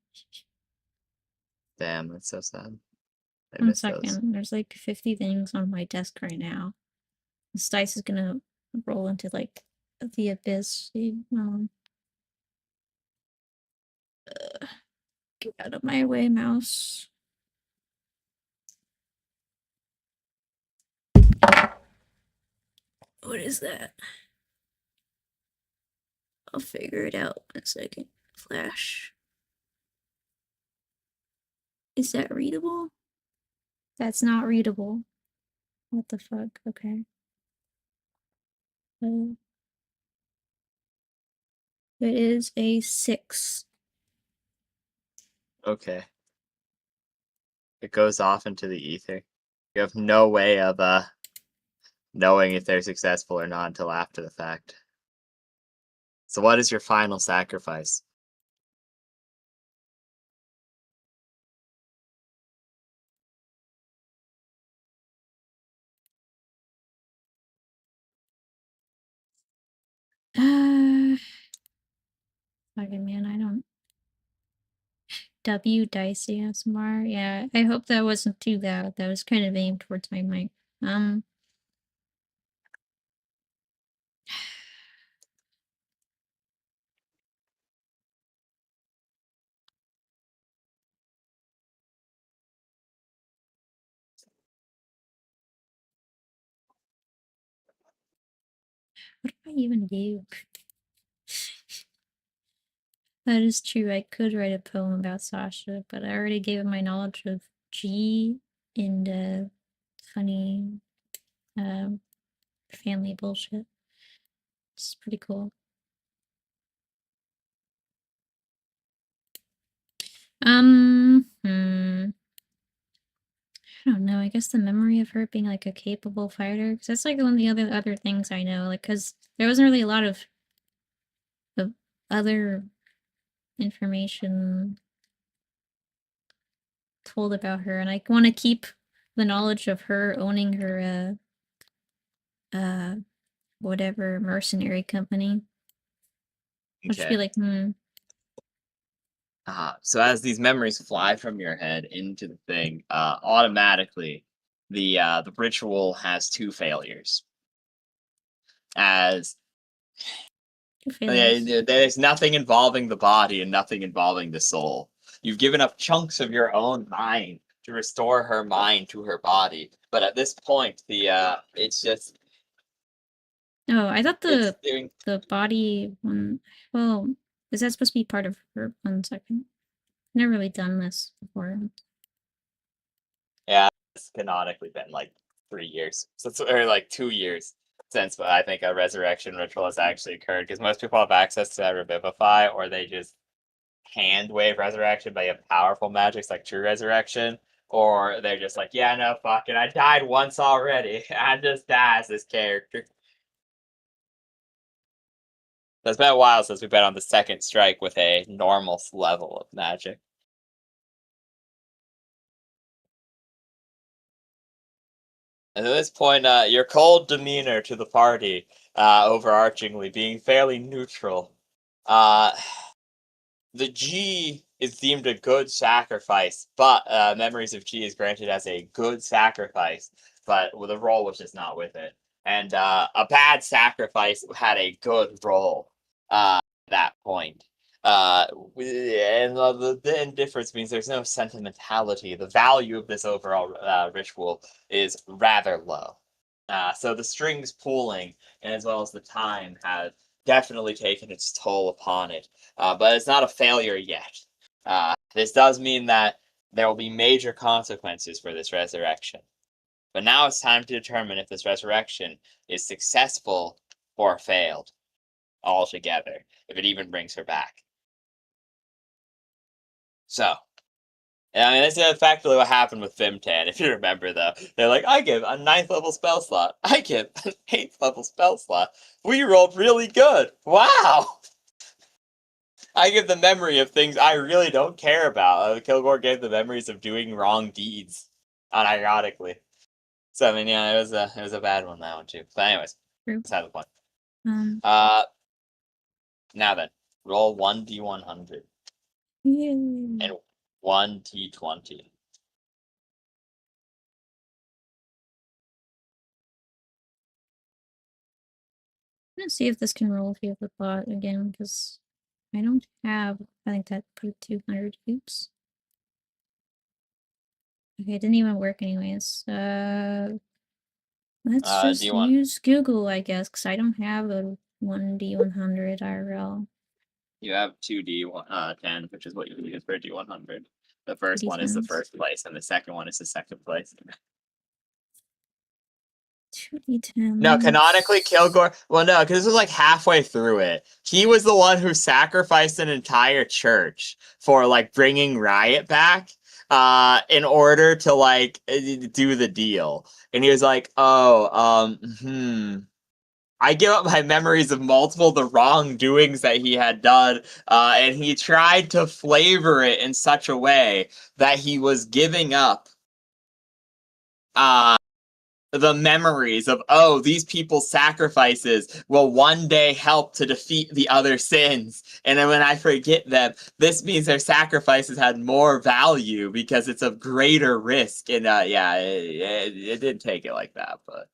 Damn, that's so sad. I 1 miss those. second. There's like 50 things on my desk right now. This dice is gonna roll into like the abyss. Get out of my way, mouse. What is that? I'll figure it out in a second. Flash. Is that readable? That's not readable. What the fuck? Okay. It is a 6. Okay. It goes off into the ether. You have no way of knowing if they're successful or not until after the fact. So what is your final sacrifice? Fucking man, I don't. W Dicey ASMR. Yeah, I hope that wasn't too loud. That was kind of aimed towards my mic. What do I even do? That is true. I could write a poem about Sasha, but I already gave him my knowledge of G and funny family bullshit. It's pretty cool. I don't know. I guess the memory of her being like a capable fighter, because that's like one of the other things I know. Like, because there wasn't really a lot of other information told about her, and I want to keep the knowledge of her owning her whatever mercenary company. I'll just be like, So as these memories fly from your head into the thing, automatically the ritual has two failures. As there's nothing involving the body and nothing involving the soul. You've given up chunks of your own mind to restore her mind to her body, but at this point, it's just. Oh, I thought it's doing. the body one. Well, is that supposed to be part of her? 1 second. I've never really done this before. Yeah, it's canonically been like 3 years, or like 2 years since I think a resurrection ritual has actually occurred. Because most people have access to that revivify, or they just hand wave resurrection, but you have powerful magics like true resurrection, or they're just like, yeah, no, fuck it, I died once already. I just die as this character. So it's been a while since we've been on the second strike with a normal level of magic. And at this point, your cold demeanor to the party, overarchingly being fairly neutral. The G is deemed a good sacrifice, but Memories of G is granted as a good sacrifice, but the roll was just not with it. And a bad sacrifice had a good roll at that point. And the indifference means there's no sentimentality. The value of this overall ritual is rather low. So the strings pooling, and as well as the time, have definitely taken its toll upon it. But it's not a failure yet. This does mean that there will be major consequences for this resurrection. But now it's time to determine if this resurrection is successful or failed altogether, if it even brings her back. So, I mean, that's effectively what happened with Vimtan, if you remember, though. They're like, I give a 9th level spell slot. I give an 8th level spell slot. We rolled really good. Wow! I give the memory of things I really don't care about. Kilgore gave the memories of doing wrong deeds, unironically. So I mean, yeah, it was a bad one, that one too. But anyways, let's have the fun. Now then, roll 1d100 and 1d20. I'm gonna see if this can roll via the bot again, because I don't have, I think that put 200 oops. Okay, it didn't even work anyways. Let's just use Google, I guess, because I don't have a 1d100 IRL. You have 2d10, which is what you use for a d100. The first one is the first place, and the second one is the second place. 2d10. No, canonically, Kilgore. Well, no, because this was like halfway through it. He was the one who sacrificed an entire church for like bringing Riot back, in order to like do the deal. And he was like, "Oh, I give up my memories of multiple the wrongdoings that he had done, and he tried to flavor it in such a way that he was giving up, the memories of, oh, these people's sacrifices will one day help to defeat the other sins. And then when I forget them, this means their sacrifices had more value because it's of greater risk. And yeah, it didn't take it like that, but.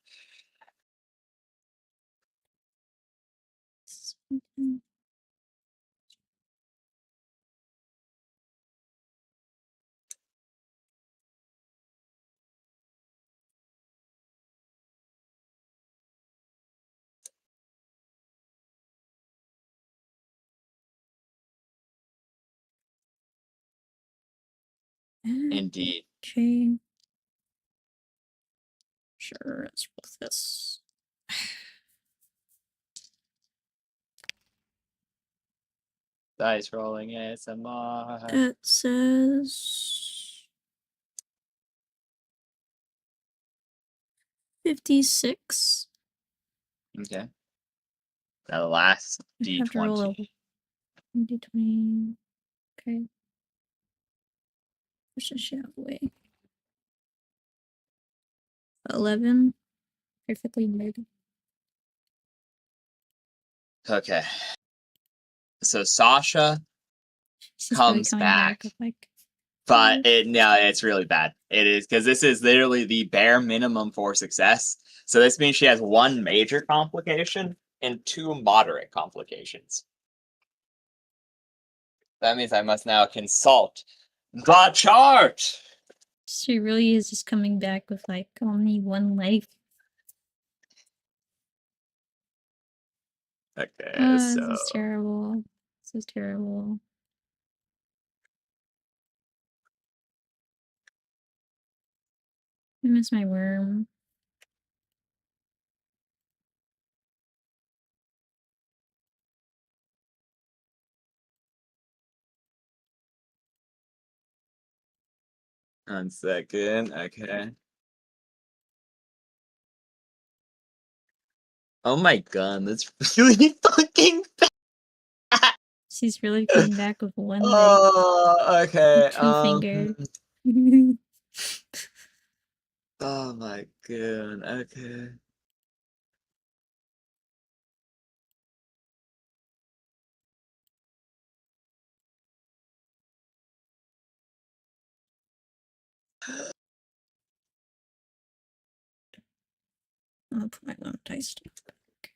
Indeed. Okay. Sure, let's roll this. Dice rolling ASMR. It says 56. Okay. Now the last I have to roll a D20. D20. Okay. Push the shit away. 11. Perfectly made. Okay. So Sasha She's really comes coming back, with like. but it's really bad. It is because this is literally the bare minimum for success. So this means she has 1 major complication and 2 moderate complications. That means I must now consult the chart. She really is just coming back with like only 1 life. Okay, This is terrible. This is terrible. I miss my worm. One second. Okay. Oh my god, that's really fucking bad. She's really coming back with 1 leg. Oh, okay. 2 fingers. Oh my god. Okay. I'll put my own dice stick back.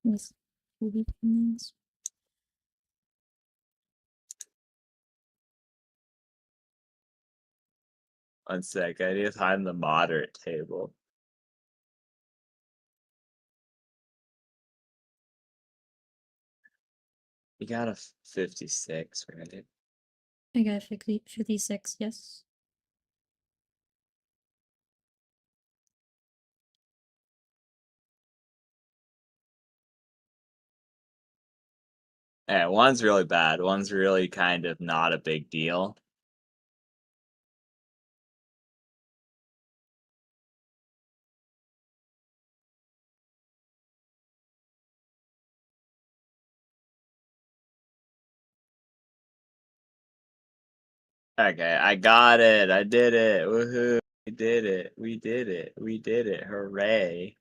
This movie things. One sec. I need to find the moderate table. You got a 56, right? I got 56, yes. Yeah, one's really bad. One's really kind of not a big deal. Okay, I got it. I did it. Woohoo. We did it. We did it. We did it. Hooray.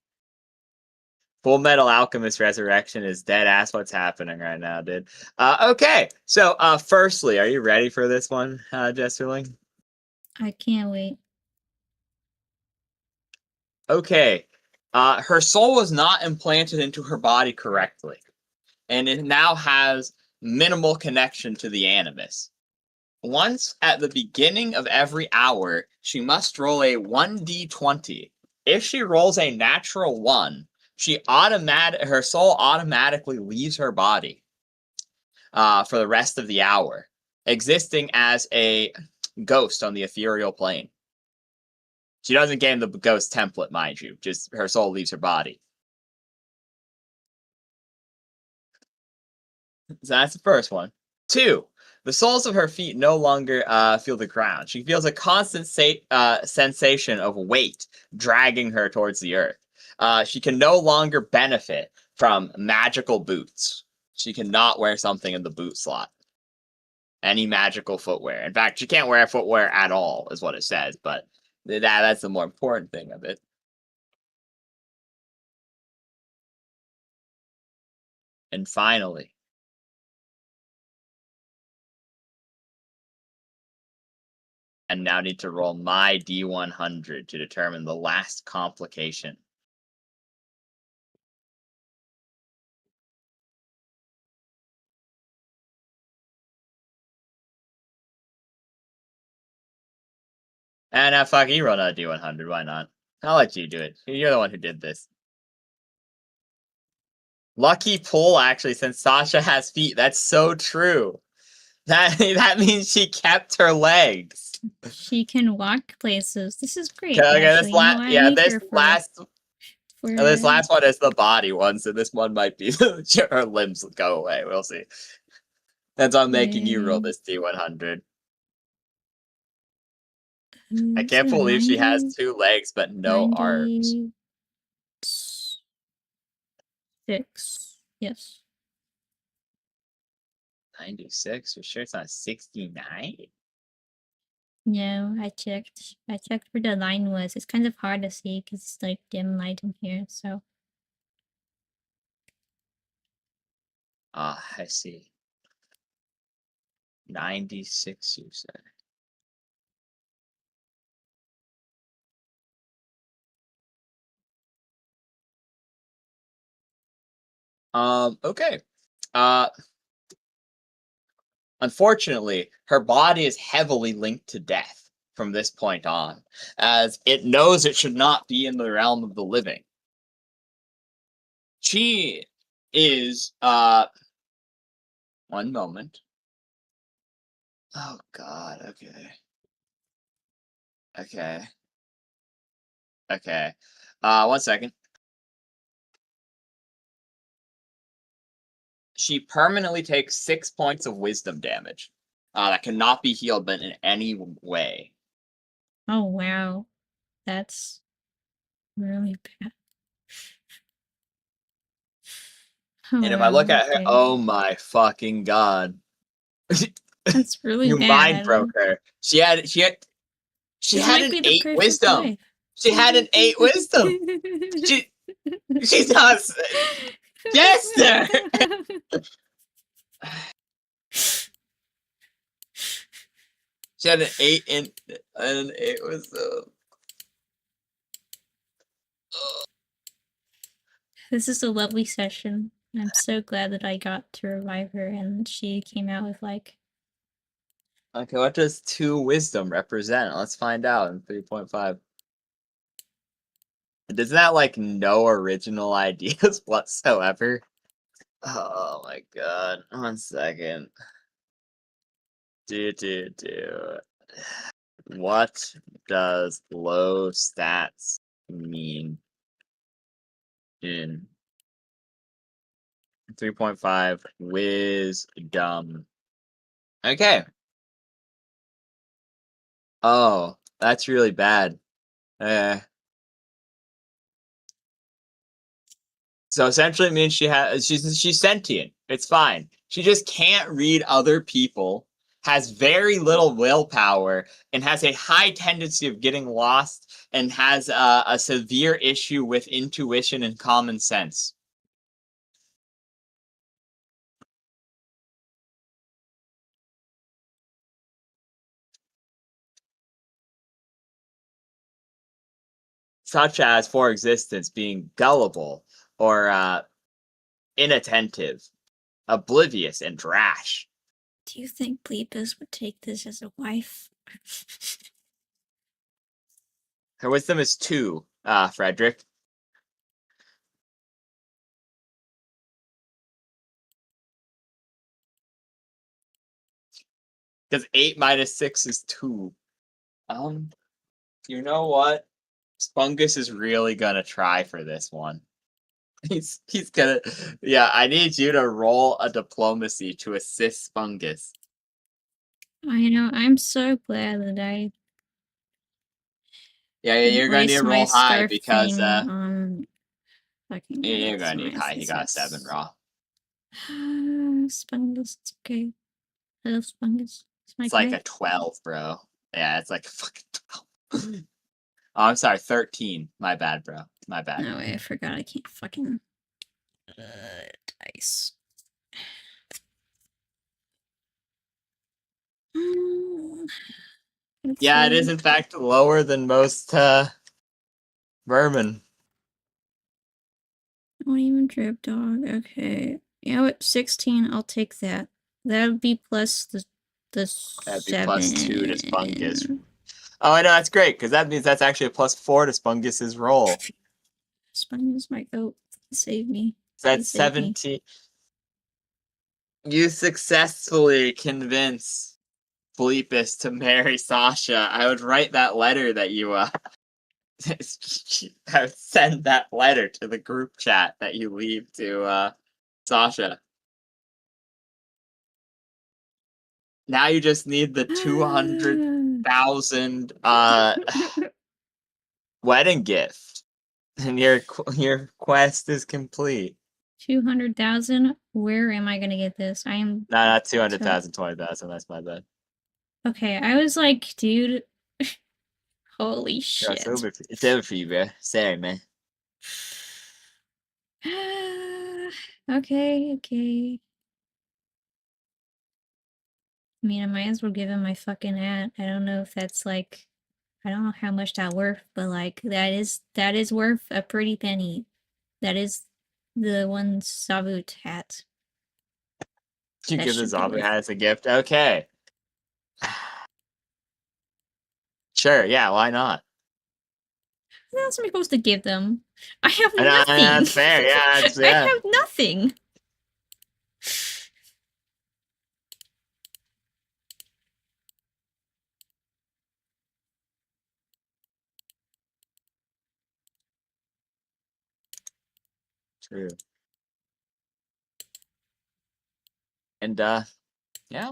Full Metal Alchemist Resurrection is dead ass what's happening right now, dude. Okay, so firstly, are you ready for this one, Jesterling? I can't wait. Okay. Her soul was not implanted into her body correctly, and it now has minimal connection to the animus. Once at the beginning of every hour, she must roll a 1d20. If she rolls a natural 1, her soul automatically leaves her body for the rest of the hour, existing as a ghost on the ethereal plane. She doesn't gain the ghost template, mind you. Just her soul leaves her body. So that's the first one. 2, the soles of her feet no longer feel the ground. She feels a constant sensation of weight dragging her towards the earth. She can no longer benefit from magical boots. She cannot wear something in the boot slot. Any magical footwear. In fact, she can't wear footwear at all, is what it says, but that's the more important thing of it. And finally, and now need to roll my D100 to determine the last complication. And fuck, you roll a D100, why not? I'll let you do it. You're the one who did this. Lucky pull, actually, since Sasha has feet. That's so true. That means she kept her legs. She can walk places. This is great. Okay, this last one is the body one, so this one might be her limbs go away. We'll see. That's why I'm making you roll this D100. I can't believe she has 2 legs but no arms. 6. Yes. 96? You're sure it's not 69? No, I checked. I checked where the line was. It's kind of hard to see because it's like dim light in here, so. Ah, I see. 96, you said. Okay. Unfortunately, her body is heavily linked to death from this point on, as it knows it should not be in the realm of the living. She is, one moment. Oh god, okay. Okay. Okay. 1 second. She permanently takes 6 points of wisdom damage. That cannot be healed but in any way. Oh, wow. That's really bad. Oh, And if I look wow, at her, okay. oh my fucking god. That's really You mind bad. broke her. She had This an might be the 8 perfect wisdom. life. She had an 8 wisdom. She's not Jester. She had an 8 and an 8 wisdom. This is a lovely session. I'm so glad that I got to revive her and she came out with like. Okay, what does 2 wisdom represent? Let's find out in 3.5. Doesn't that like no original ideas whatsoever? Oh my god. 1 second. Do. What does low stats mean in 3.5 wisdom? Okay. Oh, that's really bad. So essentially it means she's sentient. It's fine. She just can't read other people, has very little willpower, and has a high tendency of getting lost, and has a severe issue with intuition and common sense. Such as, for existence, being gullible or inattentive, oblivious, and rash. Do you think Bleepus would take this as a wife? Her wisdom is 2, Frederick. Because 8 minus 6 is 2. You know what? Spungus is really gonna try for this one. He's gonna. Yeah, I need you to roll a diplomacy to assist Spungus. I know. I'm so glad that I. Yeah, you're gonna need to roll high because Fucking you're gonna need high. He got a 7 raw. Spungus, it's okay. I love Spungus. It's like a 12, bro. Yeah, it's like a fucking 12. Oh, I'm sorry, 13. My bad, bro. My bad. No way, I forgot I can't fucking dice. Yeah, it is in fact lower than most vermin. Not even drip dog. Okay. You know what? 16. I'll take that. That would be plus the That'd be 7. plus 2 to Spungus. Oh, I know, that's great, because that means that's actually a plus 4 to Spungus's roll. Spungus might go save me. That's 17. You successfully convince Bleepus to marry Sasha. I would write that letter that you I would send that letter to the group chat that you leave to Sasha. Now you just need the 200,000 wedding gift, and your quest is complete. 200,000? Where am I gonna get this? I am. No, not 200,000, 20,000. That's my bad. Okay, I was like, dude. Holy shit. It's over for you, bro. Sorry, man. Okay. I mean, I might as well give him my fucking hat. I don't know if that's like, I don't know how much that worth, but like that is worth a pretty penny. That is the one Savut hat. You give the zombie hat as a gift? Okay. Sure, yeah, why not? What else am I supposed to give them? I have And nothing. that's fair, yeah. I have nothing. True. And yeah.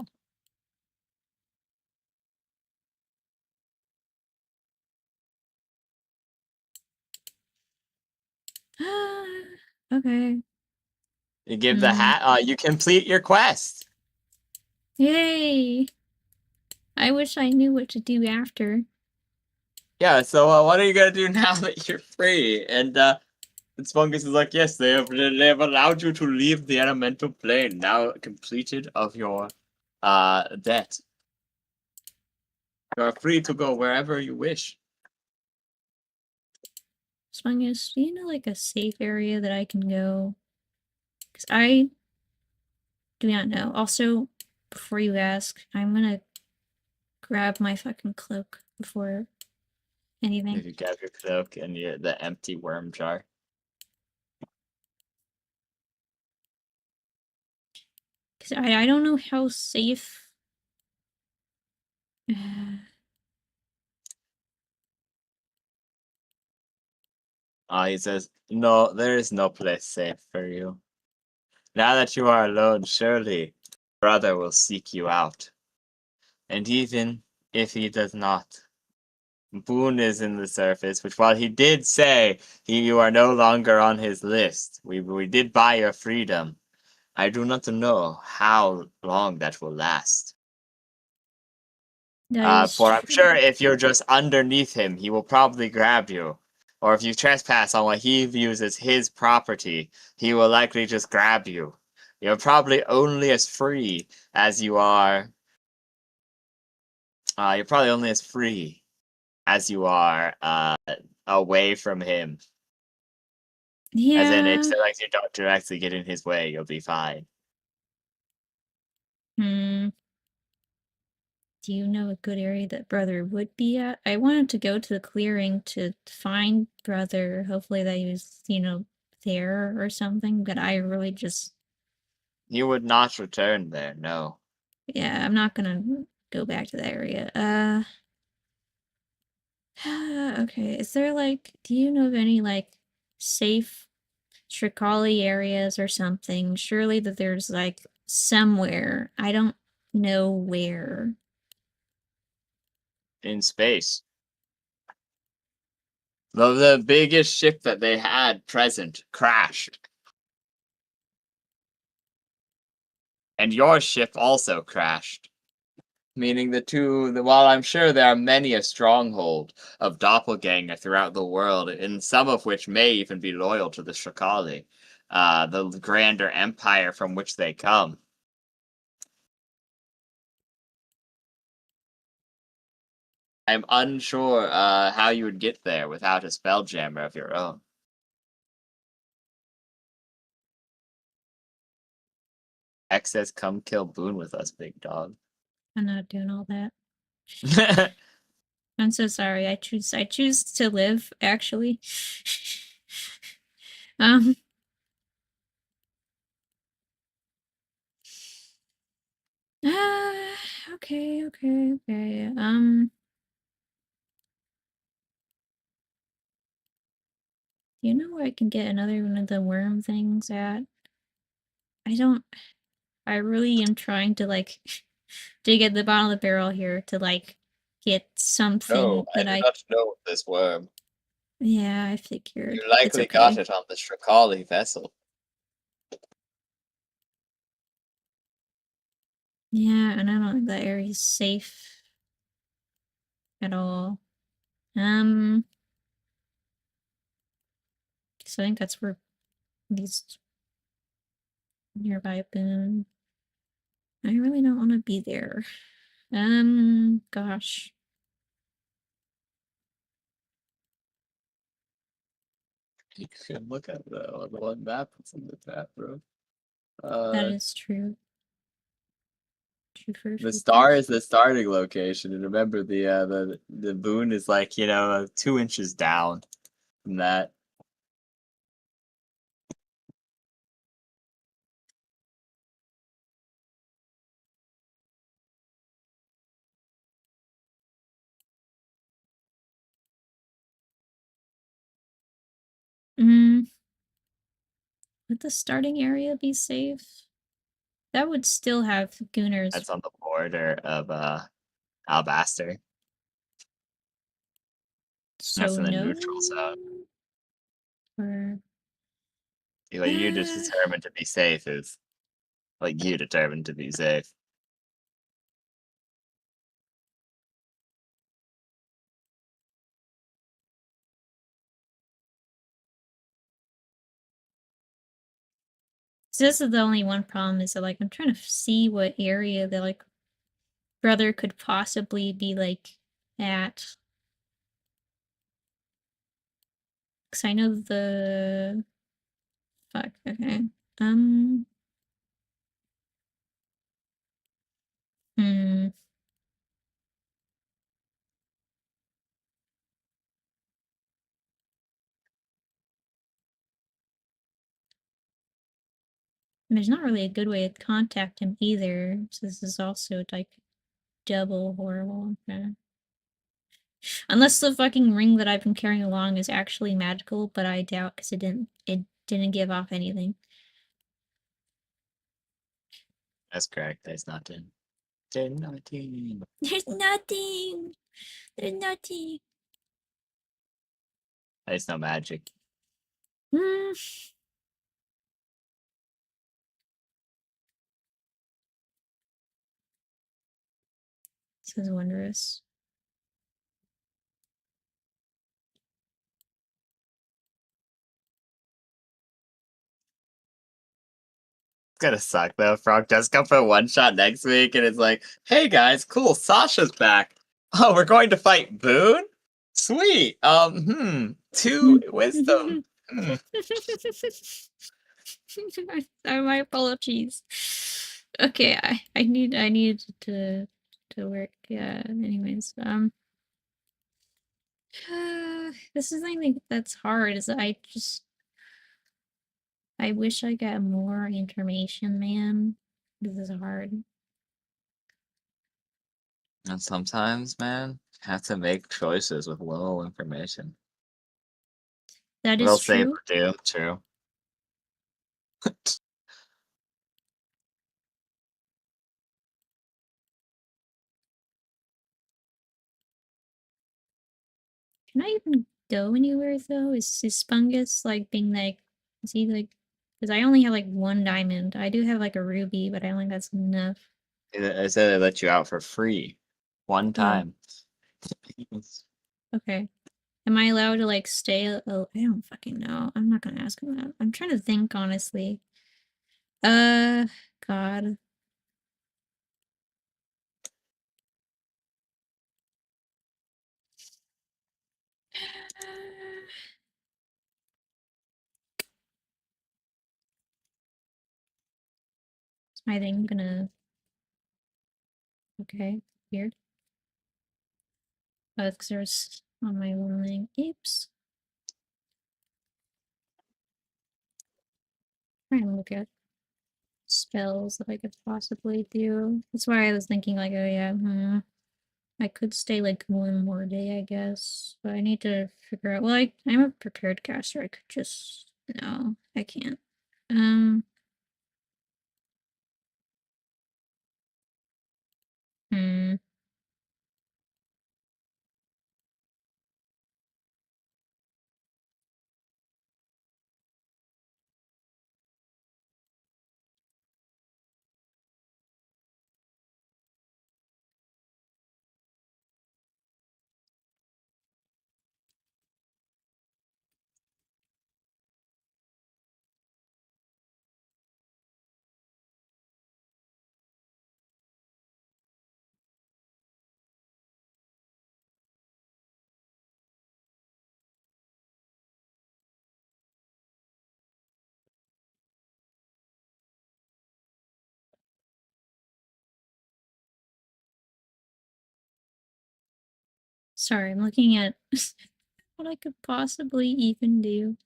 Okay. You give the hat, you complete your quest. Yay! I wish I knew what to do after. Yeah, so what are you gonna do now that you're free? And Fungus is like, yes, they have allowed you to leave the elemental plane, now completed of your debt. You are free to go wherever you wish. Spungus, do you know like a safe area that I can go? Because I do not know. Also, before you ask, I'm gonna grab my fucking cloak before anything. If you grab your cloak and the empty worm jar. Because I don't know how safe. He says, no, there is no place safe for you. Now that you are alone, surely brother will seek you out. And even if he does not, Boone is in the surface, which while he did say you are no longer on his list, we did buy your freedom. I do not know how long that will last. For I'm sure if you're just underneath him, he will probably grab you. Or if you trespass on what he views as his property, he will likely just grab you. You're probably only as free as you are. You're probably only as free as you are away from him. Yeah. As in, if so, like you don't directly get in his way, you'll be fine. Do you know a good area that brother would be at? I wanted to go to the clearing to find brother. Hopefully that he was, there or something, but I really just... He would not return there, no. Yeah, I'm not gonna go back to that area. Okay, is there do you know of any safe Tricoli areas or something? Surely that there's somewhere. I don't know where. In space. The biggest ship that they had present crashed. And your ship also crashed. Meaning while I'm sure there are many a stronghold of doppelganger throughout the world, and some of which may even be loyal to the Shakali, the grander empire from which they come. I'm unsure how you would get there without a spelljammer of your own. X says, come kill Boone with us, big dog. I'm not doing all that. I'm so sorry. I choose to live, actually. Okay. Do you know where I can get another one of the worm things at? I really am trying to to get the bottom of the barrel here to like get something No, I that do not know this worm. Yeah, I figured. You It's likely got okay. it on the Strakali vessel. Yeah, and I don't think that area is safe at all. So I think that's where these nearby have been. I really don't want to be there. Gosh. You should look at the one map that's in the chat, bro. That is true. The star is the starting location, and remember the boon is like 2 inches down from that. Would the starting area be safe? That would still have gooners. That's on the border of Albaster. So That's in the no? neutral zone. Or Like you just determined to be safe is like you determined to be safe. so this is the only one problem is that like I'm trying to see what area that like brother could possibly be like at. Cause I know the fuck, okay. Hmm. And there's not really a good way to contact him either. So this is also like double horrible. Okay. Unless the fucking ring that I've been carrying along is actually magical, but I doubt because it didn't give off anything. That's correct. There's nothing. There's nothing. There's nothing. There's nothing. There's no magic. Hmm. This is wondrous. It's gonna suck though. Frog does come for a one shot next week, and it's like, hey guys, cool, Sasha's back. Oh, we're going to fight Boone? Sweet. 2 wisdom. My apologies. Okay, I need to work. Yeah. Anyways, this is something that's hard. Is I wish I got more information, man. This is hard. And sometimes, man, have to make choices with little information. That We'll is save true. for Doom, true. Can I even go anywhere though? Is Spungus like being like? Is he like? Because I only have like 1 diamond. I do have like a ruby, but I don't think that's enough. I said they let you out for free. One time. Okay. Am I allowed to like stay? Oh, I don't fucking know. I'm not gonna ask him that. I'm trying to think honestly. God. Is my thing gonna? Okay, weird. Oh, because there's on my one thing. Oops. Trying to look at spells that I could possibly do. That's why I was thinking like, oh yeah, I could stay like 1 more day, I guess. But I need to figure out. Well, I'm a prepared caster. I could just no, I can't. Um. Hmm. Sorry, I'm looking at what I could possibly even do.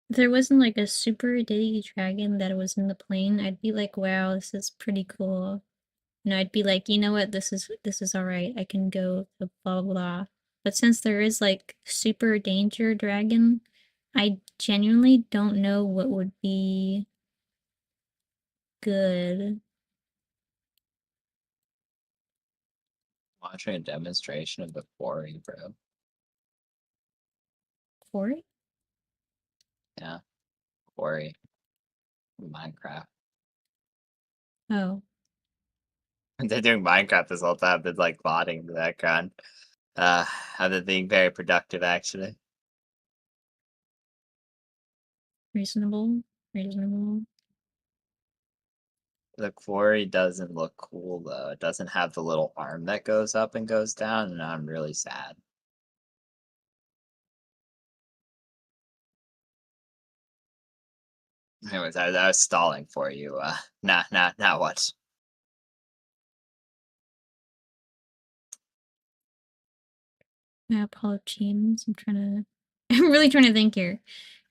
If there wasn't like a super ditty dragon that was in the plane, I'd be like, wow, this is pretty cool. You know, I'd be like, you know what, this is alright. I can go to blah blah blah. But since there is like super danger dragon, I genuinely don't know what would be good. Watching a demonstration of the quarry, bro. Quarry? Yeah, quarry. Minecraft. Oh. They're doing Minecraft this whole time, but like plotting in the background. Other being very productive actually. Reasonable. Reasonable. The quarry doesn't look cool though. It doesn't have the little arm that goes up and goes down, and I'm really sad. Anyways, I was stalling for you. Now what? Apologies. I'm trying to I'm really trying to think here.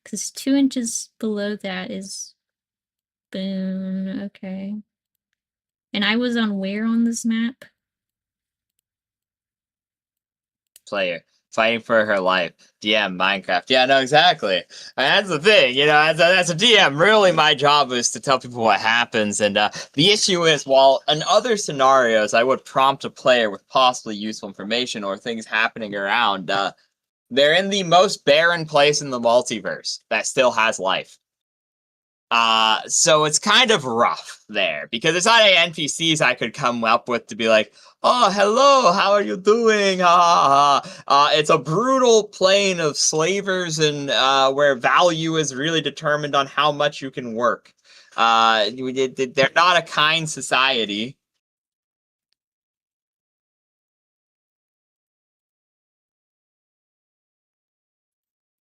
Because 2 inches below that is boom. Okay. And I was on where on this map? Player fighting for her life. DM Minecraft. Yeah, no, exactly. And that's the thing, you know. As a DM, really, my job is to tell people what happens. And the issue is, while in other scenarios, I would prompt a player with possibly useful information or things happening around. They're in the most barren place in the multiverse that still has life. So it's kind of rough there because it's not any NPCs I could come up with to be like, oh, hello, how are you doing? Ha ha ha. It's a brutal plane of slavers and where value is really determined on how much you can work. They're not a kind society.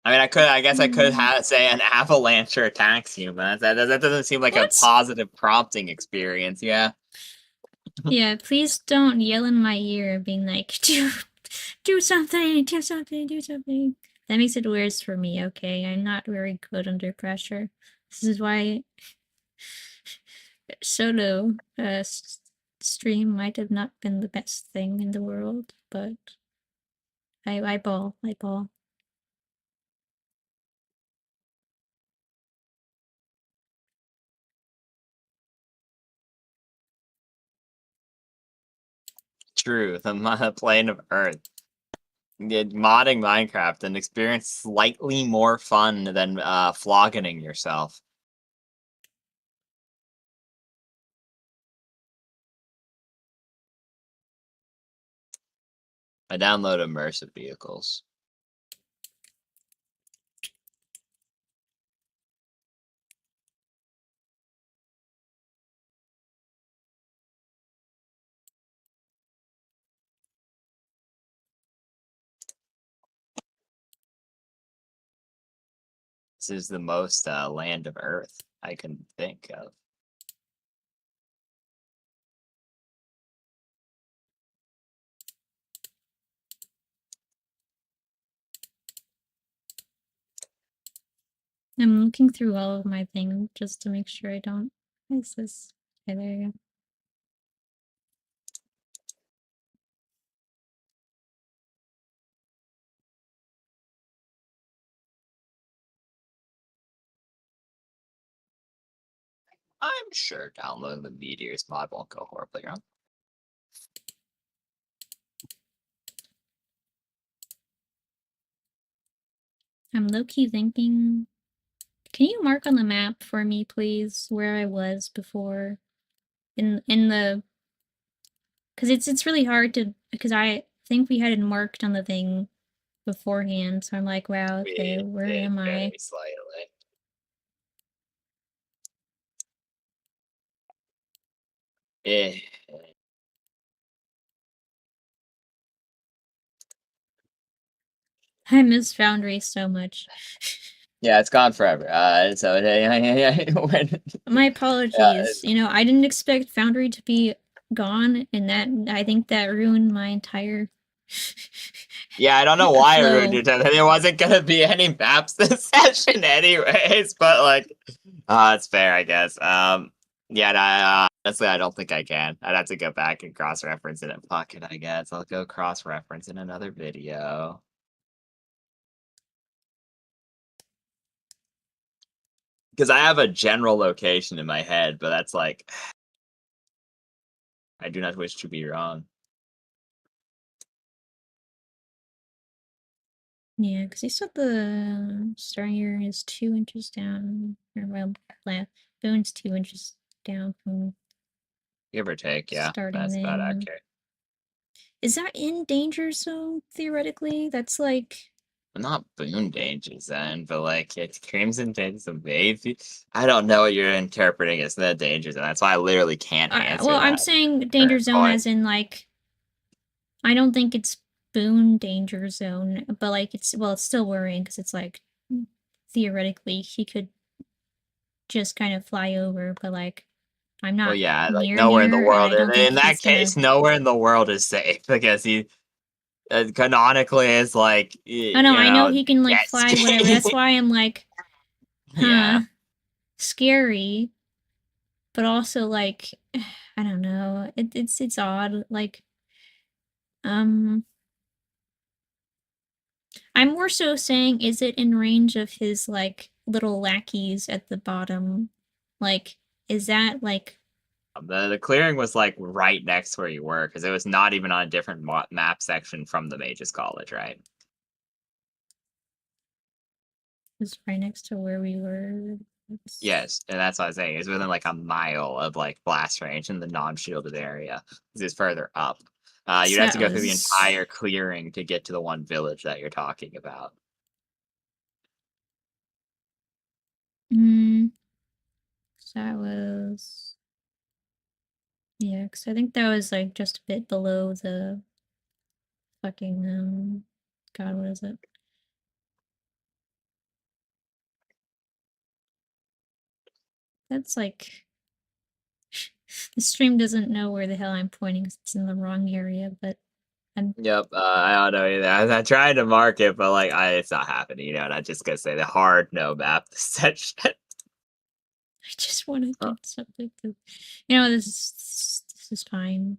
I mean, I guess I could say an avalanche attacks you, but that doesn't seem like a positive prompting experience. Yeah. Yeah, please don't yell in my ear being like, do something, do something, do something. That makes it worse for me, okay? I'm not very good under pressure. This is why solo stream might have not been the best thing in the world, but I ball. True, the plane of Earth. Modding Minecraft and experience slightly more fun than flogging yourself. I download immersive vehicles. This is the most land of Earth I can think of. I'm looking through all of my things just to make sure I don't miss this. Okay, there you go. I'm sure downloading the Meteors mod won't go horribly wrong. I'm low-key thinking... Can you mark on the map for me, please, where I was before? In the... Because it's really hard to... Because I think we had it marked on the thing beforehand, so I'm like, wow, okay, where am I? Very slightly. Eh. I miss Foundry so much. Yeah, it's gone forever. So My apologies. You know, I didn't expect Foundry to be gone, and that I think that ruined my entire yeah, I don't know why it ruined flow. it. There wasn't gonna be any maps this session anyways, but like it's fair, I guess. Yeah, honestly, I don't think I can. I'd have to go back and cross-reference it in Pocket, I guess. I'll go cross-reference in another video. Because I have a general location in my head, but that's like I do not wish to be wrong. Yeah, because he said the starting area is 2 inches down, or well, Boone's 2 inches down from Give or take, yeah. starting That's about then. accurate. Is that in danger zone, theoretically? That's like... Not Boone Danger Zone, but like it's Crimson Danger Zone, maybe. I don't know what you're interpreting as the danger zone. That's why I literally can't answer well, that. I'm saying danger zone as in, like... I don't think it's Boone danger zone, but like it's still worrying because it's like theoretically he could just kind of fly over, but like I'm not Well, yeah, like near nowhere in the there, and world. I don't think In that he's gonna... case, nowhere in the world is safe because he canonically is like, Oh no, I know know, he can like jet fly, whatever. That's ski. why I'm like, huh, Yeah. scary, but also like, I don't know. It's odd. Like, I'm more so saying, is it in range of his like little lackeys at the bottom? Like, is that like... The clearing was like right next to where you were because it was not even on a different map section from the Mages College, right? was right next to where we were? Yes, and that's what I was saying. It's within like a mile of like blast range in the non-shielded area. This is further up. You'd So have to that go through the was... entire clearing to get to the one village that you're talking about. So that was... Yeah, because I think that was like just a bit below the fucking, God, what is it? That's like... The stream doesn't know where the hell I'm pointing because it's in the wrong area, but I'm... Yep, I don't know either. I tried to mark it, but like it's not happening, and I just gotta say the hard no map section. I just want to do something to... You know, this is fine.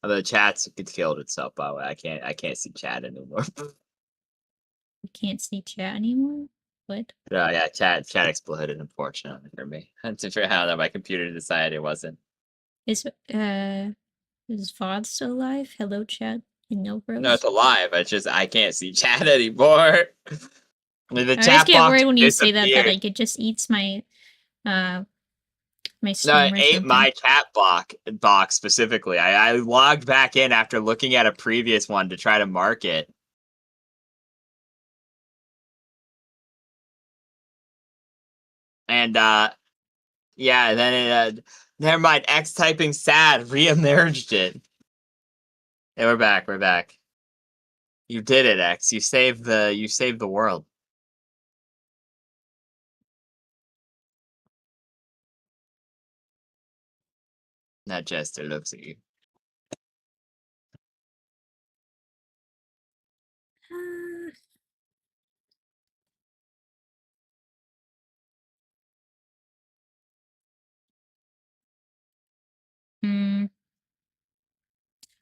The chat's killed itself, by the way. I can't see chat anymore. You can't see chat anymore? What? Yeah, chat exploded, unfortunately for me. That's for how that my computer decided it wasn't. Is VOD still alive? Hello, chat. No No, it's bros. alive. It's just I can't see chat anymore. The I always chat get box worried when you say that disappeared. like it just eats my my No, it stream or ate something. my chat box specifically. I logged back in after looking at a previous one to try to mark it. And yeah, then it never mind, X typing sad re-emerged it. Hey, we're back, we're back. You did it, X. You saved the world. That Jester looks at you.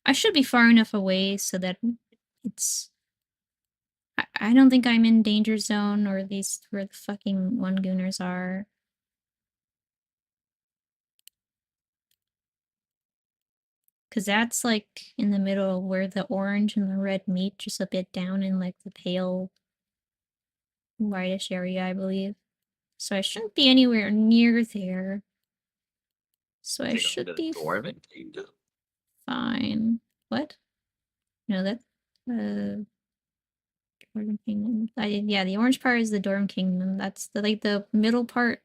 I should be far enough away so that it's... I don't think I'm in danger zone or these where the fucking one gooners are. Because that's like in the middle where the orange and the red meet, just a bit down in like the pale whitish area, I believe. So I shouldn't be anywhere near there. So I should be Dwarven Kingdom. fine. What? No, that Dwarven Kingdom. Yeah, the orange part is the Dwarven Kingdom. That's the like the middle part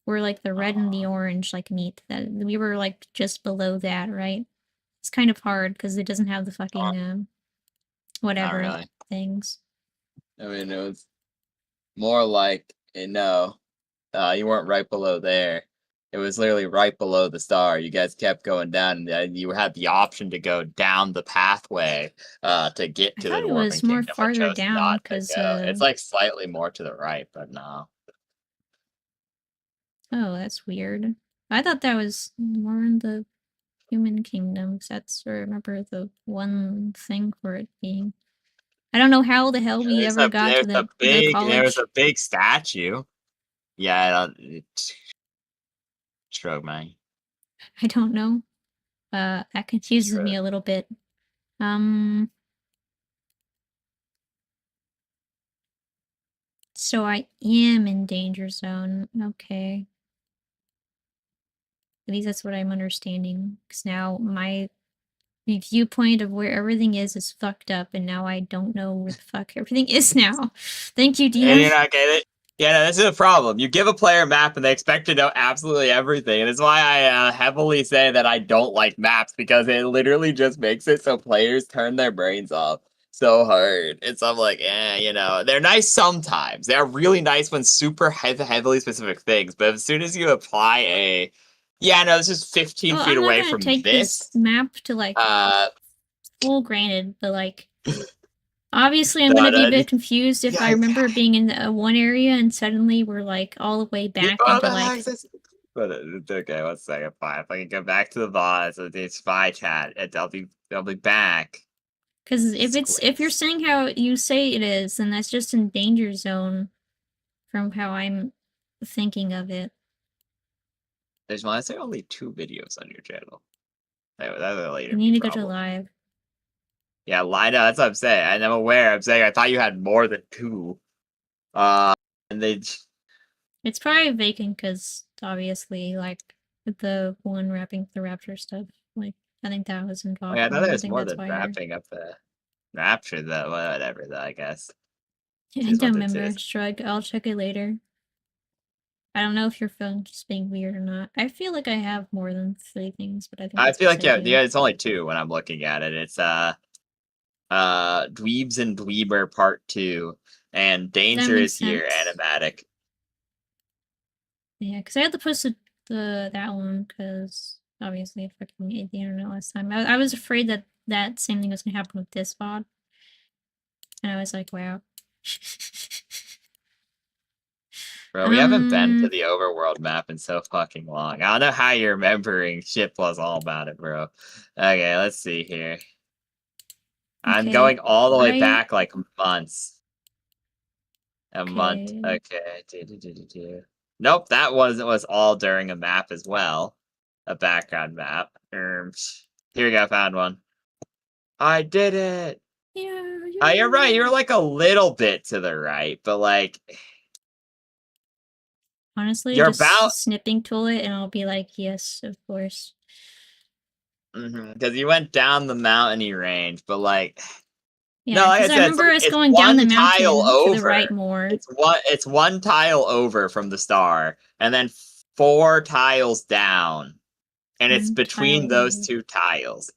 where like the red and the orange like meet. That we were like just below that, right? It's kind of hard because it doesn't have the fucking whatever really. things. I mean, it was more like no, you weren't right below there. It was literally right below the star. You guys kept going down, and you had the option to go down the pathway to get I to the thought it was Dwarven more Kingdom, but farther chose down not to because go. It's like slightly more to the right, but no. oh, that's weird. I thought that was more in the human kingdom. 'Cause that's where I remember the one thing for it being. I don't know how the hell we ever got to the There was college. a big statue. Yeah, stroke man. I don't know. That confuses me a little bit. So I am in danger zone. Okay. At least that's what I'm understanding. Because now my viewpoint of where everything is fucked up, and now I don't know where the fuck everything is now. Thank you, And DM. you're not getting it. Yeah, no, this is a problem. You give a player a map and they expect to know absolutely everything. And it's why I heavily say that I don't like maps, because it literally just makes it so players turn their brains off so hard. I'm like, they're nice sometimes. They're really nice when super heavily specific things. But as soon as you apply this is 15 Well, feet I'm not away gonna from take this this. map to like full granted, but like obviously I'm No, gonna be a no, bit confused if I remember being in one area and suddenly we're like all the way back into like. But it's okay. 1 second, fine. If I can go back to the boss of the spy chat, and I'll be back. Because if you're saying how you say it is, then that's just in danger zone, from how I'm thinking of it. There's honestly only 2 videos on your channel. That would later You be need to go to problem. live. Yeah, lie. No, that's what I'm saying. And I'm aware. I'm saying I thought you had more than 2. And they. It's probably vacant because obviously, like the one wrapping the rapture stuff. Like I think that was involved. I thought I there's think more that's than why. wrapping up the rapture. Though, whatever. Though, I guess. I don't remember. Shrug. I'll check it later. I don't know if your phone's just being weird or not. I feel like I have more than 3 things, but I think I that's feel like I do. it's only 2 when I'm looking at it. It's Dweebs and Dweeber Part 2, and Danger is here, animatic. Yeah, because I had to post that one because obviously I fucking ate the internet last time. I was afraid that that same thing was gonna happen with this VOD, and I was like, wow. Bro, we haven't been to the overworld map in so fucking long. I don't know how you're remembering shit plus all about it, bro. Okay, let's see here. I'm going all the way back like months. A month. Okay. Nope, that was all during a map as well. A background map. Here we go, found one. I did it! Yeah, You're right, you're like a little bit to the right, but like... Honestly, you're just about... snipping tool it and I'll be like, yes, of course. Because you went down the mountainy range, but like... Yeah, no, like because I remember us going down the mountain to the right more. It's 1 tile over from the star, and then 4 tiles down. And it's between those 2 tiles.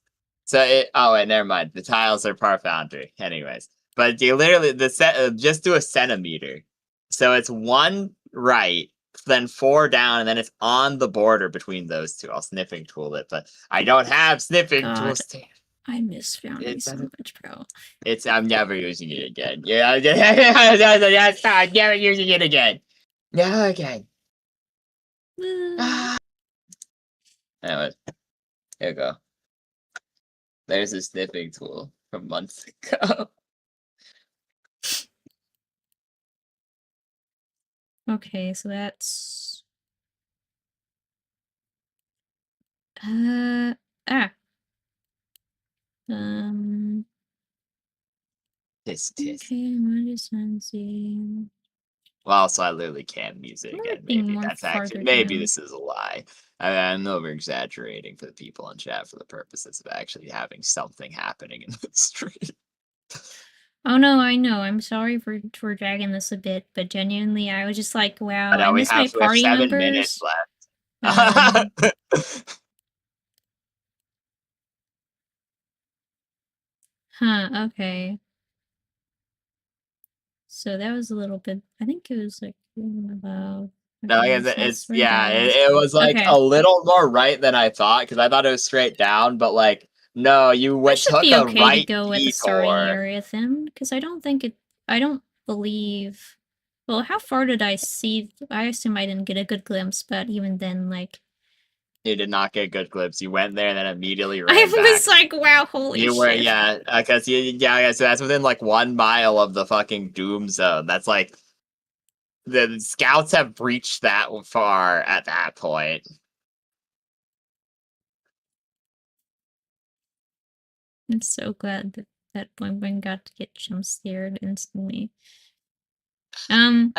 So wait, never mind. The tiles are par boundary. Anyways. But you literally just do a centimeter. So it's 1 right, then 4 down, and then it's on the border between those 2. I'll sniffing tool it, but I don't have sniffing tools. I miss Foundry so much, bro. I'm never using it again. Yeah, I'm never using it again. Never again. Anyways, here we go. There's a sniffing tool from months ago. Okay, so that's... Tisk. Okay, I'm just sensing. Well, so I literally can music Wonder again. if being Maybe more that's actually farther maybe down. this is a lie. I'm over exaggerating for the people in chat for the purposes of actually having something happening in the street. Oh no, I know. I'm sorry for dragging this a bit, but genuinely, I was just like, wow, I know I miss my we have party 7 minutes members. left. Okay. So that was a little bit. I think it was like about. No, Okay, like I this said, that's it's right yeah, there. it was like Okay. a little more right than I thought because I thought it was straight down, but like no, you I went should took be a okay to right go at the starting detour. area then, because I don't think it. I don't believe. Well, how far did I see? I assume I didn't get a good glimpse, but even then, like. You did not get good clips. You went there and then immediately I ran back. was like, wow, holy You were, shit. yeah, because so that's within like 1 mile of the fucking doom zone. That's like the scouts have breached that far at that point. I'm so glad that Boing Boing got to get jump scared instantly. Yeah.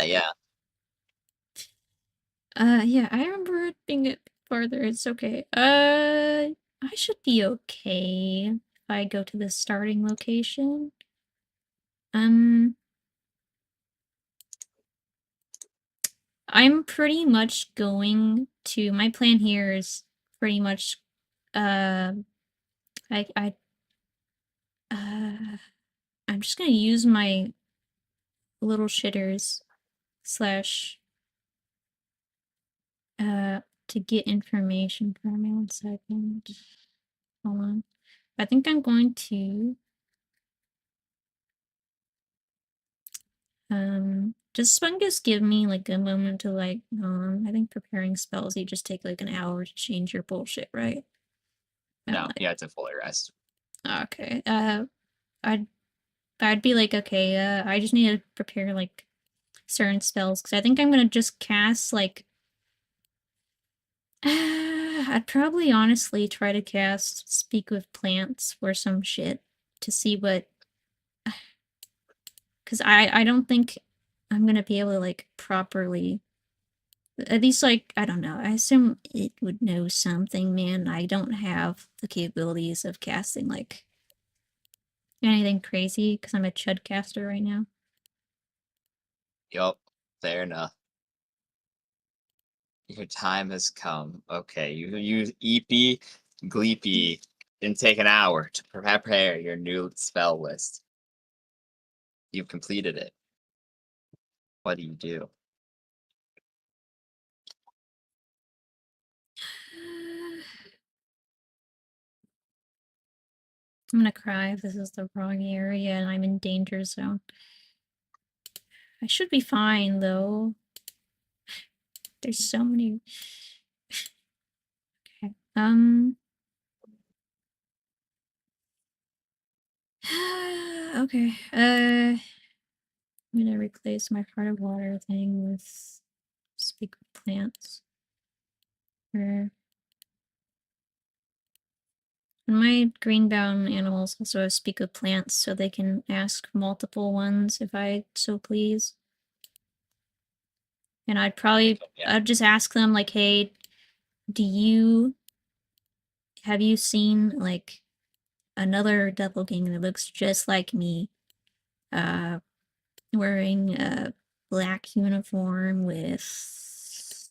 Yeah, I remember it being a bit farther. It's okay. I should be okay if I go to the starting location. I'm pretty much going to. My plan here is pretty much. I I'm just gonna use my little shitters slash to get information from me. 1 second. Hold on. I think I'm going to just Spungus give me like a moment to like I think preparing spells you just take like an hour to change your bullshit, right? No, you had to fully rest. Okay. I'd I'd be like, okay, I just need to prepare like certain spells because I think I'm gonna just cast like I'd probably honestly try to cast Speak with Plants or some shit to see what because I don't think I'm gonna be able to like properly at least like I don't know. I assume it would know something, man. I don't have the capabilities of casting like anything crazy because I'm a chud caster right now. Yup, fair enough. Your time has come. Okay, you use Eepy, Gleepy, and take an hour to prepare your new spell list. You've completed it. What do you do? I'm gonna cry if this is the wrong area and I'm in danger zone. I should be fine though. There's so many. Okay. Okay. I'm gonna replace my heart of water thing with Speak with Plants. Where my greenbound animals also have Speak with Plants, so they can ask multiple ones if I so please. And I'd just ask them like, hey, have you seen like another doppelganger that looks just like me, wearing a black uniform with,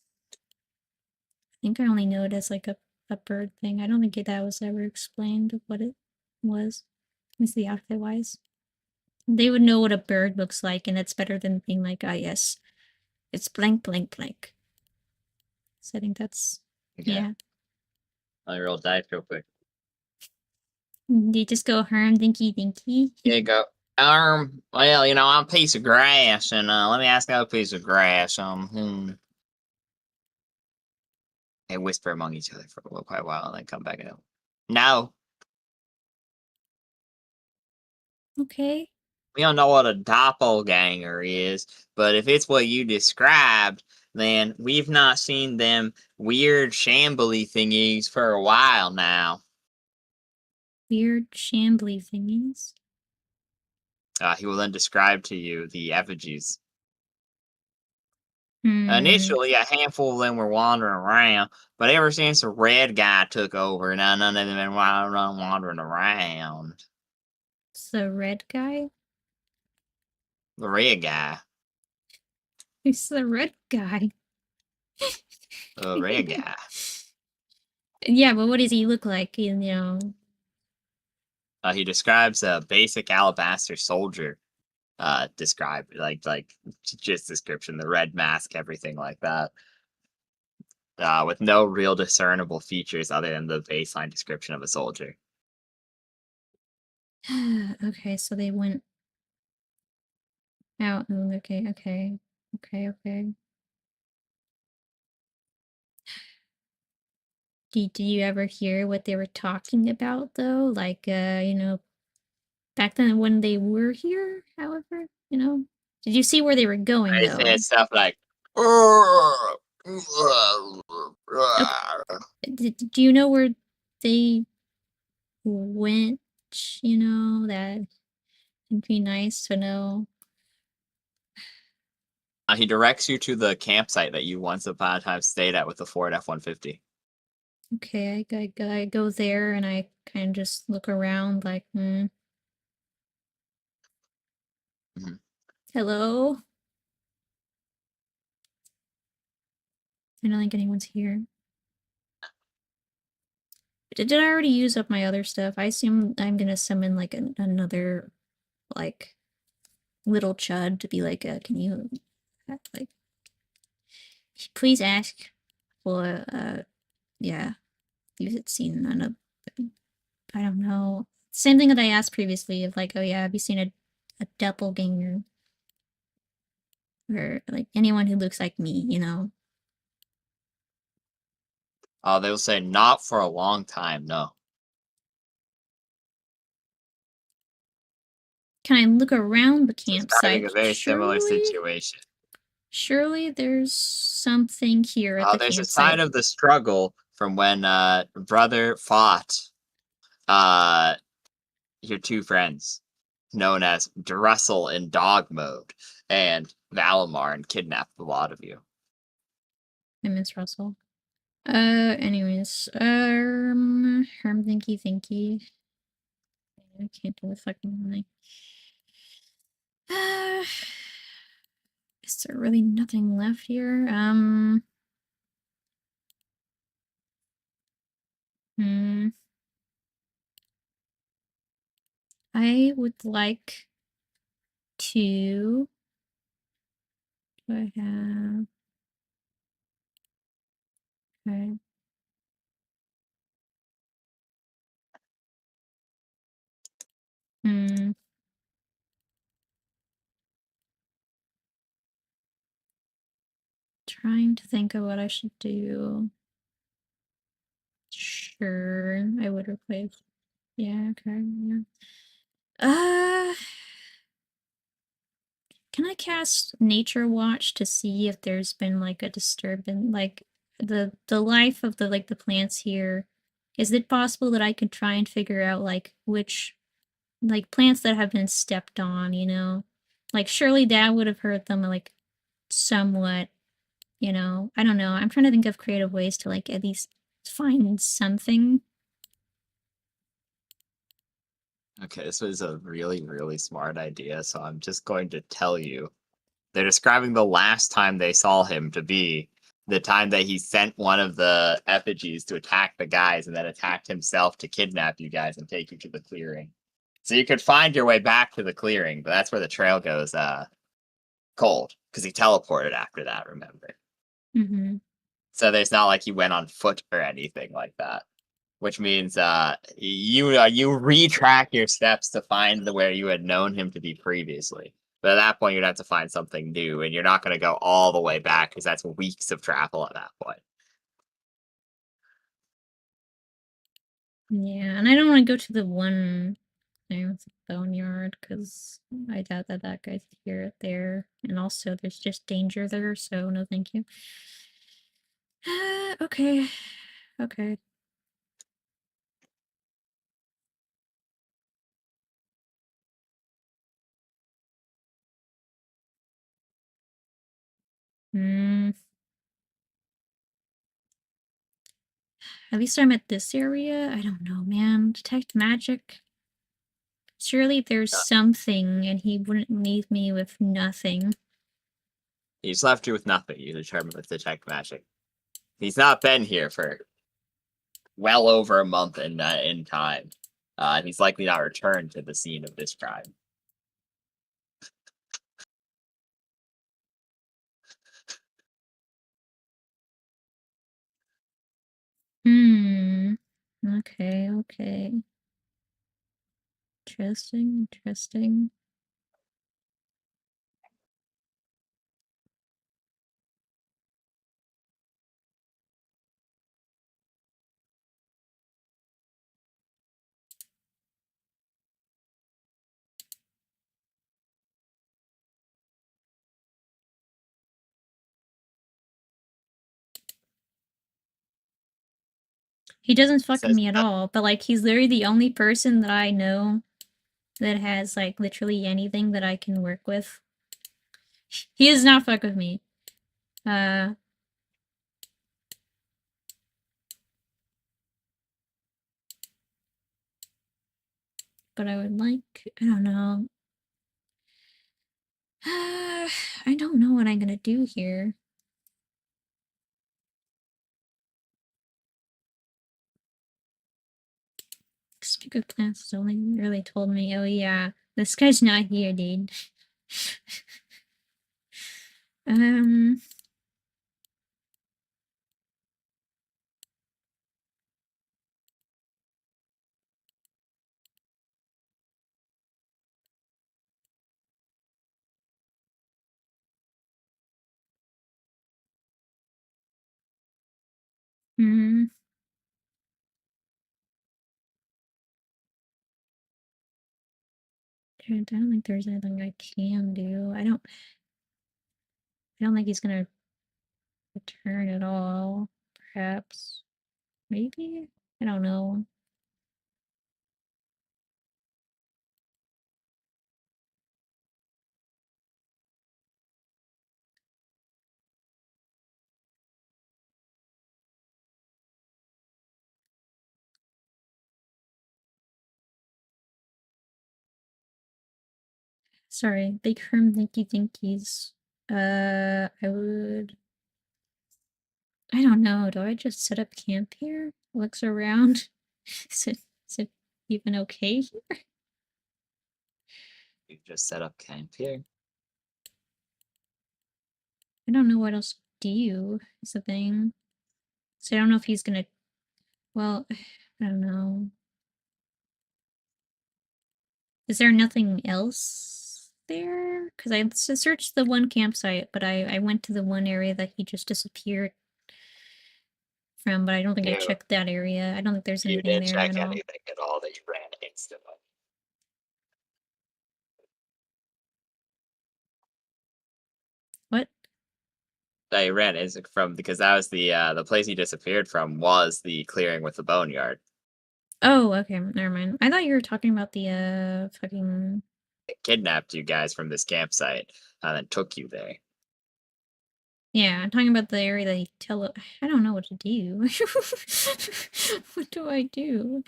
I think I only know it as like a bird thing. I don't think that was ever explained what it was. At least the outfit wise. They would know what a bird looks like, and that's better than being like, ah, yes, it's blank, blank, blank. So I think that's, yeah. Let me roll dice real quick. You just go harm, dinky, dinky. Here you go. Well, I'm a piece of grass, and let me ask another piece of grass. They whisper among each other for quite a while, and then come back out. No, Okay. we don't know what a doppelganger is, but if it's what you described, then we've not seen them weird shambly thingies for a while now. weird shambly thingies. He will then describe to you the effigies. Hmm. Initially, a handful of them were wandering around, but ever since the red guy took over, now none of them been wandering around. It's the red guy? The red guy. Who's the red guy? The red guy. Yeah, but what does he look like? You know. He describes a basic alabaster soldier. Describe like just description, the red mask, everything like that. With no real discernible features other than the baseline description of a soldier. Okay, so they went out. Oh, okay. Did you ever hear what they were talking about though? Like, you know, back then when they were here, however, you know? Did you see where they were going They though? say stuff like, Do you know where they went? You know, that would be nice to know. he directs you to the campsite that you once upon a time stayed at with the Ford F-150. Okay, I go there and I kind of just look around like, Mhm. hello? I don't think anyone's here. Did I already use up my other stuff? I assume I'm gonna summon like another like little chud to be like, can you like please ask for yeah, you've seen none of I don't know. Same thing that I asked previously of like, oh yeah, have you seen a doppelganger? Or like anyone who looks like me, you know? They'll say, not for a long time, no. Can I look around the Describing a campsite? very similar situation. Surely there's something here at the There's a sign campsite. of the struggle from when brother fought uh, your two friends, known as Drussel in dog mode, and Valimar, and kidnapped a lot of you. I miss Russell. Anyways, thinky. I can't do the fucking thing. Is there really nothing left here? I would like to. Do I have? Okay. Hmm. Trying to think of what I should do. Sure, I would replace. Yeah, okay, yeah. Can I cast Nature Watch to see if there's been like a disturbance, like the life of the plants here? Is it possible that I could try and figure out like which like plants that have been stepped on, you know? Like surely that would have hurt them like somewhat, you know? I don't know. I'm trying to think of creative ways to like at least find something. Okay, this was a really, really smart idea, so I'm just going to tell you. They're describing the last time they saw him to be the time that he sent one of the effigies to attack the guys and then attacked himself to kidnap you guys and take you to the clearing. So you could find your way back to the clearing, but that's where the trail goes cold, because he teleported after that, remember? Mm-hmm. So there's not like he went on foot or anything like that. Which means you retrack your steps to find where you had known him to be previously. But at that point, you'd have to find something new, and you're not going to go all the way back because that's weeks of travel at that point. Yeah, and I don't want to go to the one thing with the boneyard because I doubt that that guy's here there, and also there's just danger there, so no thank you. Okay. At least I'm at this area. I don't know, man. Detect magic. Surely there's something, and he wouldn't leave me with nothing. He's left you with nothing. You determine with detect magic. He's not been here for well over a month in time. And he's likely not returned to the scene of this crime. Okay, okay. Interesting, interesting. He doesn't fuck with me at all, but like he's literally the only person that I know that has like literally anything that I can work with. He does not fuck with me. But I would like, I don't know. I don't know what I'm gonna do here. Speaker class only really told me, oh yeah, this guy's not here, dude. um. Hmm. I don't think there's anything I can do. I don't think he's gonna return at all. Perhaps. Maybe? I don't know. Sorry, big firm thinky thinkies. I would. I don't know. Do I just set up camp here? Looks around. Is it even okay here? You just set up camp here. I don't know what else to do. Is the thing. So I don't know if he's gonna. Well, I don't know. Is there nothing else there? Because I searched the one campsite, but I went to the one area that he just disappeared from, but I don't think I checked that area. I don't think there's You anything didn't there check at all. anything at all that you ran instantly. What? That you ran is from because that was the place he disappeared from was the clearing with the boneyard. Oh, okay, never mind. I thought you were talking about the fucking. It kidnapped you guys from this campsite and then took you there. Yeah, I'm talking about the area that he I don't know what to do. What do I do?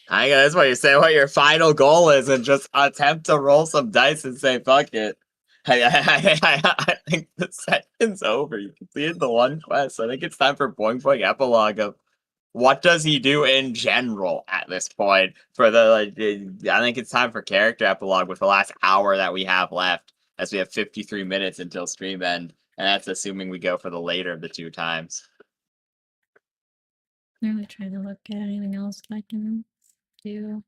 I guess that's what you say what your final goal is and just attempt to roll some dice and say fuck it. I think the session's over. You completed the one quest. I think it's time for Boing Boing Epilogue of what does he do in general at this point. For the I think it's time for character epilogue with the last hour that we have left, as we have 53 minutes until stream end, and that's assuming we go for the later of the two times. I'm really trying to look at anything else that I can do.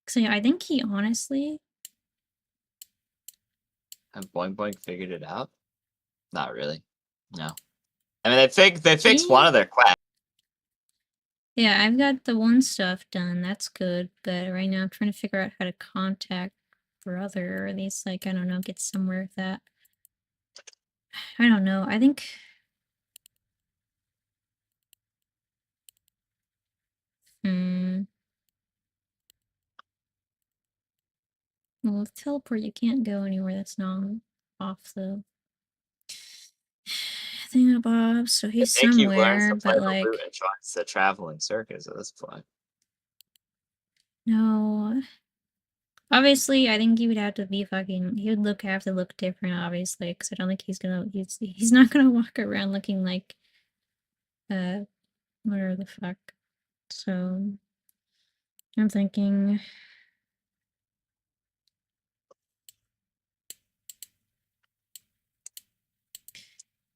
So yeah, I think he honestly. Have Boing Boing figured it out? Not really. No. I mean, they fixed one of their quests. Yeah, I've got the one stuff done. That's good. But right now I'm trying to figure out how to contact brother, or at least like I don't know, get somewhere with that. I don't know. I think. Hmm. Well, with teleport, you can't go anywhere that's not off the thingamabob, so he's I think he learns somewhere, to play but the like, lute and joins the traveling circus at this point. no. Obviously, I think he would have to be fucking. He would have to look different, obviously, because I don't think he's not gonna walk around looking like, whatever the fuck. So, I'm thinking.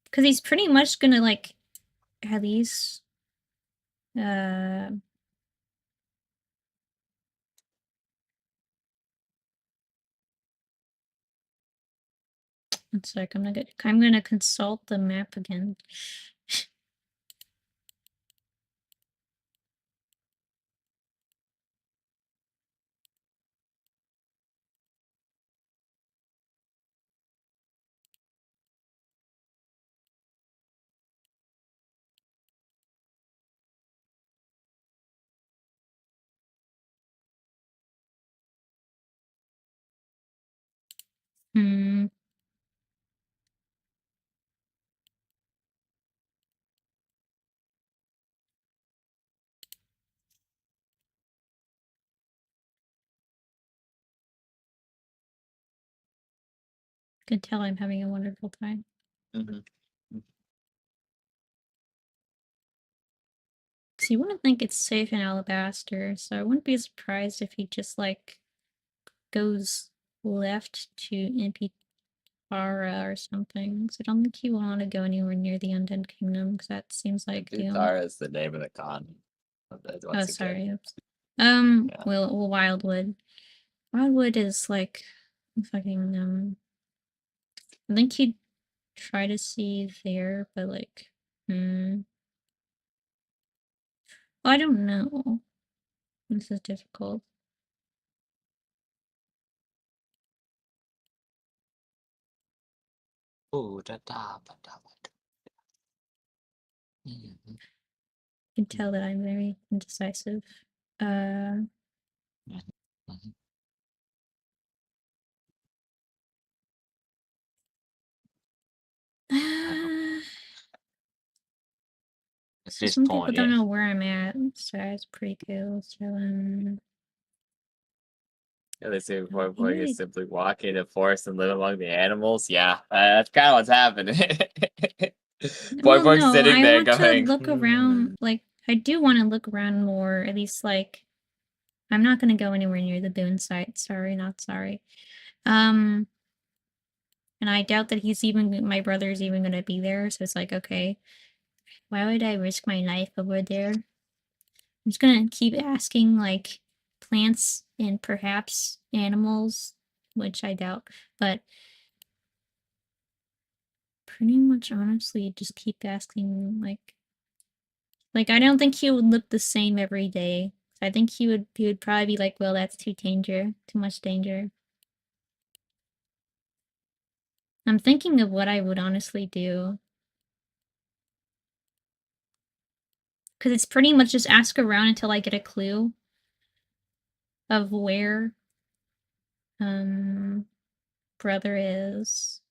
Because he's pretty much gonna, like, at least, one sec, I'm gonna consult the map again. Hmm. Can tell I'm having a wonderful time. Mm-hmm. Because you wouldn't think it's safe in Alabaster, so I wouldn't be surprised if he just, like, goes left to Impitara or something. So I don't think he would want to go anywhere near the Undead Kingdom, because that seems like the Dutara is the name of the con. Oh, sorry. Oops. Yeah. Well, Wildwood. Wildwood is like fucking. I think he'd try to see there, but like, well, I don't know. This is difficult. Ooh, da da ba da ba da. Mm-hmm. You can tell that I'm very indecisive. Mm-hmm. At So this some people point, don't yeah. know where I'm at, so it's pretty cool. So Yeah, they say I Boing really is simply walking in the forest and live among the animals. Yeah, that's kind of what's happening. well, Boing's no, sitting I there want to going, look around. Like, I do want to look around more. At least, like, I'm not gonna go anywhere near the Boone site. Sorry, not sorry. And I doubt that my brother's even gonna be there. So it's like, okay, why would I risk my life over there? I'm just gonna keep asking, like, plants and perhaps animals, which I doubt, but pretty much honestly, just keep asking, like I don't think he would look the same every day. I think he would probably be like, well, that's too much danger. I'm thinking of what I would honestly do. Because it's pretty much just ask around until I get a clue of where brother is.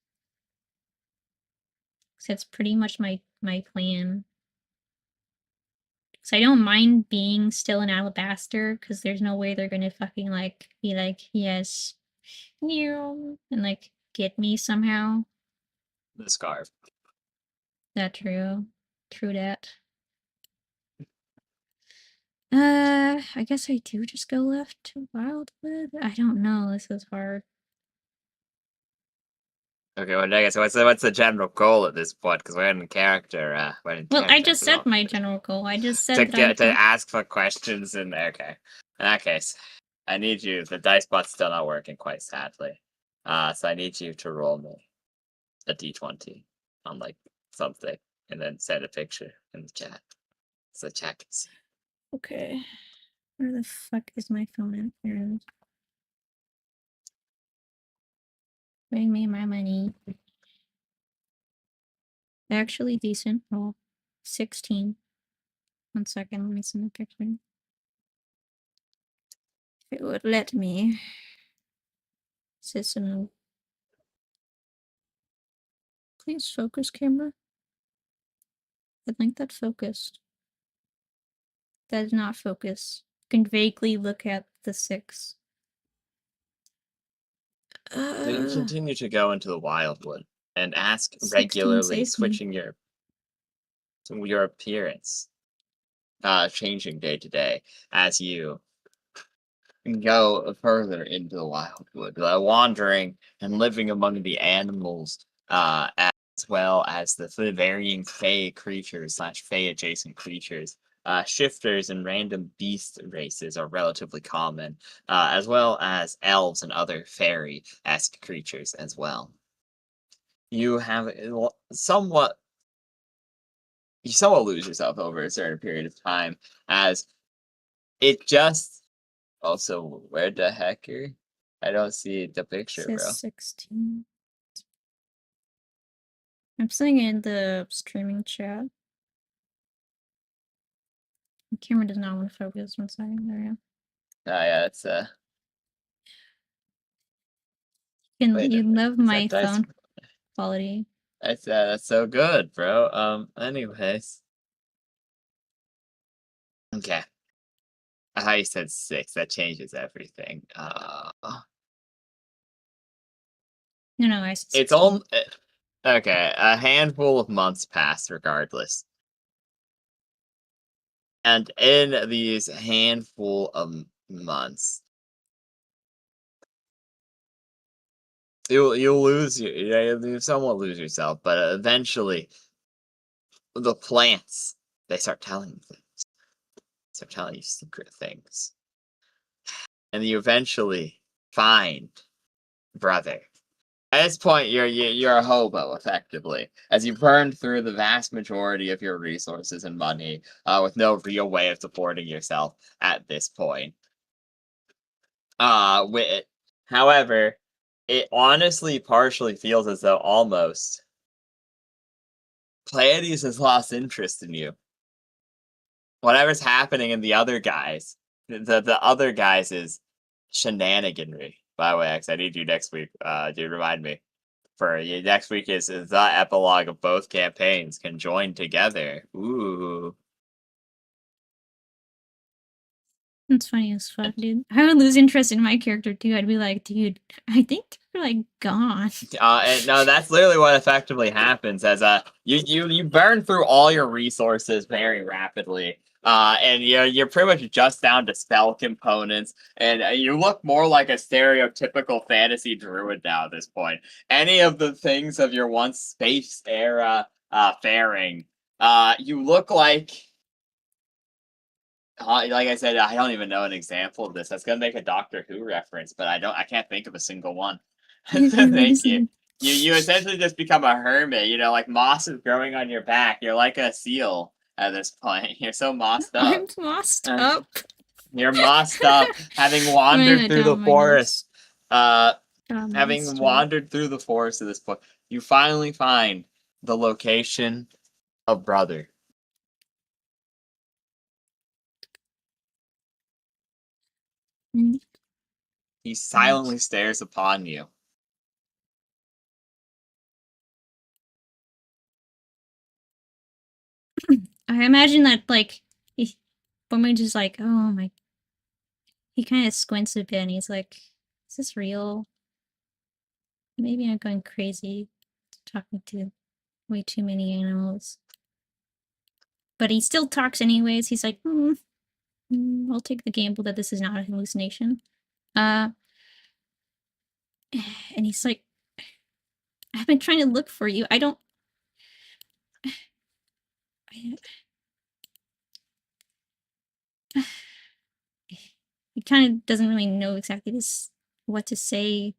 So that's pretty much my plan. So I don't mind being still in Alabaster, because there's no way they're gonna fucking like be like, yes, and like get me somehow. the scarf. That true. True that. I guess I do just go left to Wildwood. I don't know. This is hard. Okay, well, I guess what's the general goal at this point? Because we're in character. We're in Well, I character just said my development. general goal. I just To said that I'm get to ask for questions and okay. In that case, I need you. The dice bot's still not working, quite sadly. So I need you to roll me a d20 on like something, and then send a picture in the chat so the chat can see. Okay. Where the fuck is my phone at? Here it is. Bring me my money. Actually decent roll. 16. 1 second, let me send a picture. If it would let me. System. Please focus, camera. I think that focused. That is not focus. You can vaguely look at the 6. You continue to go into the wildwood and ask 16 regularly, saved me. switching your appearance, changing day to day as you go further into the wildwood, wandering and living among the animals, as well as the varying fey creatures / fey adjacent creatures. Shifters and random beast races are relatively common, as well as elves and other fairy-esque creatures as well. You have somewhat lose yourself over a certain period of time, as it just also, where the heck are I don't see the picture, Says bro. 16. I'm sitting in the streaming chat. The camera does not want to focus. 1 second. There we go. Oh yeah, it's You love my that phone quality. that's so good, bro. Anyways. Okay. How you said 6, that changes everything. No, I said 16. It's all okay, a handful of months pass regardless. And in these handful of months, you'll lose you somewhat lose yourself, but eventually the plants, they start telling you things. Start telling you secret things. And you eventually find brother. At this point, you're a hobo, effectively, as you burned through the vast majority of your resources and money, with no real way of supporting yourself at this point. However, it honestly partially feels as though almost Pleiades has lost interest in you. Whatever's happening in the other guys, the other guys is shenaniganry. By the way, X, I need you next week. Do remind me. For you, next week is the epilogue of both campaigns can join together. Ooh. It's funny as fuck, dude. I would lose interest in my character too. I'd be like, dude, I think they're like gone. And no, that's literally what effectively happens. As you burn through all your resources very rapidly. And you're pretty much just down to spell components, and you look more like a stereotypical fantasy druid now at this point. Any of the things of your once space era fairing, you look like I said, I don't even know an example of this. That's gonna make a Doctor Who reference, but I can't think of a single one. Thank you. You essentially just become a hermit. Like moss is growing on your back. You're like a seal at this point. You're so mossed up. I'm mossed up. You're mossed up, having wandered through the forest. Having wandered through the forest at this point, you finally find the location of brother. He silently stares upon you. I imagine that, like, Boing just like, oh my. He kind of squints a bit and he's like, is this real? Maybe I'm going crazy talking to way too many animals. But he still talks anyways. He's like, I'll take the gamble that this is not a hallucination. And he's like, I've been trying to look for you. I don't. He kind of doesn't really know exactly what to say.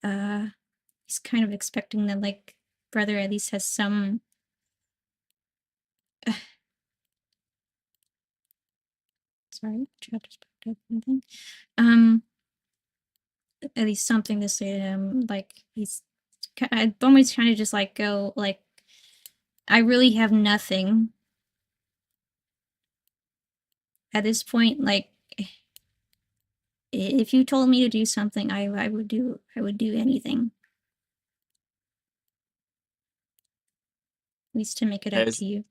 He's kind of expecting that, like, brother at least has some. Sorry, chat just popped up something. At least something to say to him. Like, Boing's trying to just like go like, I really have nothing at this point. Like, if you told me to do something, I would do anything. At least to make it up There's- to you.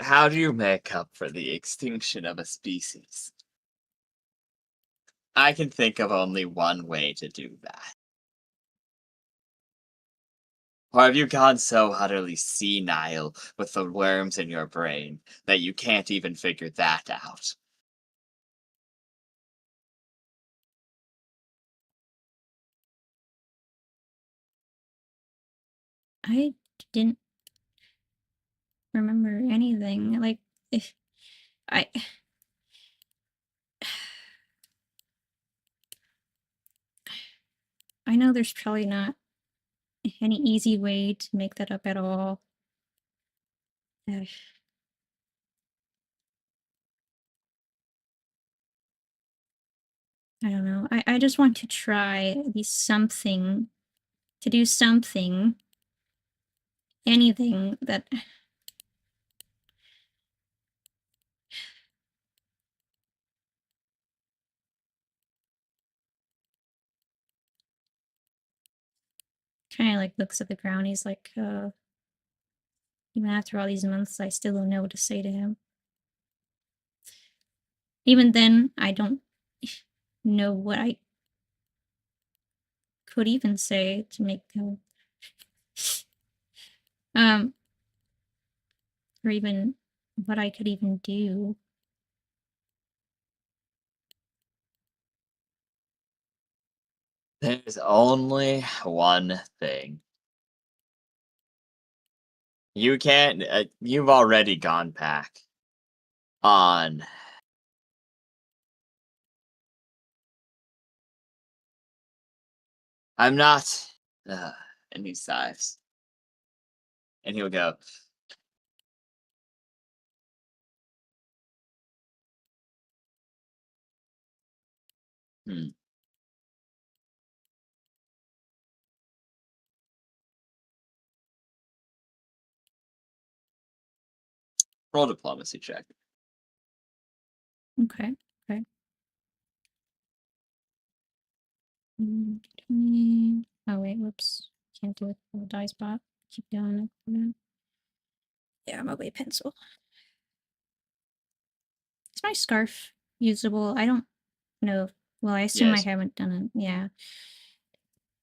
How do you make up for the extinction of a species? I can think of only one way to do that. Or have you gone so utterly senile with the worms in your brain that you can't even figure that out? I didn't remember anything. Like, if I. I know there's probably not any easy way to make that up at all. Ugh. I don't know. I just want to try at least something, to do something, anything that. Kind of like looks at the ground. He's like, even after all these months, I still don't know what to say to him. Even then, I don't know what I could even say to make him. Or even what I could even do. There's only one thing. You can't. You've already gone back on. I'm not. And he sighs. And he'll go. Hmm. Roll diplomacy check. Okay. Okay. 20. Oh wait, whoops. Can't do it with the dice bot. Keep doing it. Yeah, I'm away pencil. Is my scarf usable? I don't know. Well, I assume I Yes. haven't done it. Yeah.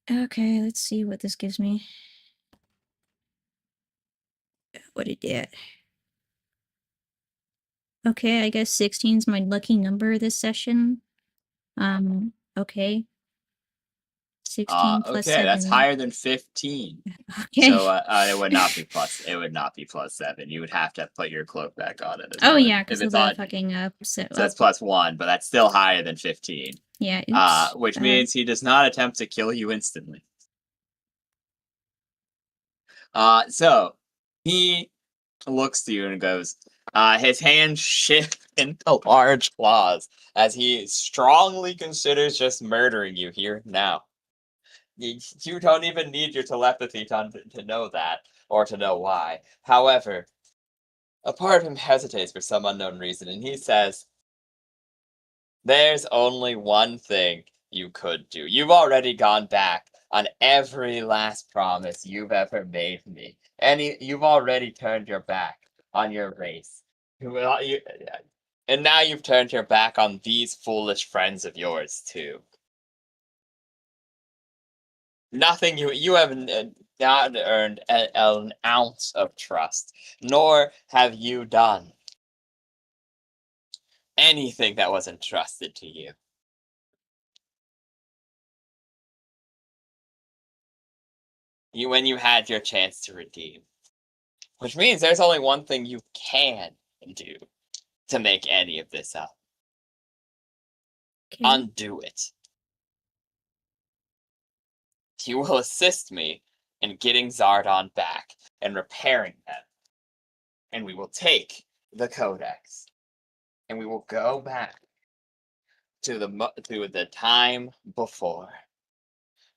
Okay, let's see what this gives me. What it did. Okay, I guess 16 is my lucky number this session. Okay. 16 plus Okay, 7. that's higher than 15. Okay. So it would not be plus. It would not be +7. You would have to put your cloak back on at this Oh point. yeah, because if of it's the on. fucking So that's +1, but that's still higher than 15. Yeah, oops. Which means he does not attempt to kill you instantly. So he looks to you and goes, his hands shift into large claws as he strongly considers just murdering you here now. You don't even need your telepathy to know that, or to know why. However, a part of him hesitates for some unknown reason, and he says, there's only one thing you could do. You've already gone back on every last promise you've ever made me. You've already turned your back on your race. And now you've turned your back on these foolish friends of yours, too. Nothing you have not earned an ounce of trust, nor have you done anything that was entrusted to you. When you had your chance to redeem. Which means there's only one thing you can do to make any of this up. Okay. Undo it. You will assist me in getting Zardon back and repairing them. And we will take the Codex. And we will go back to the time before.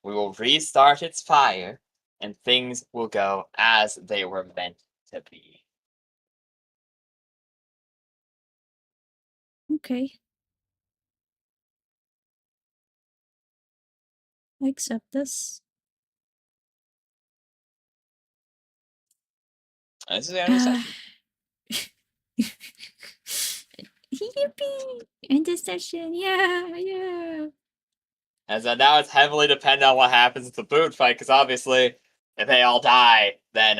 We will restart its fire, and things will go as they were meant to be. Okay. I accept this. This is the end of the session. Yippee! End of session. Yeah, yeah. And so now it's heavily dependent on what happens with the boot fight, because obviously, if they all die, then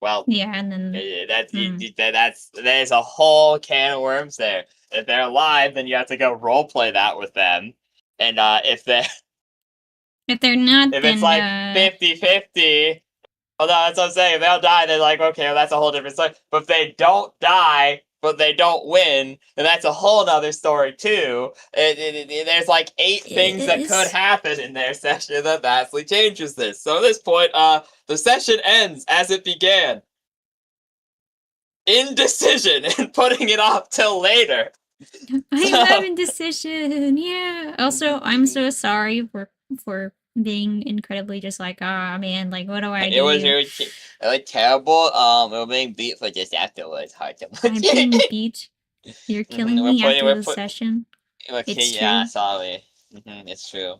well, yeah, and then there's a whole can of worms there. If they're alive, then you have to go roleplay that with them, and if they're not, if then it's like 50-50, well, no, that's what I'm saying. If they all die, they're like, okay, well, that's a whole different story. But if they don't die, but they don't win, then that's a whole other story too. There's like 8 things that could happen in their session that vastly changes this. So at this point, the session ends as it began. Indecision and putting it off till later. I love indecision. Yeah. Also, I'm so sorry for being incredibly just like, ah, man, like, what do I do? It was really terrible. We were being beat for just afterwards. Hard to I'm being beat. You're killing me after the session. It's yeah, true. sorry. It's true.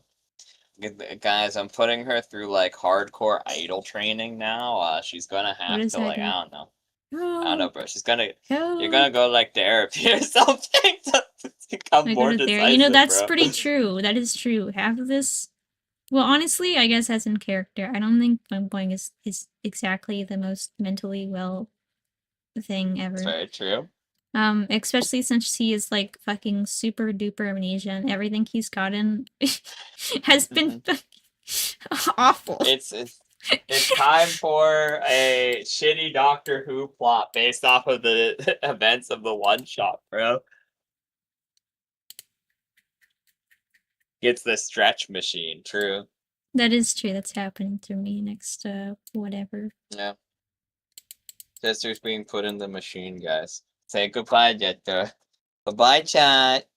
Guys, I'm putting her through like hardcore idol training now. She's gonna have to like, I don't know. I don't know, bro. She's gonna you're gonna go like therapy or something to become more decisive, you know, that's bro. pretty true. That is true. Half of this, well, honestly, I guess as in character, I don't think Boing is exactly the most mentally well thing ever. That's very true. Especially since he is like fucking super duper amnesia and everything he's gotten has been awful. It's time for a shitty Doctor Who plot based off of the events of the one shot, bro. It's the stretch machine, true. That is true. That's happening to me next whatever. Yeah. Jester's being put in the machine, guys. Say goodbye, Jester. Goodbye, chat.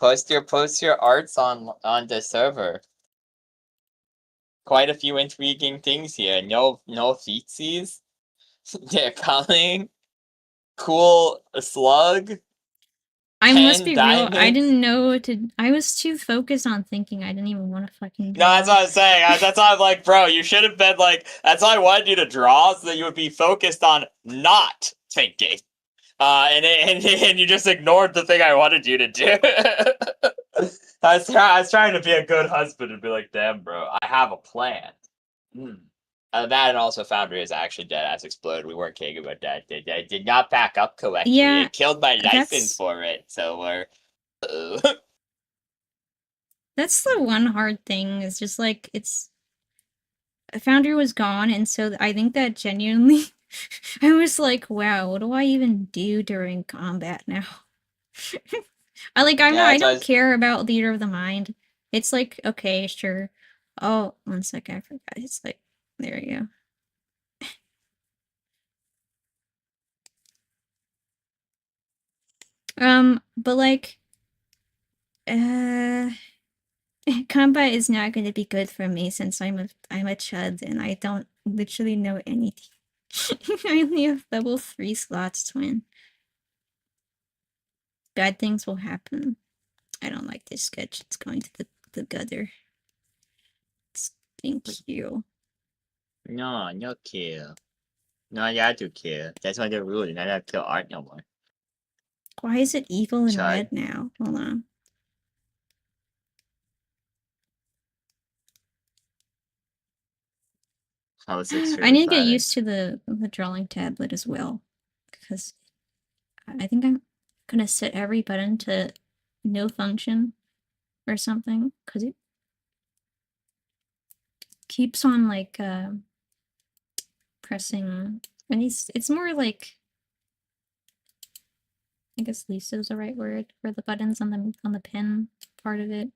Post your arts on the server. Quite a few intriguing things here. No feetsies. They're coming. Cool slug. I must be diamonds. real. I didn't know what to. I was too focused on thinking. I didn't even want to fucking draw. No, that's what I'm saying. That's why I'm like, bro, you should have been like. That's why I wanted you to draw, so that you would be focused on not thinking. And you just ignored the thing I wanted you to do. I was trying to be a good husband and be like, damn, bro, I have a plan. That and also Foundry is actually dead as exploded. We weren't kidding about that. I did not back up correctly. Yeah, it killed my license for it. So we're. That's the one hard thing. Is just like it's. Foundry was gone, and so I think that genuinely, I was like, wow, what do I even do during combat now? I don't care about Leader of the Mind. It's like, okay, sure. Oh, 1 second, I forgot. It's like, there you go. But like, combat is not going to be good for me since I'm a chud and I don't literally know anything. I only have level 3 slots to win. Bad things will happen. I don't like this sketch. It's going to the gutter. Thank you. No kill. No, you have to kill. That's not the rule. You don't have to kill art no more. Why is it evil and red now? Hold on. I need to get used to the drawing tablet as well, because I think I'm gonna set every button to no function or something, because it keeps on like pressing, and it's more like, I guess Lisa is the right word for the buttons on the pen part of it.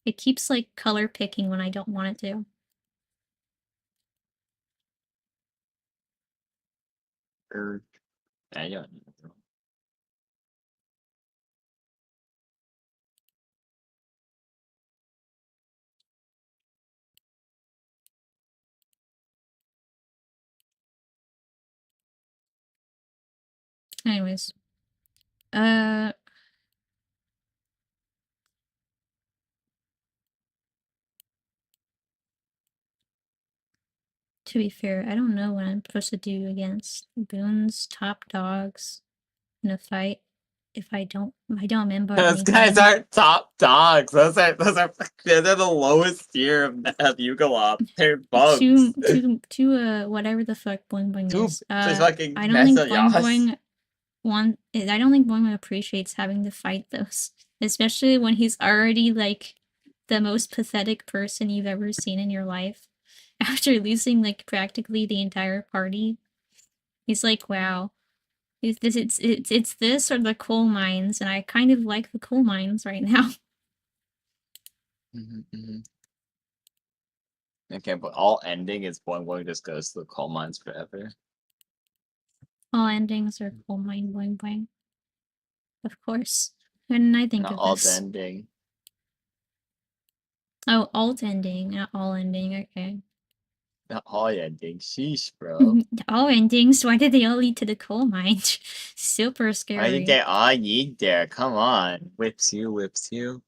It keeps like color picking when I don't want it to. I don't know. Anyways. To be fair, I don't know what I'm supposed to do against Boon's top dogs in a fight if I don't remember Those anything. guys aren't top dogs. Those are they're the lowest tier of Yugalop. They're bugs. To whatever the fuck Boing Boing is. Fucking I don't think Boing I don't think Boing appreciates having to fight those, especially when he's already like the most pathetic person you've ever seen in your life. After losing like practically the entire party, he's like, "Wow, it's this or the coal mines," and I kind of like the coal mines right now. Okay, but all ending is Boing Boing just goes to the coal mines forever. All endings are coal mine Boing Boing. Of course. And I think Not of alt this. ending. Oh, alt ending, not all ending. Okay. Not all ending. Sheesh, bro. All endings. Why did they all lead to the coal mine? Super scary. Why did they all lead there? Come on. Whips you.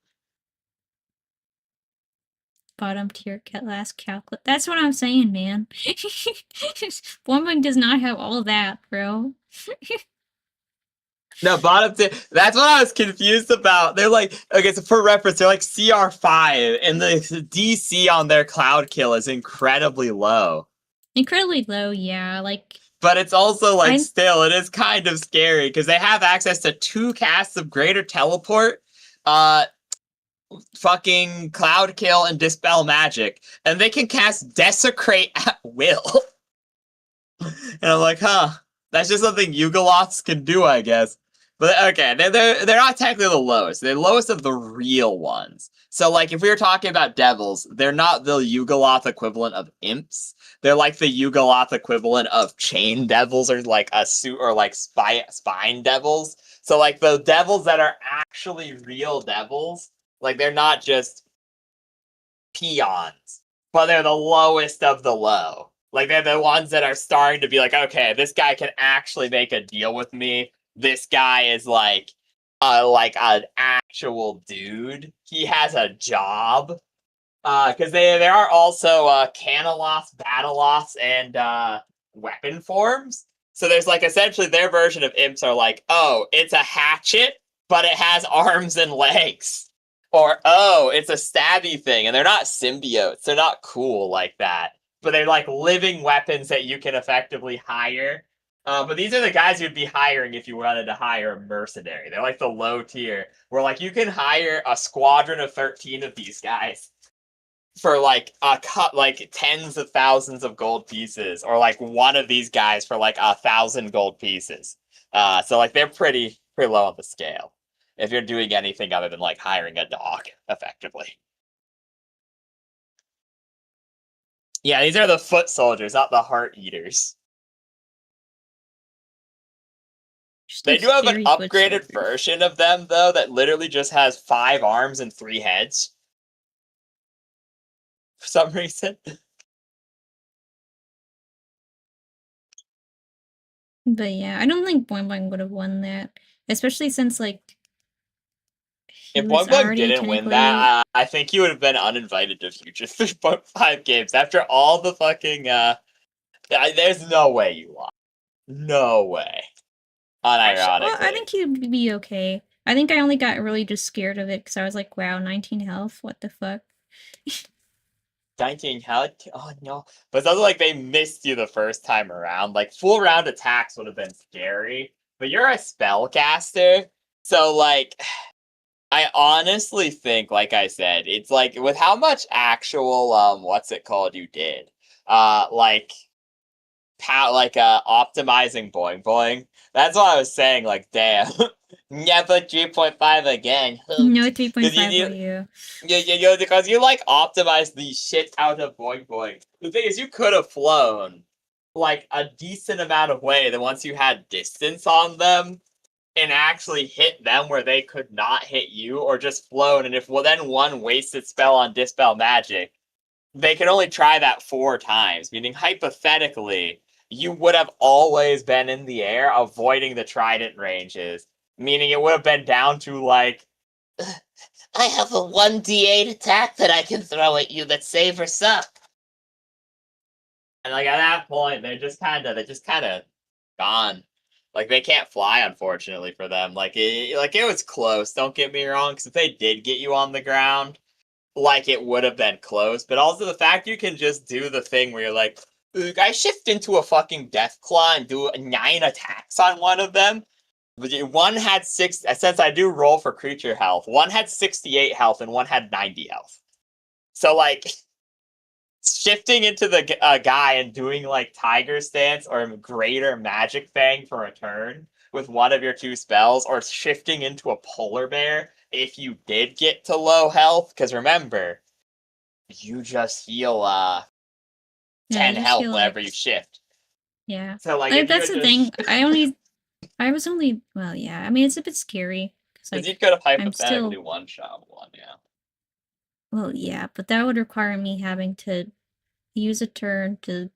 Bottom tier last calculate. That's what I'm saying, man. Woman does not have all that, bro. No, bottom tier. That's what I was confused about. They're like, okay, so for reference, they're like CR5, and the DC on their cloud kill is incredibly low. Incredibly low, yeah. Like, but it's also like still, it is kind of scary because they have access to 2 casts of Greater Teleport, fucking Cloud Kill, and Dispel Magic, and they can cast Desecrate at will. And I'm like, huh, that's just something Yugoloths can do, I guess. But okay, they're not technically the lowest. They're the lowest of the real ones. So like if we were talking about devils, they're not the Yugoloth equivalent of imps. They're like the Yugoloth equivalent of chain devils or like a suit or like spine devils. So like the devils that are actually real devils, like they're not just peons, but they're the lowest of the low. Like they're the ones that are starting to be like, okay, this guy can actually make a deal with me. This guy is like an actual dude. He has a job. Because there are also Canoloths, Battleloths, and weapon forms. So there's like essentially their version of imps are like, oh, it's a hatchet, but it has arms and legs. Or, oh, it's a stabby thing, and they're not symbiotes. They're not cool like that. But they're like living weapons that you can effectively hire. But these are the guys you'd be hiring if you wanted to hire a mercenary. They're like the low tier, where like you can hire a squadron of 13 of these guys for like like tens of thousands of gold pieces, or like one of these guys for like 1,000 gold pieces. So like they're pretty low on the scale if you're doing anything other than like hiring a dog effectively. Yeah, these are the foot soldiers, not the heart eaters. They do have an upgraded version of them though that literally just has 5 arms and 3 heads. For some reason. But yeah, I don't think Boing Boing would have won that, especially since like if Boing Boing didn't win that, I think he would have been uninvited to future 3.5 games after all the fucking. There's no way you lost. No way. Unironically. Well, I think he'd be okay. I think I only got really just scared of it because I was like, wow, 19 health? What the fuck? 19 health? Oh no. But it's also like they missed you the first time around. Like full round attacks would have been scary. But you're a spellcaster. So like I honestly think, like I said, it's like with how much actual what's it called you did. Optimizing Boing Boing. That's what I was saying, like, damn. Never 3.5 again. No 3.5 for you. Yeah, because you, like, optimized the shit out of Boing Boing. The thing is, you could have flown, like, a decent amount of way that once you had distance on them, and actually hit them where they could not hit you, or just flown, and if then one wasted spell on Dispel Magic, they can only try that 4 times, meaning hypothetically, you would have always been in the air, avoiding the trident ranges. Meaning it would have been down to, like, I have a 1d8 attack that I can throw at you that save or suck. And like at that point, they're just kind of gone. Like they can't fly, unfortunately for them. It was close. Don't get me wrong, because if they did get you on the ground, like it would have been close. But also the fact you can just do the thing where you're like, I shift into a fucking death claw and do 9 attacks on one of them. One had 6. Since I do roll for creature health, one had 68 health and one had 90 health. So like, shifting into the guy and doing like Tiger Stance or Greater Magic Fang for a turn with one of your 2 spells, or shifting into a Polar Bear if you did get to low health, because remember, you just heal 10 health whenever you shift. Yeah. So like, that's the thing. I was only, well, yeah. I mean, it's a bit scary because you could have I'm still hypothetically one-shot one, yeah. Well, yeah, but that would require me having to use a turn to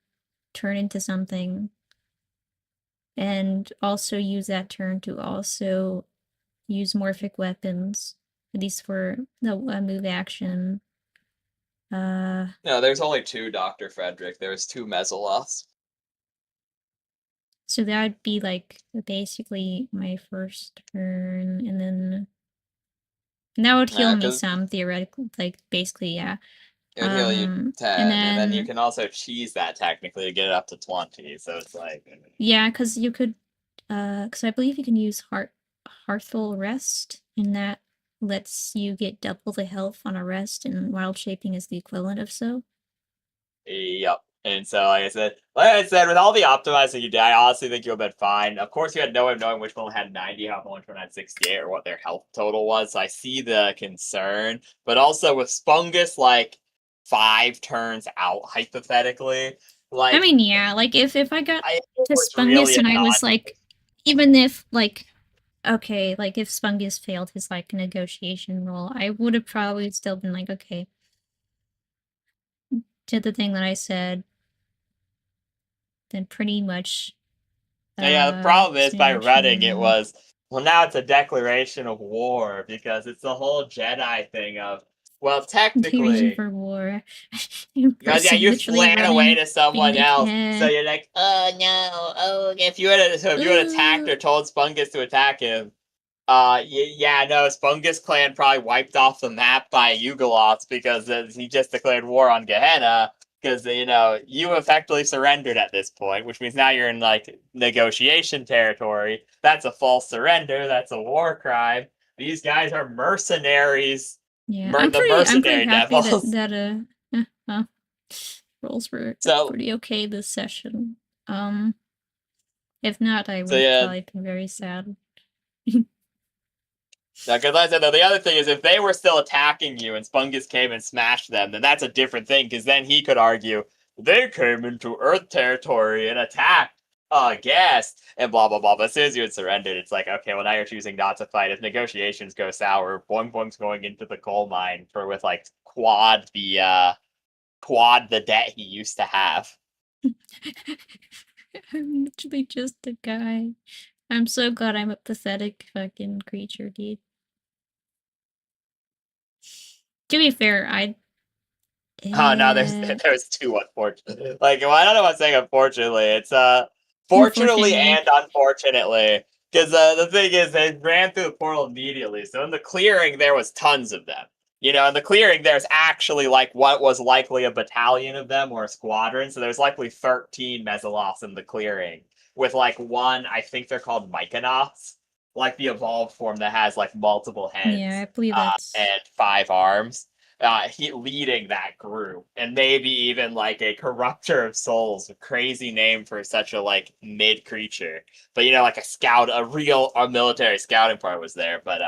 turn into something, and also use that turn to also use morphic weapons, at least for the move action. No, there's only 2 Dr. Frederick. There's 2 Mezzoloths. So that would be like basically my first turn, and then that would heal me some theoretically, like basically, yeah. It would heal you 10, and then you then can also cheese that technically to get it up to 20. So it's like, yeah, because you could, because I believe you can use Hearthful Rest, and that lets you get double the health on a rest, and Wild Shaping is the equivalent of so. Yep. And so, like I said, with all the optimizing you did, I honestly think you would have been fine. Of course, you had no way of knowing which one had 90 health and which one had 68, or what their health total was. So I see the concern. But also with Spungus, like 5 turns out, hypothetically, like, I mean, yeah, like if I got to Spungus really and I was like, even if like, okay, like if Spungus failed his like negotiation roll, I would have probably still been like, okay, did the thing that I said, then pretty much. Yeah, the problem is by running it was, well, now it's a declaration of war, because it's the whole Jedi thing of, well, technically, for war. because yeah, you ran away to someone else, so you're like, oh no, oh, if you had attacked or told Spungus to attack him, yeah, no, Spungus clan probably wiped off the map by Yugoloths, because he just declared war on Gehenna. Because, you effectively surrendered at this point, which means now you're in, like, negotiation territory. That's a false surrender. That's a war crime. These guys are mercenaries. Yeah, I'm pretty happy devils. that rolls were pretty okay this session. If not, I would have probably been very sad. Because like I said, though, the other thing is, if they were still attacking you and Spungus came and smashed them, then that's a different thing, because then he could argue, they came into Earth territory and attacked a guest, and blah, blah, blah. But as soon as you had surrendered, it's like, okay, well, now you're choosing not to fight. If negotiations go sour, Boing Boing's going into the coal mine with, like, quad the debt he used to have. I'm literally just a guy. I'm so glad I'm a pathetic fucking creature, dude. To be fair, Oh no, there's 2, unfortunately. Like, well, I don't know what I'm saying, unfortunately. It's fortunately and unfortunately. Because the thing is, they ran through the portal immediately. So in the clearing, there was tons of them. In the clearing, there's actually, like, what was likely a battalion of them, or a squadron. So there's likely 13 Mezzoloths in the clearing. With, like, one, I think they're called Myconauts. Like, the evolved form that has, like, multiple heads. Yeah, I believe that's... and 5 arms. He leading that group, and maybe even like a corruptor of souls, a crazy name for such a like mid creature. But like a real military scouting part was there. But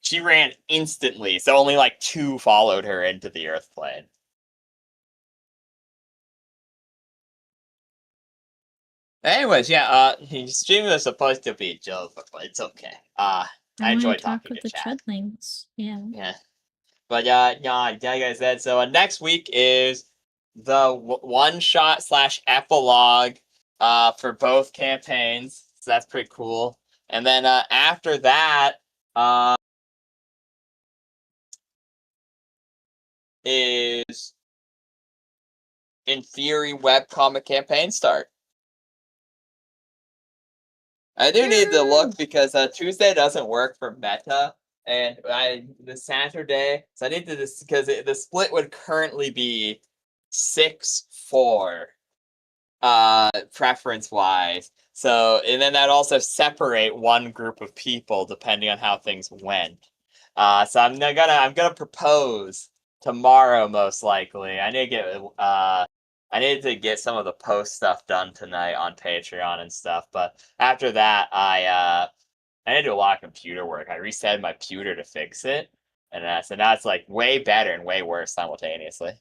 she ran instantly, so only like 2 followed her into the Earth plane. Anyways, yeah, streaming was supposed to be a joke, but it's okay. I enjoy talking to chat. Yeah. Yeah. But yeah, like I said, so next week is the one-shot / epilogue for both campaigns. So that's pretty cool. And then after that is in theory, webcomic campaign start. I do need to look because Tuesday doesn't work for Meta, and the Saturday, so I need to because the split would currently be 6-4, preference wise. So, and then that also separate one group of people depending on how things went. So I'm gonna propose tomorrow most likely. I need to get some of the post stuff done tonight on Patreon and stuff. But after that, I need to do a lot of computer work. I reset my computer to fix it, and so now it's like way better and way worse simultaneously.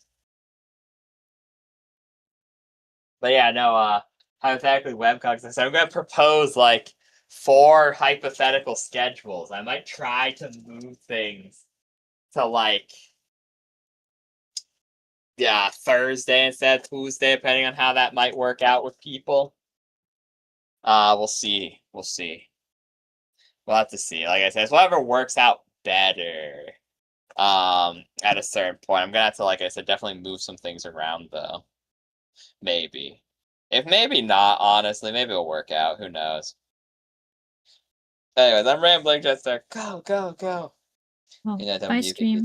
But yeah, no, hypothetically webcomics. So I'm gonna propose like 4 hypothetical schedules. I might try to move things to like Thursday instead of Tuesday, depending on how that might work out with people. We'll see. We'll see. We'll have to see. Like I said, it's whatever works out better. At a certain point, I'm gonna have to, like I said, definitely move some things around though. Maybe. If maybe not, honestly, maybe it'll work out. Who knows? Anyways, I'm rambling, Jester. Go, go, go. Oh, You know, bye, stream.